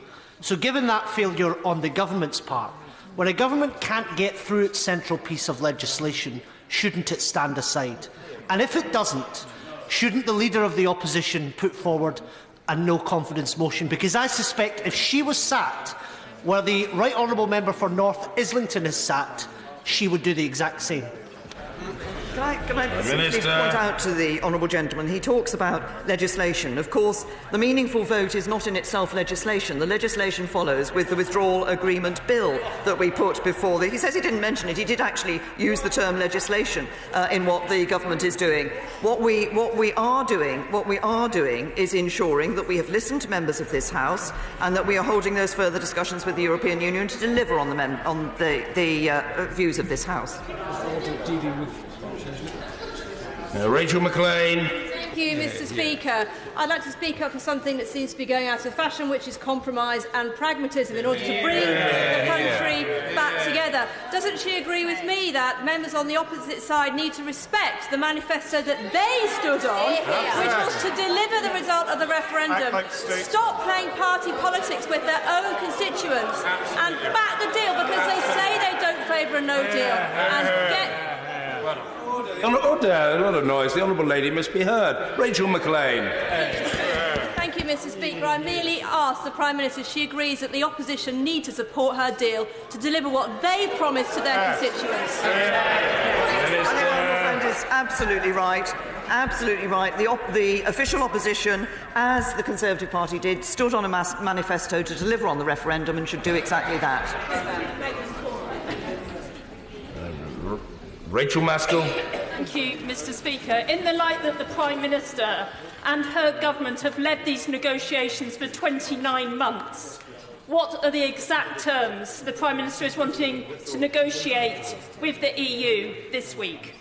So given that failure on the government's part, when a government can't get through its central piece of legislation, shouldn't it stand aside? And if it doesn't, shouldn't the Leader of the Opposition put forward a no-confidence motion? Because I suspect if she was sat where the Right Honourable Member for North Islington is sat, she would do the exact same. Can I simply point out to the honourable gentleman, he talks about legislation. Of course, the meaningful vote is not in itself legislation. The legislation follows with the withdrawal agreement bill that we put before. He says he didn't mention it. He did actually use the term legislation in what the government is doing. What we are doing is ensuring that we have listened to members of this House and that we are holding those further discussions with the European Union to deliver on the views of this House. Rachel McLean. Thank you, Mr. Speaker. I'd like to speak up for something that seems to be going out of fashion, which is compromise and pragmatism in order to bring the country back together. Doesn't she agree with me that members on the opposite side need to respect the manifesto that they stood on, which was to deliver the result of the referendum, stop playing party politics with their own constituents, and back the deal because they say they don't favour a no deal, and get... Order, a lot of noise. The honourable lady must be heard. Rachel McLean. Thank you, Mr. Speaker. I merely asked the Prime Minister if she agrees that the opposition need to support her deal to deliver what they promised to their constituents. My friend is absolutely right. Absolutely right. The official opposition, as the Conservative Party did, stood on a manifesto to deliver on the referendum and should do exactly that. Rachel Maskell. Thank you, Mr. Speaker. In the light that the Prime Minister and her government have led these negotiations for 29 months, what are the exact terms the Prime Minister is wanting to negotiate with the EU this week?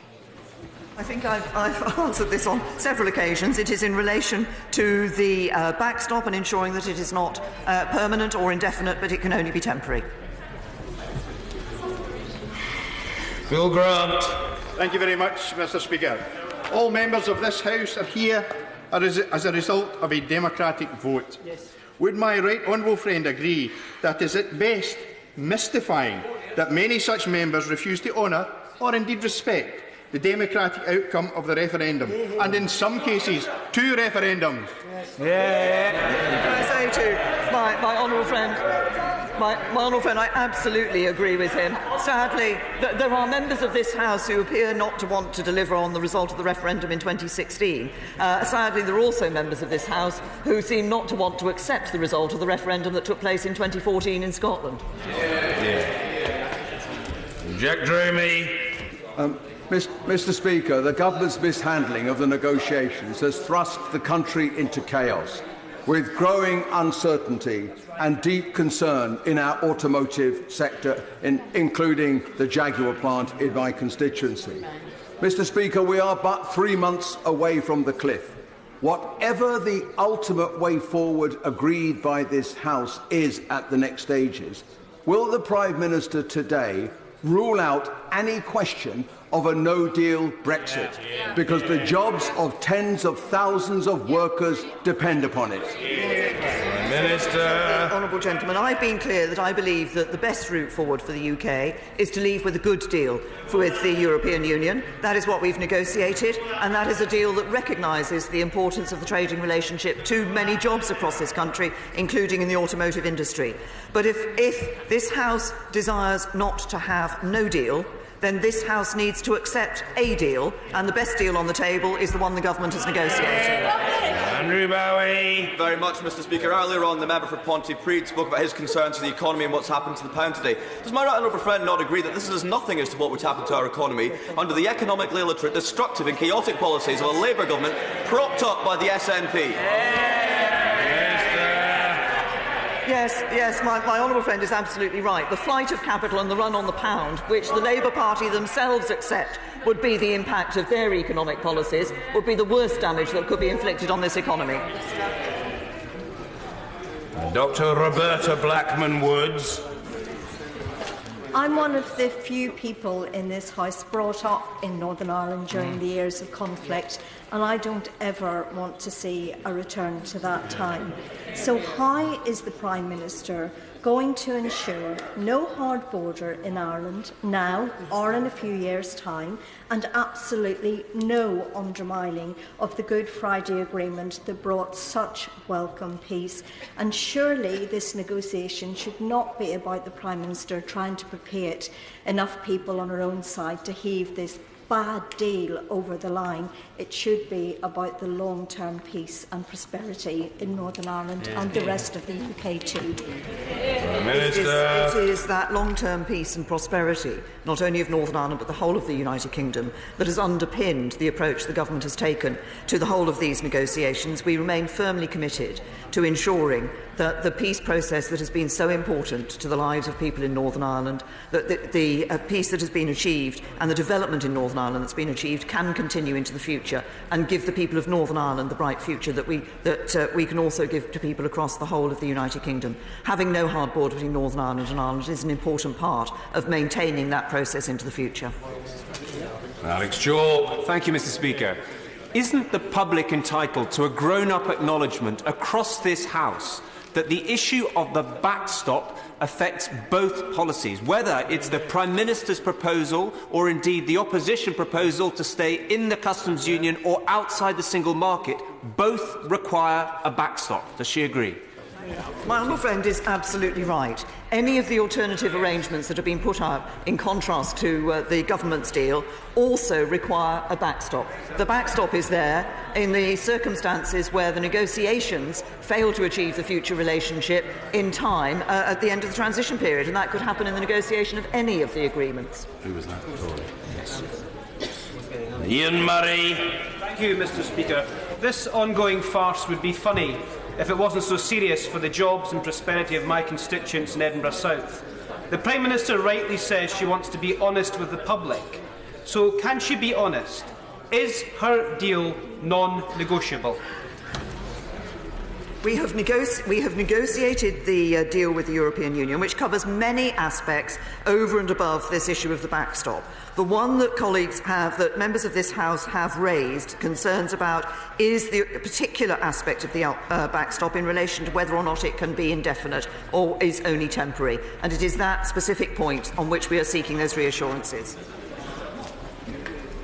I think I've answered this on several occasions. It is in relation to the backstop and ensuring that it is not permanent or indefinite, but it can only be temporary. Phil Grant. Thank you very much, Mr. Speaker. All members of this House are here as a result of a democratic vote. Yes. Would my right honourable friend agree that it is at best mystifying that many such members refuse to honour or indeed respect the democratic outcome of the referendum, and in some cases, 2 referendums? Yes. Can I say to my honourable friend, my honourable friend, I absolutely agree with him. Sadly, there are members of this House who appear not to want to deliver on the result of the referendum in 2016. Sadly, there are also members of this House who seem not to want to accept the result of the referendum that took place in 2014 in Scotland. Jack Dramey. Mr. Speaker, the government's mishandling of the negotiations has thrust the country into chaos, with growing uncertainty and deep concern in our automotive sector, including the Jaguar plant in my constituency. Mr. Speaker, we are but 3 months away from the cliff. Whatever the ultimate way forward agreed by this House is at the next stages, will the Prime Minister today rule out any question of a no-deal Brexit, because the jobs of tens of thousands of workers depend upon it? Minister. Honourable gentleman, I've been clear that I believe that the best route forward for the UK is to leave with a good deal with the European Union. That is what we've negotiated, and that is a deal that recognises the importance of the trading relationship to many jobs across this country, including in the automotive industry. But if this House desires not to have no deal, then this House needs to accept a deal, and the best deal on the table is the one the government has negotiated. Andrew Bowie. Very much, Mr. Speaker. Earlier on, the member for Pontypridd spoke about his concerns for the economy and what's happened to the pound today. Does my right honourable friend not agree that this is nothing as to what would happen to our economy under the economically illiterate, destructive and chaotic policies of a Labour government propped up by the SNP? Yes, my honourable friend is absolutely right. The flight of capital and the run on the pound, which the Labour Party themselves accept would be the impact of their economic policies, would be the worst damage that could be inflicted on this economy. Dr. Roberta Blackman-Woods. I'm one of the few people in this House brought up in Northern Ireland during the years of conflict, and I don't ever want to see a return to that time. So how is the Prime Minister going to ensure no hard border in Ireland now or in a few years' time, and absolutely no undermining of the Good Friday Agreement that brought such welcome peace? And surely this negotiation should not be about the Prime Minister trying to placate enough people on her own side to heave this bad deal over the line. It should be about the long-term peace and prosperity in Northern Ireland and the rest of the UK too. It is that long-term peace and prosperity, not only of Northern Ireland but the whole of the United Kingdom, that has underpinned the approach the government has taken to the whole of these negotiations. We remain firmly committed to ensuring that the peace process that has been so important to the lives of people in Northern Ireland, that the peace that has been achieved and the development in Northern Ireland that's been achieved can continue into the future and give the people of Northern Ireland the bright future that we can also give to people across the whole of the United Kingdom. Having no hard border between Northern Ireland and Ireland is an important part of maintaining that process into the future. Alex Shaw. Thank you, Mr. Speaker. Isn't the public entitled to a grown-up acknowledgement across this House that the issue of the backstop affects both policies, whether it's the Prime Minister's proposal or indeed the opposition proposal to stay in the customs union or outside the single market? Both require a backstop. Does she agree? My honourable friend is absolutely right. Any of the alternative arrangements that have been put out, in contrast to the government's deal, also require a backstop. The backstop is there in the circumstances where the negotiations fail to achieve the future relationship in time at the end of the transition period, and that could happen in the negotiation of any of the agreements. Who was that? Yes. Ian Murray. Thank you, Mr. Speaker. This ongoing farce would be funny if it wasn't so serious for the jobs and prosperity of my constituents in Edinburgh South. The Prime Minister rightly says she wants to be honest with the public. So can she be honest? Is her deal non-negotiable? We have negotiated the deal with the European Union, which covers many aspects over and above this issue of the backstop. The one that that members of this House have raised concerns about is the particular aspect of the backstop in relation to whether or not it can be indefinite or is only temporary. And it is that specific point on which we are seeking those reassurances.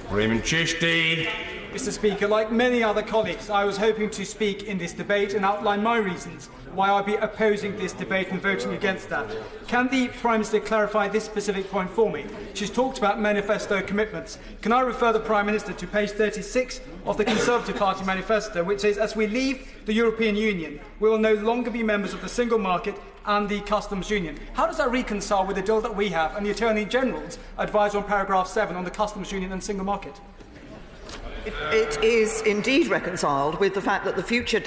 Raymond Chishti. Mr. Speaker, like many other colleagues, I was hoping to speak in this debate and outline my reasons why I'll be opposing this debate and voting against that. Can the Prime Minister clarify this specific point for me? She's talked about manifesto commitments. Can I refer the Prime Minister to page 36 of the Conservative Party manifesto, which says, as we leave the European Union, we will no longer be members of the single market and the customs union. How does that reconcile with the deal that we have and the Attorney General's advice on paragraph 7 on the customs union and single market? It is indeed reconciled with the fact that the future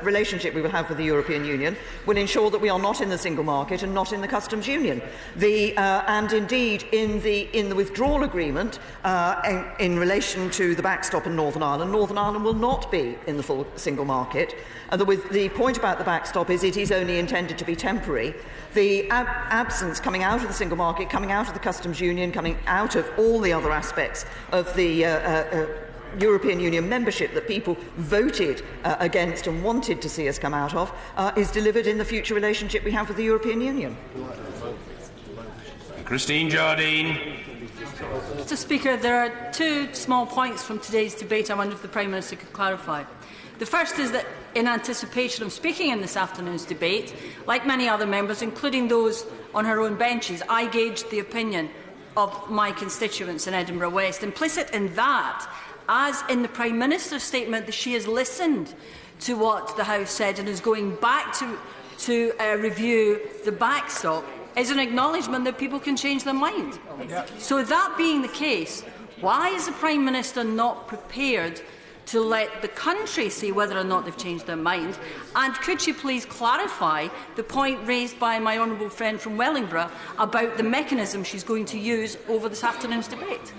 relationship we will have with the European Union will ensure that we are not in the single market and not in the customs union. And indeed, in the withdrawal agreement in relation to the backstop in Northern Ireland will not be in the full single market. The point about the backstop is it is only intended to be temporary. The absence coming out of the single market, coming out of the customs union, coming out of all the other aspects of the European Union membership that people voted against and wanted to see us come out of is delivered in the future relationship we have with the European Union. Christine Jardine. Mr. Speaker, there are two small points from today's debate I wonder if the Prime Minister could clarify. The first is that, in anticipation of speaking in this afternoon's debate, like many other members, including those on her own benches, I gauged the opinion of my constituents in Edinburgh West. Implicit in that, as in the Prime Minister's statement, that she has listened to what the House said and is going back to review the backstop, is an acknowledgement that people can change their mind. So that being the case, why is the Prime Minister not prepared to let the country see whether or not they've changed their mind? And could she please clarify the point raised by my honourable friend from Wellingborough about the mechanism she's going to use over this afternoon's debate?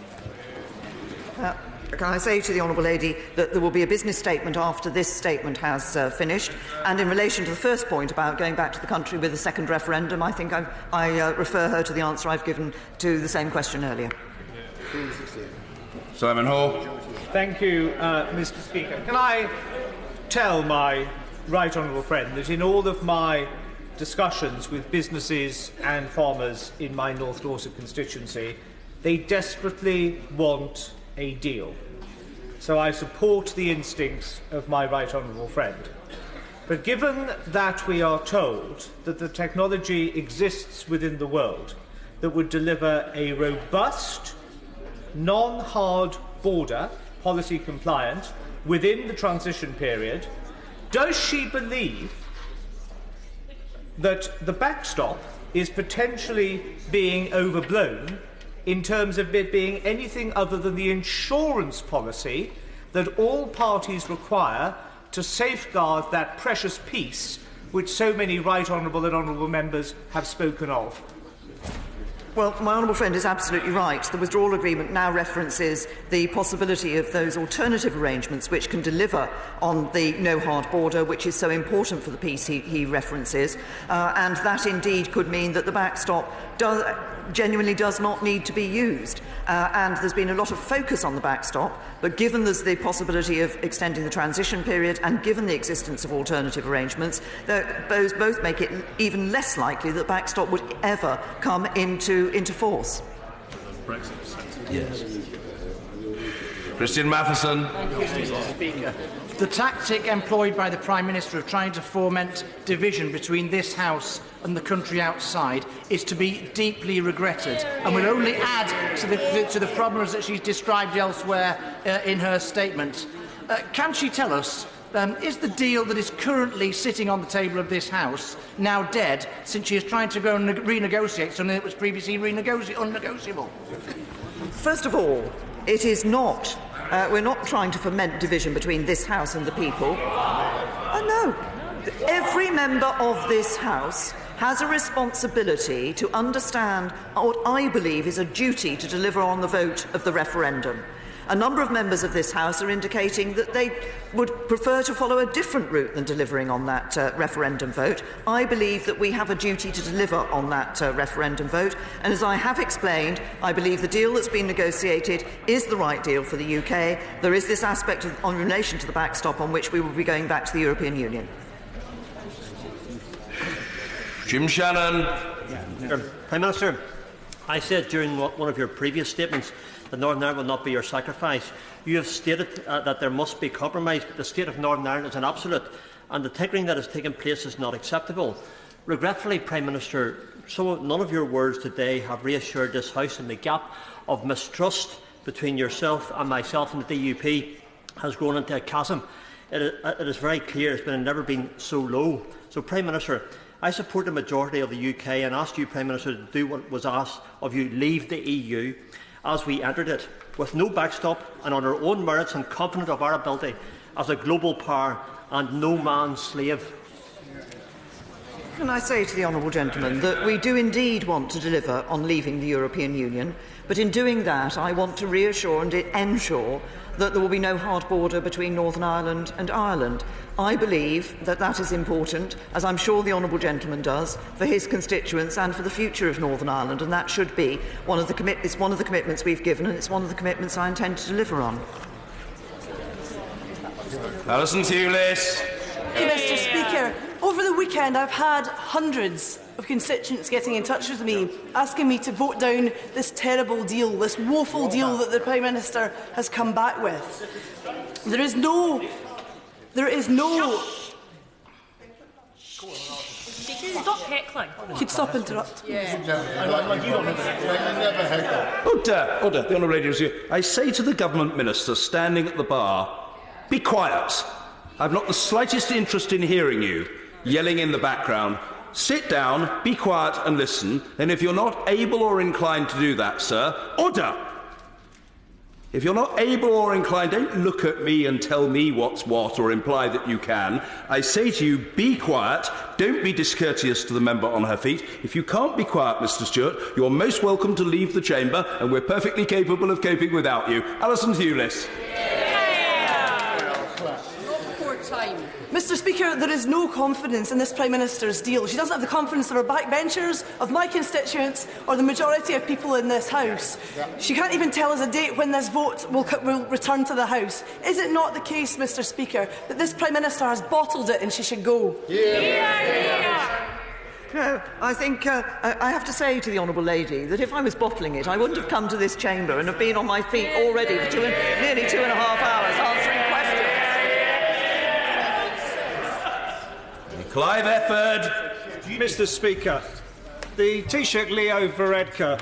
can I say to the honourable lady that there will be a business statement after this statement has finished? And in relation to the first point about going back to the country with a second referendum, I think I refer her to the answer I've given to the same question earlier. Simon Hall. Thank you, Mr. Speaker. Can I tell my right honourable friend that in all of my discussions with businesses and farmers in my North Dorset constituency, they desperately want a deal. So I support the instincts of my right honourable friend. But given that we are told that the technology exists within the world that would deliver a robust, non-hard border, policy compliant, within the transition period, does she believe that the backstop is potentially being overblown in terms of it being anything other than the insurance policy that all parties require to safeguard that precious peace which so many right honourable and honourable members have spoken of? Well, my honourable friend is absolutely right. The withdrawal agreement now references the possibility of those alternative arrangements which can deliver on the no hard border, which is so important for the peace he references, and that indeed could mean that the backstop genuinely does not need to be used. And there's been a lot of focus on the backstop, but given there's the possibility of extending the transition period and given the existence of alternative arrangements, those both make it even less likely that backstop would ever come into force. Yes. Christian Matheson. Thank you, Mr. Speaker. The tactic employed by the Prime Minister of trying to foment division between this House and the country outside is to be deeply regretted and will only add to the problems that she's described elsewhere in her statement. Can she tell us, is the deal that is currently sitting on the table of this House now dead, since she is trying to go and renegotiate something that was previously unnegotiable? First of all, it is not. We're not trying to foment division between this House and the people. No. Every member of this House has a responsibility to understand what I believe is a duty to deliver on the vote of the referendum. A number of members of this House are indicating that they would prefer to follow a different route than delivering on that referendum vote. I believe that we have a duty to deliver on that referendum vote, and as I have explained, I believe the deal that's been negotiated is the right deal for the UK. There is this aspect in relation to the backstop on which we will be going back to the European Union. Jim Shannon. Prime Minister, I said during one of your previous statements that Northern Ireland will not be your sacrifice. You have stated that there must be compromise, but the state of Northern Ireland is an absolute, and the tinkering that has taken place is not acceptable. Regretfully, Prime Minister, none of your words today have reassured this House, and the gap of mistrust between yourself and myself and the DUP has grown into a chasm. It is very clear it's never been so low. So, Prime Minister, I support the majority of the UK and ask you, Prime Minister, to do what was asked of you: leave the EU as we entered it, with no backstop and on our own merits, and confident of our ability as a global power and no man's slave. Can I say to the honourable gentleman that we do indeed want to deliver on leaving the European Union, but in doing that I want to reassure and ensure that there will be no hard border between Northern Ireland and Ireland. I believe that that is important, as I'm sure the honourable gentleman does, for his constituents and for the future of Northern Ireland, and that should be one of the commitments we've given, and it's one of the commitments I intend to deliver on. Alison Hewlett. Thank you, Mr. Speaker. Over the weekend, I've had hundreds of constituents getting in touch with me, asking me to vote down this terrible deal, this woeful deal that the Prime Minister has come back with. There is no... Stop heckling. You could stop interrupting. Order. The Honourable Lady is here. I say to the Government Minister standing at the bar, be quiet. I've not the slightest interest in hearing you yelling in the background. Sit down, be quiet and listen, and if you're not able or inclined to do that, sir, order! If you're not able or inclined, don't look at me and tell me what's what or imply that you can. I say to you, be quiet. Don't be discourteous to the member on her feet. If you can't be quiet, Mr Stewart, you're most welcome to leave the chamber, and we're perfectly capable of coping without you. Alison Hewlett. Mr Speaker, there is no confidence in this Prime Minister's deal. She doesn't have the confidence of her backbenchers, of my constituents, or the majority of people in this House. She can't even tell us a date when this vote will return to the House. Is it not the case, Mr Speaker, that this Prime Minister has bottled it and she should go? No, I think I have to say to the Honourable Lady that if I was bottling it, I wouldn't have come to this chamber and have been on my feet already for nearly 2.5 hours answering questions. Clive Efford. Mr Speaker, the Taoiseach Leo Varadkar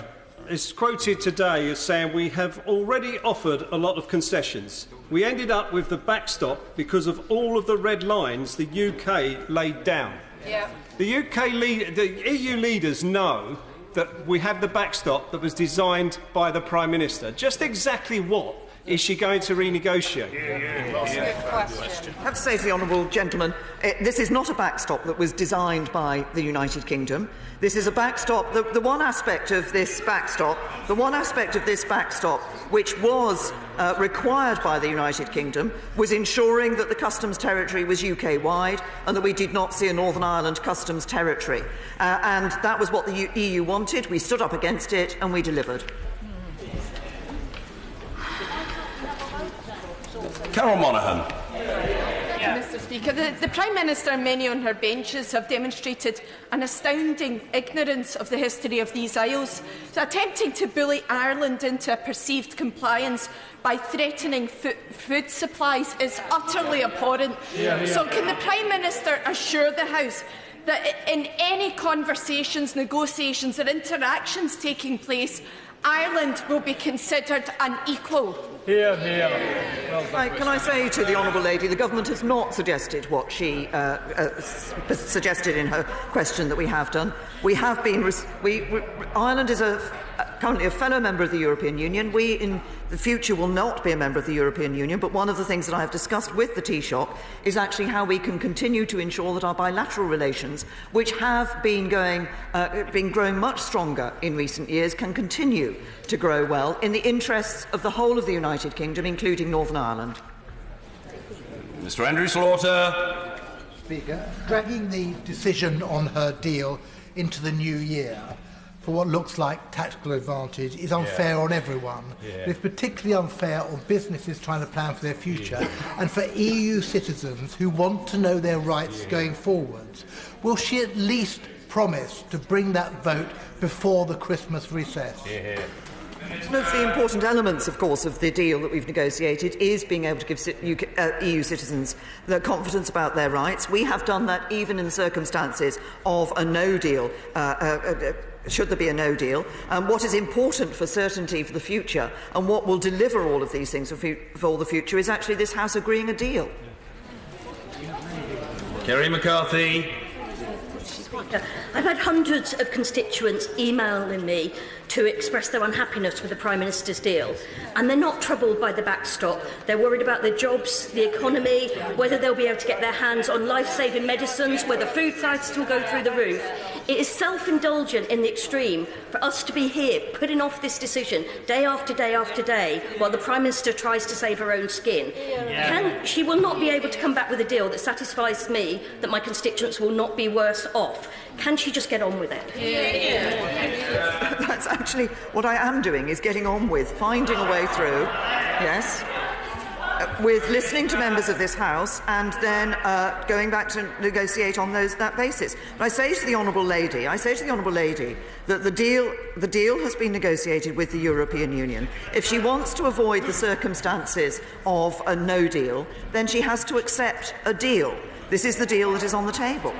is quoted today as saying we have already offered a lot of concessions. We ended up with the backstop because of all of the red lines the UK laid down. Yeah. The EU leaders know that we have the backstop that was designed by the Prime Minister. Just exactly what is she going to renegotiate? I have to say to the honourable gentleman, this is not a backstop that was designed by the United Kingdom. This is a backstop. The one aspect of this backstop, which was required by the United Kingdom, was ensuring that the customs territory was UK-wide and that we did not see a Northern Ireland customs territory. And that was what the EU wanted. We stood up against it and we delivered. Carol Monaghan. Mr Speaker, the Prime Minister and many on her benches have demonstrated an astounding ignorance of the history of these isles, attempting to bully Ireland into a perceived compliance by threatening food supplies is utterly abhorrent. So can the Prime Minister assure the House that in any conversations, negotiations or interactions taking place, Ireland will be considered an equal? Well, can I say to the Honourable Lady, the Government has not suggested what she suggested in her question that we have done. We have been. Ireland is currently a fellow member of the European Union. We, in the future, will not be a member of the European Union. But one of the things that I have discussed with the Taoiseach is actually how we can continue to ensure that our bilateral relations, which have been growing much stronger in recent years, can continue to grow well in the interests of the whole of the United Kingdom, including Northern Ireland. Mr Andrew Slaughter. Speaker, dragging the decision on her deal into the new year for what looks like tactical advantage is unfair on everyone. It's particularly unfair on businesses trying to plan for their future and for EU citizens who want to know their rights going forwards. Will she at least promise to bring that vote before the Christmas recess? One of the important elements, of course, of the deal that we've negotiated is being able to give EU citizens the confidence about their rights. We have done that even in the circumstances of a no deal. Should there be a no deal, what is important for certainty for the future and what will deliver all of these things for the future is actually this House agreeing a deal. Kerry McCarthy. I've had hundreds of constituents emailing me to express their unhappiness with the Prime Minister's deal. And they're not troubled by the backstop. They're worried about their jobs, the economy, whether they'll be able to get their hands on life-saving medicines, whether food prices will go through the roof. It is self-indulgent in the extreme for us to be here putting off this decision day after day after day while the Prime Minister tries to save her own skin. She will not be able to come back with a deal that satisfies me that my constituents will not be worse off. Can she just get on with it? That's actually what I am doing, is getting on with finding a way through, yes, with listening to members of this House and then going back to negotiate on that basis. But I say to the Honourable Lady, that the deal has been negotiated with the European Union. If she wants to avoid the circumstances of a no deal, then she has to accept a deal. This is the deal that is on the table.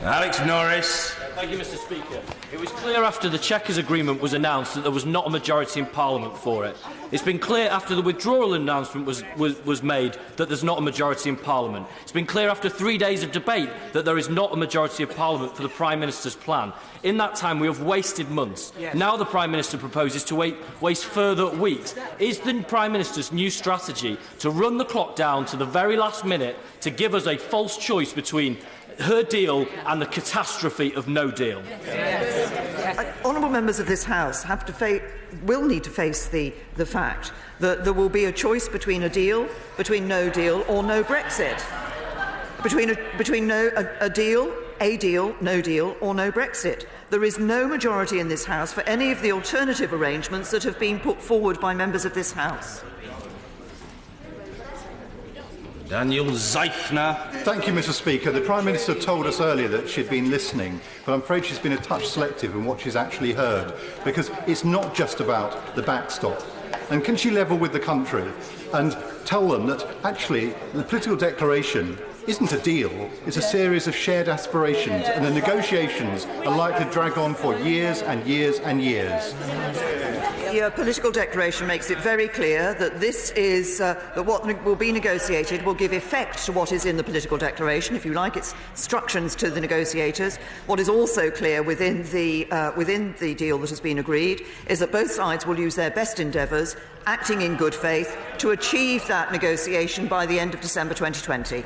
Alex Norris. Thank you, Mr. Speaker. It was clear after the Chequers Agreement was announced that there was not a majority in Parliament for it. It's been clear after the withdrawal announcement was made that there's not a majority in Parliament. It's been clear after 3 days of debate that there is not a majority of Parliament for the Prime Minister's plan. In that time, we have wasted months. Yes. Now the Prime Minister proposes to waste further weeks. Is the Prime Minister's new strategy to run the clock down to the very last minute to give us a false choice between her deal and the catastrophe of no deal? Honourable members of this House will need to face the fact that there will be a choice between a deal, between no deal or no Brexit. Between a deal, no deal or no Brexit. There is no majority in this House for any of the alternative arrangements that have been put forward by members of this House. Daniel Zeichner. Thank you, Mr. Speaker. The Prime Minister told us earlier that she'd been listening, but I'm afraid she's been a touch selective in what she's actually heard, because it's not just about the backstop. And can she level with the country and tell them that actually the political declaration isn't a deal, it's a series of shared aspirations, and the negotiations are likely to drag on for years and years and years. The political declaration makes it very clear that this is that what will be negotiated will give effect to what is in the political declaration, if you like, its instructions to the negotiators. What is also clear within the deal that has been agreed is that both sides will use their best endeavours, acting in good faith, to achieve that negotiation by the end of December 2020.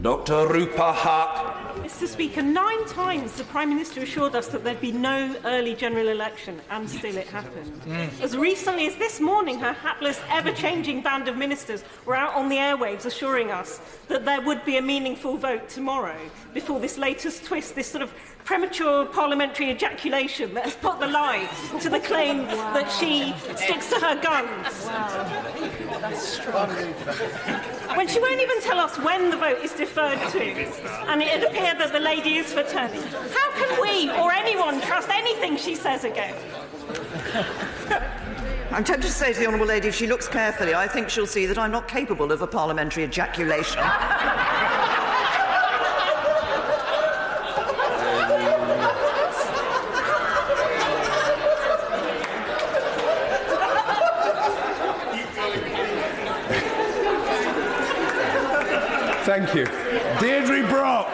Dr. Rupa Hart. Mr. Speaker, 9 times the Prime Minister assured us that there'd be no early general election, and still it happened. As recently as this morning, her hapless, ever-changing band of ministers were out on the airwaves assuring us that there would be a meaningful vote tomorrow, before this latest twist, this sort of premature parliamentary ejaculation that has put the lie to the claim that she sticks to her guns. Wow. That's strong. When she won't even tell us when the vote is deferred to, and it appears that the lady is for turning. How can we or anyone trust anything she says again? I'm tempted to say to the Honourable Lady, if she looks carefully, I think she'll see that I'm not capable of a parliamentary ejaculation. Thank you. Deirdre Brock.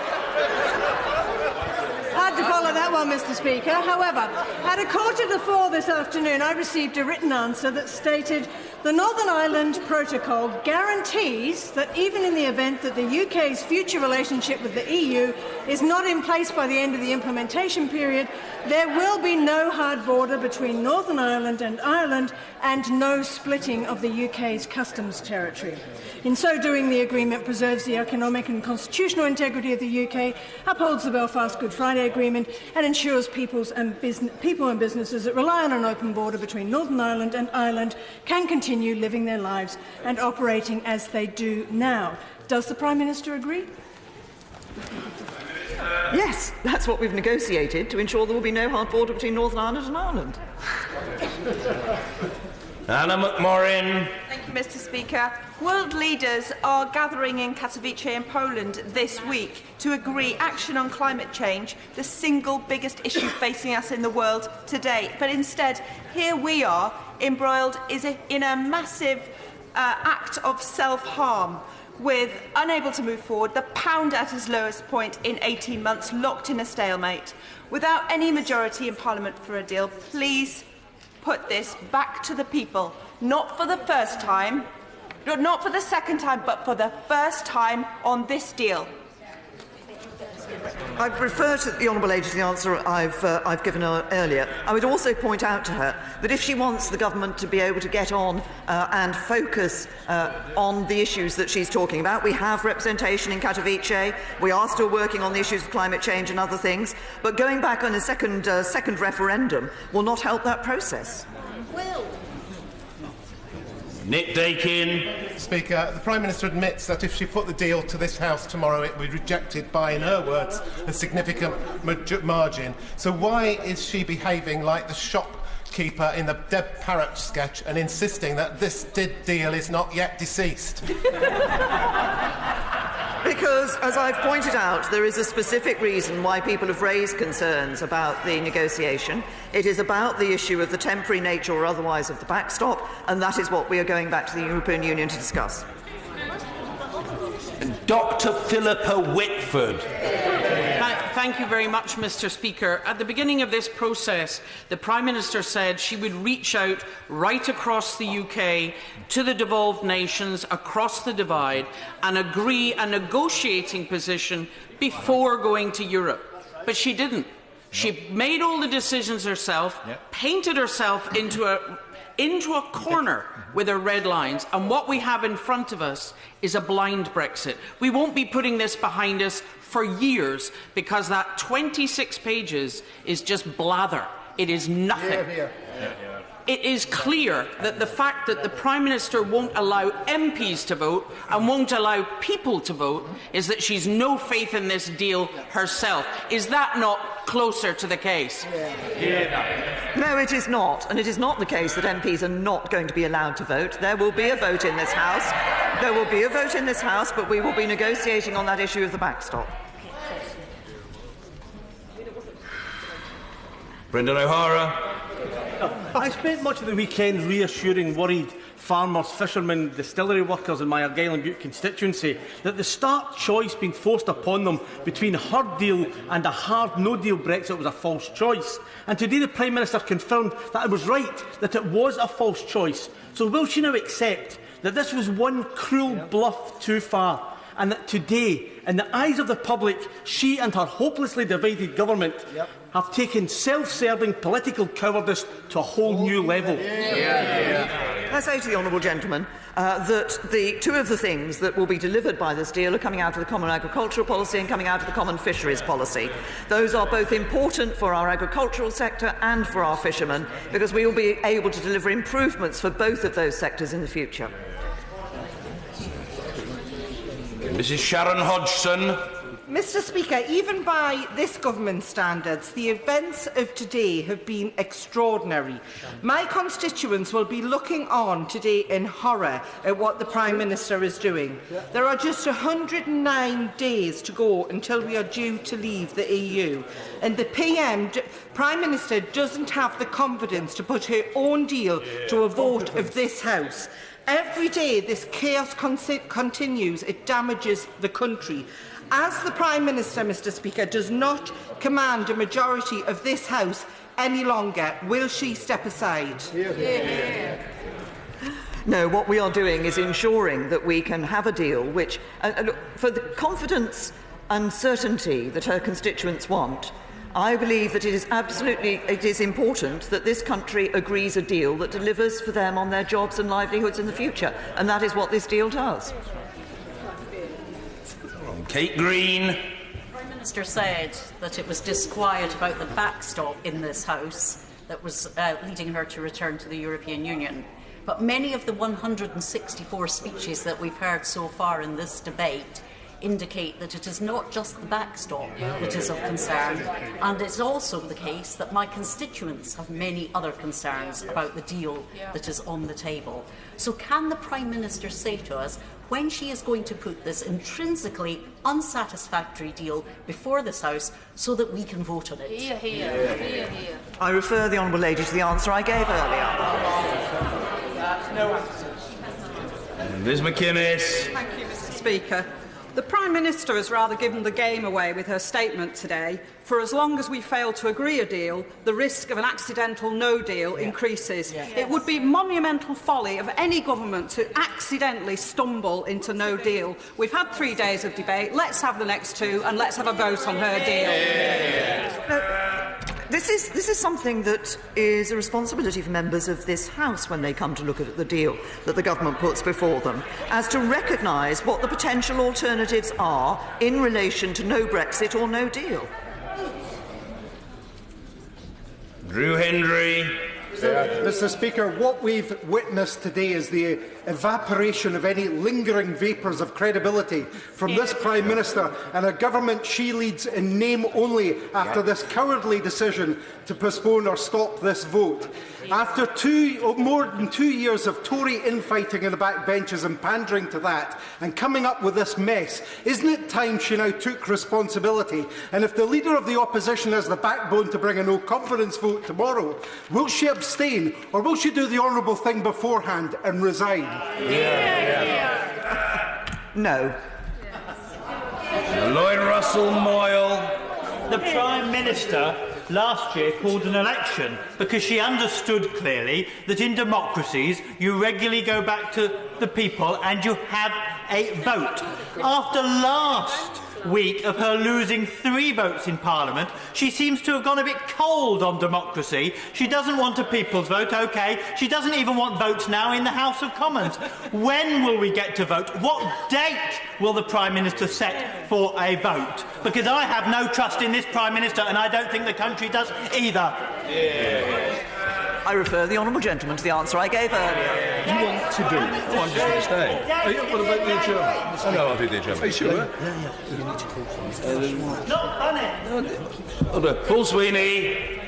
Had to follow that one, Mr. Speaker. However, at 4:15 this afternoon, I received a written answer that stated the Northern Ireland Protocol guarantees that even in the event that the UK's future relationship with the EU is not in place by the end of the implementation period, there will be no hard border between Northern Ireland and Ireland and no splitting of the UK's customs territory. In so doing, the agreement preserves the economic and constitutional integrity of the UK, upholds the Belfast Good Friday Agreement and ensures people and businesses that rely on an open border between Northern Ireland and Ireland can continue living their lives and operating as they do now. Does the Prime Minister agree? Yes, that's what we've negotiated, to ensure there will be no hard border between Northern Ireland and Ireland. Anna McMorrin. Thank you, Mr. Speaker. World leaders are gathering in Katowice in Poland this week to agree action on climate change, the single biggest issue facing us in the world today. But instead, here we are, embroiled in a massive act of self-harm, with unable to move forward, the pound at its lowest point in 18 months, locked in a stalemate. Without any majority in Parliament for a deal, please put this back to the people, not for the first time, not for the second time, but for the first time on this deal. I refer to the Honourable Lady to the answer I've given her earlier. I would also point out to her that if she wants the government to be able to get on and focus on the issues that she's talking about, we have representation in Katowice. We are still working on the issues of climate change and other things. But going back on a second referendum will not help that process. Will. Nick Dakin. Speaker, the Prime Minister admits that if she put the deal to this House tomorrow, it would be rejected by, in her words, a significant margin. So why is she behaving like the shopkeeper in the Deb Parrott sketch and insisting that this deal is not yet deceased? Because, as I've pointed out, there is a specific reason why people have raised concerns about the negotiation. It is about the issue of the temporary nature or otherwise of the backstop, and that is what we are going back to the European Union to discuss. Dr. Philippa Whitford. Thank you very much, Mr. Speaker. At the beginning of this process, the Prime Minister said she would reach out right across the UK to the devolved nations across the divide and agree a negotiating position before going to Europe. But she didn't. She made all the decisions herself, painted herself into a corner with her red lines, and what we have in front of us is a blind Brexit. We won't be putting this behind us for years because that 26 pages is just blather. It is nothing. It is clear that the fact that the Prime Minister won't allow MPs to vote and won't allow people to vote is that she's no faith in this deal herself. Is that not closer to the case? No, it is not. And it is not the case that MPs are not going to be allowed to vote. There will be a vote in this House. There will be a vote in this House, but we will be negotiating on that issue of the backstop. Brendan O'Hara. I spent much of the weekend reassuring worried farmers, fishermen, distillery workers in my Argyll and Bute constituency that the stark choice being forced upon them between a hard deal and a hard no-deal Brexit was a false choice. And today the Prime Minister confirmed that I was right, that it was a false choice. So will she now accept that this was one cruel bluff too far, and that today, in the eyes of the public, she and her hopelessly divided government have taken self-serving political cowardice to a whole new level? I say to the honourable gentleman that the two of the things that will be delivered by this deal are coming out of the Common Agricultural Policy and coming out of the Common Fisheries Policy. Those are both important for our agricultural sector and for our fishermen, because we will be able to deliver improvements for both of those sectors in the future. Mrs. Sharon Hodgson. Mr. Speaker, even by this government's standards, the events of today have been extraordinary. My constituents will be looking on today in horror at what the Prime Minister is doing. There are just 109 days to go until we are due to leave the EU, and the Prime Minister doesn't have the confidence to put her own deal to a vote of this House. Every day this chaos continues, it damages the country. As the Prime Minister, Mr. Speaker, does not command a majority of this House any longer, will she step aside? No, what we are doing is ensuring that we can have a deal which, for the confidence and certainty that her constituents want, I believe that it is important that this country agrees a deal that delivers for them on their jobs and livelihoods in the future, and that is what this deal does. Kate Green. The Prime Minister said that it was disquiet about the backstop in this House that was leading her to return to the European Union. But many of the 164 speeches that we've heard so far in this debate indicate that it is not just the backstop that is of concern, and it's also the case that my constituents have many other concerns about the deal that is on the table. So can the Prime Minister say to us when she is going to put this intrinsically unsatisfactory deal before this House so that we can vote on it? I refer the honourable lady to the answer I gave earlier. Ms. McInnes. Thank you, Mr. Speaker. The Prime Minister has rather given the game away with her statement today. For as long as we fail to agree a deal, the risk of an accidental no deal increases. It would be monumental folly of any government to accidentally stumble into no deal. We've had 3 days of debate. Let's have the next 2 and let's have a vote on her deal. This is something that is a responsibility for members of this House when they come to look at the deal that the government puts before them, as to recognise what the potential alternatives are in relation to no Brexit or no deal. Drew Hendry. Mr. Speaker, what we've witnessed today is the evaporation of any lingering vapours of credibility from this Prime Minister and a government she leads in name only after this cowardly decision to postpone or stop this vote. After more than 2 years of Tory infighting in the backbenches and pandering to that, and coming up with this mess, isn't it time she now took responsibility? And if the Leader of the Opposition has the backbone to bring a no-confidence vote tomorrow, will she abstain, or will she do the honourable thing beforehand and resign? No. Lloyd Russell Moyle. The Prime Minister last year called an election because she understood clearly that in democracies you regularly go back to the people and you have a vote. After last week of her losing 3 votes in Parliament, she seems to have gone a bit cold on democracy. She doesn't want a people's vote, OK. She doesn't even want votes now in the House of Commons. When will we get to vote? What date will the Prime Minister set for a vote? Because I have no trust in this Prime Minister, and I don't think the country does either. I refer the honourable gentleman to the answer I gave earlier. You want to do? Oh, I'm just going to stay. What about the adjournment? Oh, no, I'll do the adjournment. Are you sure? Not funny. Paul Sweeney.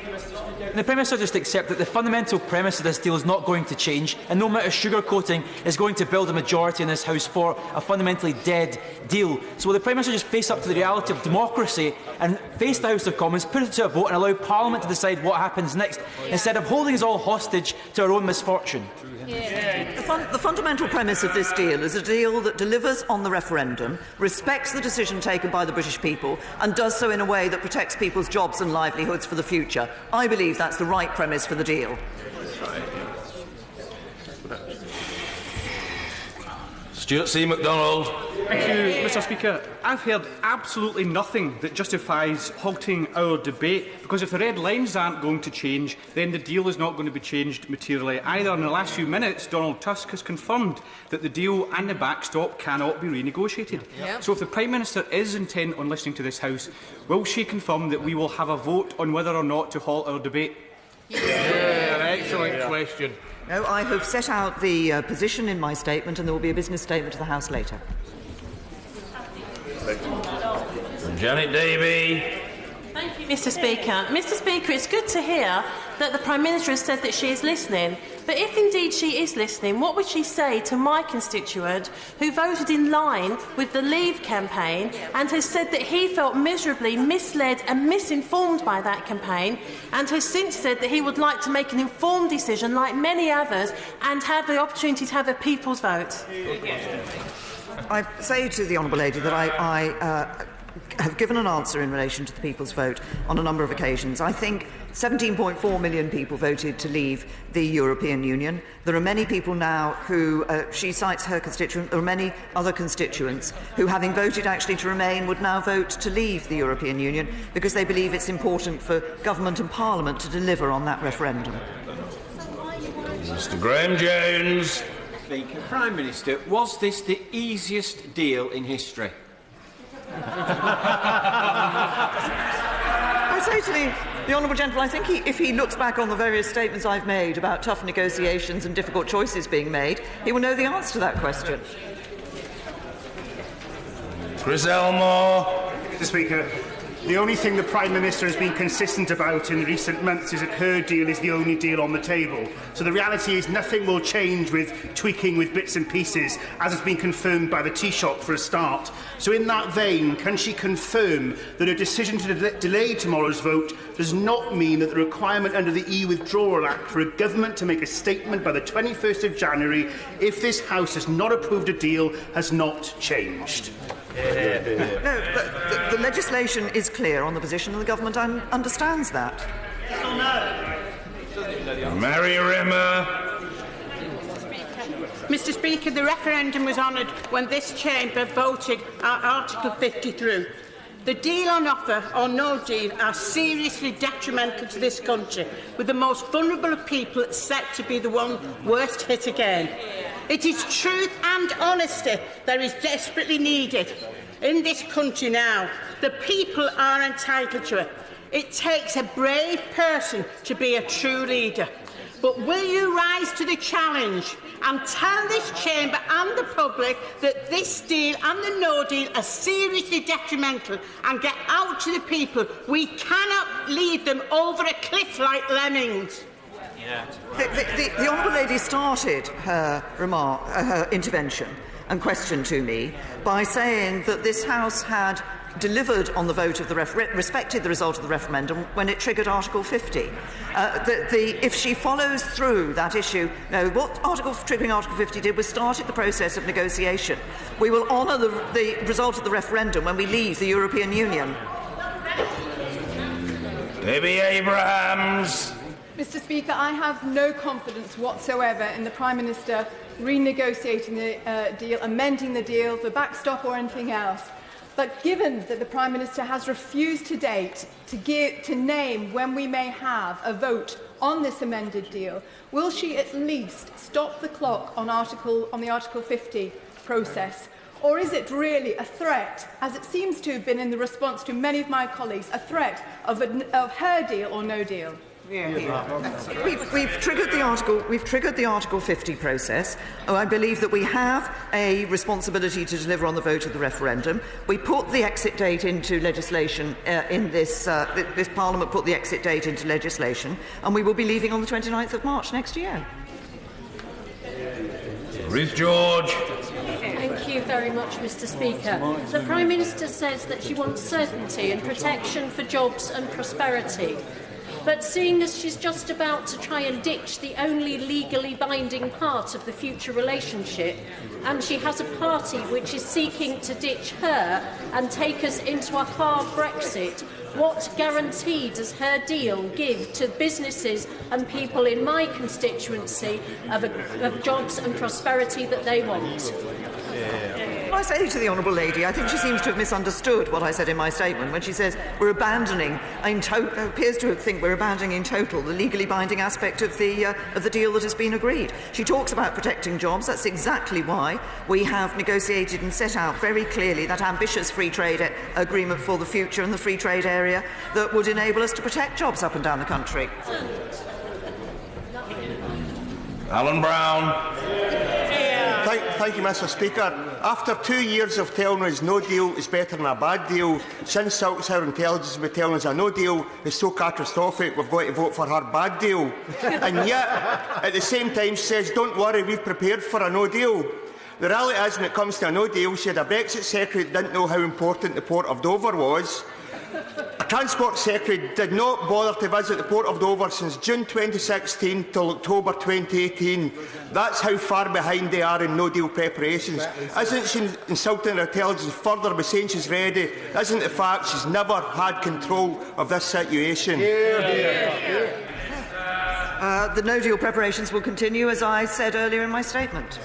The Prime Minister just accept that the fundamental premise of this deal is not going to change, and no amount of sugarcoating is going to build a majority in this House for a fundamentally dead deal. So will the Prime Minister just face up to the reality of democracy and face the House of Commons, put it to a vote and allow Parliament to decide what happens next, instead of holding us all hostage to our own misfortune? The fundamental premise of this deal is a deal that delivers on the referendum, respects the decision taken by the British people, and does so in a way that protects people's jobs and livelihoods for the future. I believe that's the right premise for the deal. Stuart C. MacDonald. Thank you, Mr. Speaker. I've heard absolutely nothing that justifies halting our debate, because if the red lines aren't going to change, then the deal is not going to be changed materially either. In the last few minutes, Donald Tusk has confirmed that the deal and the backstop cannot be renegotiated. Yep. So if the Prime Minister is intent on listening to this House, will she confirm that we will have a vote on whether or not to halt our debate? An excellent question. No, I have set out the position in my statement, and there will be a business statement to the House later. Janet Davey. Thank you, Mr. Speaker. Mr. Speaker, it's good to hear that the Prime Minister has said that she is listening. But if indeed she is listening, what would she say to my constituent who voted in line with the Leave campaign and has said that he felt miserably misled and misinformed by that campaign, and has since said that he would like to make an informed decision like many others and have the opportunity to have a people's vote? I say to the Honourable Lady that I have given an answer in relation to the people's vote on a number of occasions. I think 17.4 million people voted to leave the European Union. There are many people now who, she cites her constituent, there are many other constituents who, having voted actually to remain, would now vote to leave the European Union because they believe it's important for government and Parliament to deliver on that referendum. Mr. Graham Jones. Speaker, Prime Minister, was this the easiest deal in history? I say to the honourable gentleman, I think if he looks back on the various statements I've made about tough negotiations and difficult choices being made, he will know the answer to that question. Chris Elmore. Mr. Speaker, the only thing the Prime Minister has been consistent about in recent months is that her deal is the only deal on the table. So the reality is nothing will change with tweaking with bits and pieces, as has been confirmed by the Taoiseach for a start. So in that vein, can she confirm that a decision to delay tomorrow's vote does not mean that the requirement under the EU Withdrawal Act for a government to make a statement by the 21st of January, if this House has not approved a deal, has not changed? No, the legislation is clear on the position, and the government understands that. Mary Rimmer. Mr. Speaker, the referendum was honoured when this chamber voted Article 50 through. The deal on offer or no deal are seriously detrimental to this country, with the most vulnerable of people set to be the one worst hit again. It is truth and honesty that is desperately needed in this country now. The people are entitled to it. It takes a brave person to be a true leader. But will you rise to the challenge and tell this chamber and the public that this deal and the no deal are seriously detrimental, and get out to the people? We cannot lead them over a cliff like lemmings. The Honourable Lady started her her intervention and question to me by saying that this House had delivered on the vote of the respected the result of the referendum when it triggered Article 50. If she follows through that issue, no, what triggering Article 50 did was started the process of negotiation. We will honour the result of the referendum when we leave the European Union. Debbie Abrahams. Mr. Speaker, I have no confidence whatsoever in the Prime Minister renegotiating the deal, amending the deal, the backstop or anything else. But given that the Prime Minister has refused to date to name when we may have a vote on this amended deal, will she at least stop the clock on the Article 50 process? Or is it really a threat, as it seems to have been in the response to many of my colleagues, a threat of her deal or no deal? We've triggered the Article 50 process. I believe that we have a responsibility to deliver on the vote of the referendum. We put the exit date into legislation this Parliament put the exit date into legislation, and we will be leaving on the 29th of March next year. Ruth George. Thank you very much, Mr. Speaker. The Prime Minister says that she wants certainty and protection for jobs and prosperity. But seeing as she's just about to try and ditch the only legally binding part of the future relationship, and she has a party which is seeking to ditch her and take us into a hard Brexit, what guarantee does her deal give to businesses and people in my constituency of jobs and prosperity that they want? I say to the Honourable Lady, I think she seems to have misunderstood what I said in my statement when she says we're abandoning, appears to think we're abandoning in total the legally binding aspect of the deal that has been agreed. She talks about protecting jobs. That's exactly why we have negotiated and set out very clearly that ambitious free trade agreement for the future and the free trade area that would enable us to protect jobs up and down the country. Alan Brown. Thank you, Mr. Speaker. After 2 years of telling us no deal is better than a bad deal, since Silkshire Intelligence has been telling us a no deal is so catastrophic we've got to vote for her bad deal. And yet, at the same time, she says, don't worry, we've prepared for a no deal. The reality is, when it comes to a no deal, she had a Brexit Secretary that didn't know how important the Port of Dover was. A Transport Secretary did not bother to visit the Port of Dover since June 2016 till October 2018. That's how far behind they are in no-deal preparations. Isn't she insulting her intelligence further by saying she's ready? Isn't the fact she's never had control of this situation? The no-deal preparations will continue, as I said earlier in my statement.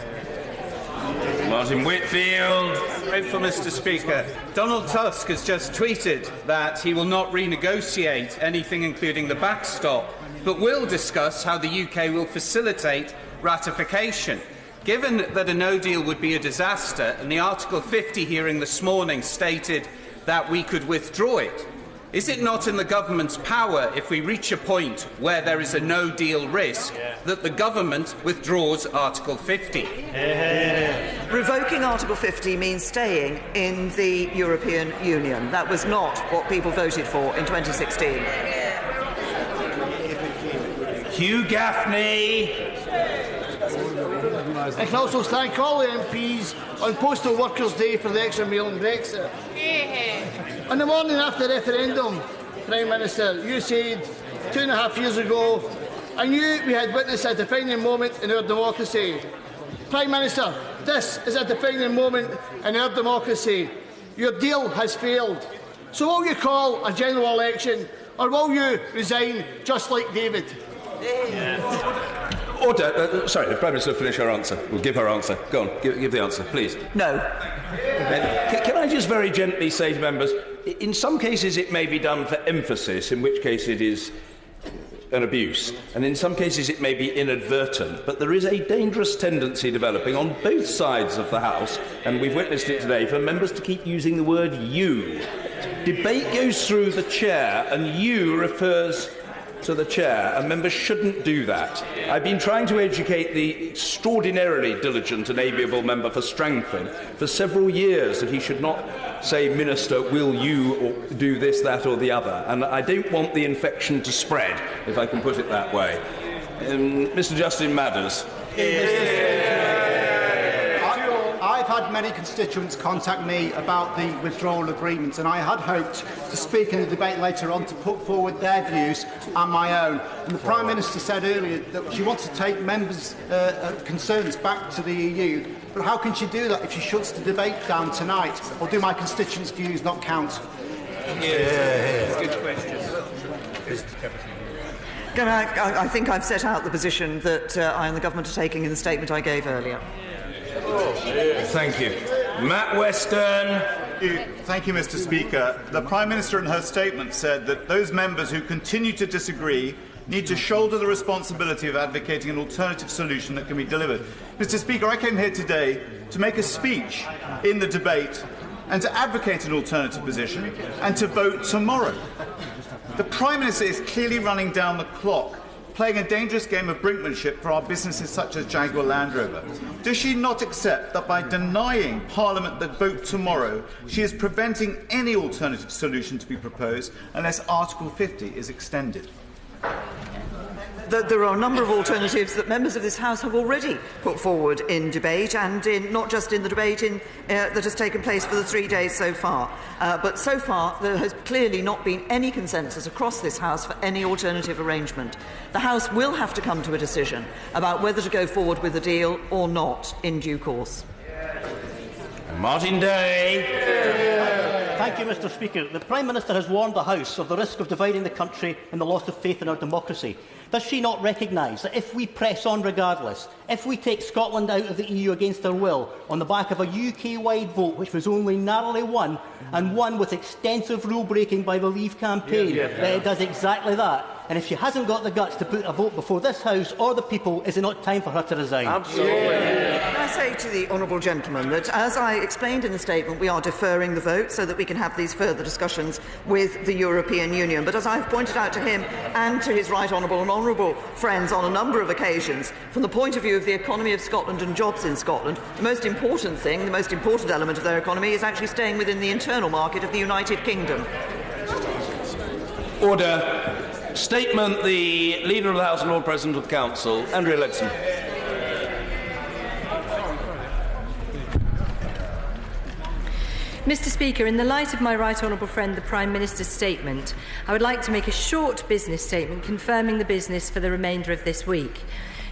Martin Whitfield. Right for Mr. Speaker. Donald Tusk has just tweeted that he will not renegotiate anything including the backstop, but will discuss how the UK will facilitate ratification. Given that a no deal would be a disaster, and the Article 50 hearing this morning stated that we could withdraw it, is it not in the government's power, if we reach a point where there is a no-deal risk, that the government withdraws Article 50? Revoking Article 50 means staying in the European Union. That was not what people voted for in 2016. Hugh Gaffney. I can also thank all the MPs on Postal Workers' Day for the extra meal and Brexit. On the morning after the referendum, Prime Minister, you said 2.5 years ago, I knew we had witnessed a defining moment in our democracy. Prime Minister, this is a defining moment in our democracy. Your deal has failed. So will you call a general election, or will you resign just like David? Order. Sorry, the Prime Minister will finish her answer. We'll give her answer. Go on, give the answer, please. No. Can I just very gently say to members, in some cases it may be done for emphasis, in which case it is an abuse, and in some cases it may be inadvertent, but there is a dangerous tendency developing on both sides of the House, and we've witnessed it today, for members to keep using the word you. Debate goes through the chair, and you refers to the Chair, and members shouldn't do that. I've been trying to educate the extraordinarily diligent and amiable member for Strangford for several years that he should not say, Minister, will you do this, that or the other? And I don't want the infection to spread, if I can put it that way. Mr. Justin Madders. I've had many constituents contact me about the withdrawal agreement, and I had hoped to speak in the debate later on to put forward their views and my own. And the Prime Minister said earlier that she wants to take members' concerns back to the EU. But how can she do that if she shuts the debate down tonight? Or do my constituents' views not count? Good question. I think I've set out the position that I and the government are taking in the statement I gave earlier. Thank you. Matt Weston. Thank you, Mr. Speaker. The Prime Minister in her statement said that those members who continue to disagree need to shoulder the responsibility of advocating an alternative solution that can be delivered. Mr. Speaker, I came here today to make a speech in the debate and to advocate an alternative position and to vote tomorrow. The Prime Minister is clearly running down the clock, playing a dangerous game of brinkmanship for our businesses such as Jaguar Land Rover. Does she not accept that by denying Parliament the vote tomorrow, she is preventing any alternative solution to be proposed unless Article 50 is extended? There are a number of alternatives that members of this House have already put forward in debate, and not just in the debate that has taken place for the 3 days so far. But so far, there has clearly not been any consensus across this House for any alternative arrangement. The House will have to come to a decision about whether to go forward with the deal or not in due course. Martin Day. Thank you, Mr. Speaker. The Prime Minister has warned the House of the risk of dividing the country and the loss of faith in our democracy. Does she not recognise that if we press on regardless, if we take Scotland out of the EU against our will, on the back of a UK-wide vote which was only narrowly won, and won with extensive rule-breaking by the Leave campaign, that it does exactly that? And if she hasn't got the guts to put a vote before this House or the people, is it not time for her to resign? Absolutely. Can I say to the honourable gentleman that, as I explained in the statement, we are deferring the vote so that we can have these further discussions with the European Union. But as I have pointed out to him and to his right honourable and honourable friends on a number of occasions, from the point of view of the economy of Scotland and jobs in Scotland, the most important thing, the most important element of their economy is actually staying within the internal market of the United Kingdom. Order. Statement, the Leader of the House and Lord President of the Council, Andrea Leadsom. Mr. Speaker, in the light of my right honourable friend the Prime Minister's statement, I would like to make a short business statement confirming the business for the remainder of this week.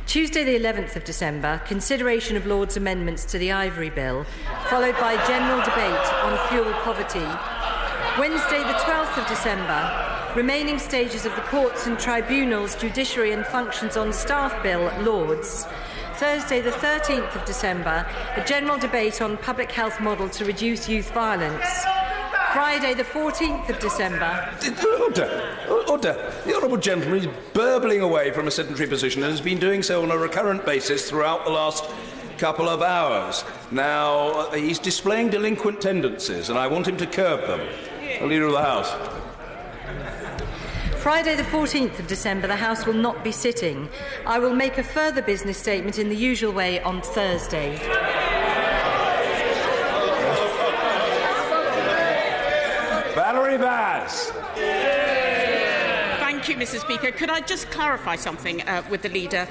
Tuesday the 11th of December, consideration of Lord's amendments to the Ivory Bill, followed by general debate on fuel poverty. Wednesday the 12th of December, remaining stages of the Courts and Tribunals, Judiciary and Functions on Staff Bill, Lords. Thursday the 13th of December, a general debate on public health model to reduce youth violence. Friday the 14th of December. Order. The honourable gentleman is burbling away from a sedentary position and has been doing so on a recurrent basis throughout the last couple of hours. Now, he's displaying delinquent tendencies and I want him to curb them. The Leader of the House. Friday the 14th of December, the House will not be sitting. I will make a further business statement in the usual way on Thursday. Valerie Vaz. Thank you, Mr. Speaker. Could I just clarify something with the Leader?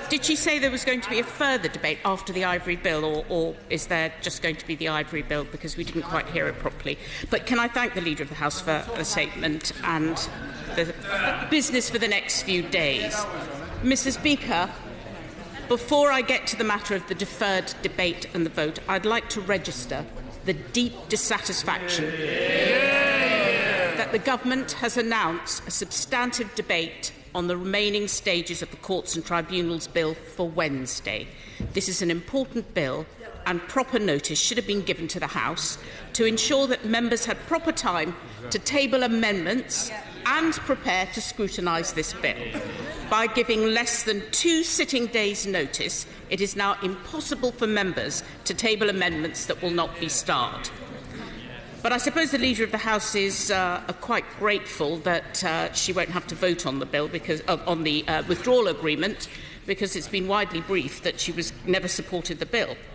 Did she say there was going to be a further debate after the Ivory Bill, or is there just going to be the Ivory Bill, because we didn't quite hear it properly? But can I thank the Leader of the House for the statement and the business for the next few days? Mr. Speaker, before I get to the matter of the deferred debate and the vote, I'd like to register the deep dissatisfaction that the Government has announced a substantive debate on the remaining stages of the Courts and Tribunals Bill for Wednesday. This is an important bill and proper notice should have been given to the House to ensure that members had proper time to table amendments and prepare to scrutinise this bill. By giving less than 2 sitting days' notice, it is now impossible for members to table amendments that will not be starred. But I suppose the Leader of the House is quite grateful that she won't have to vote on the bill because on the withdrawal agreement, because it's been widely briefed that she never supported the bill.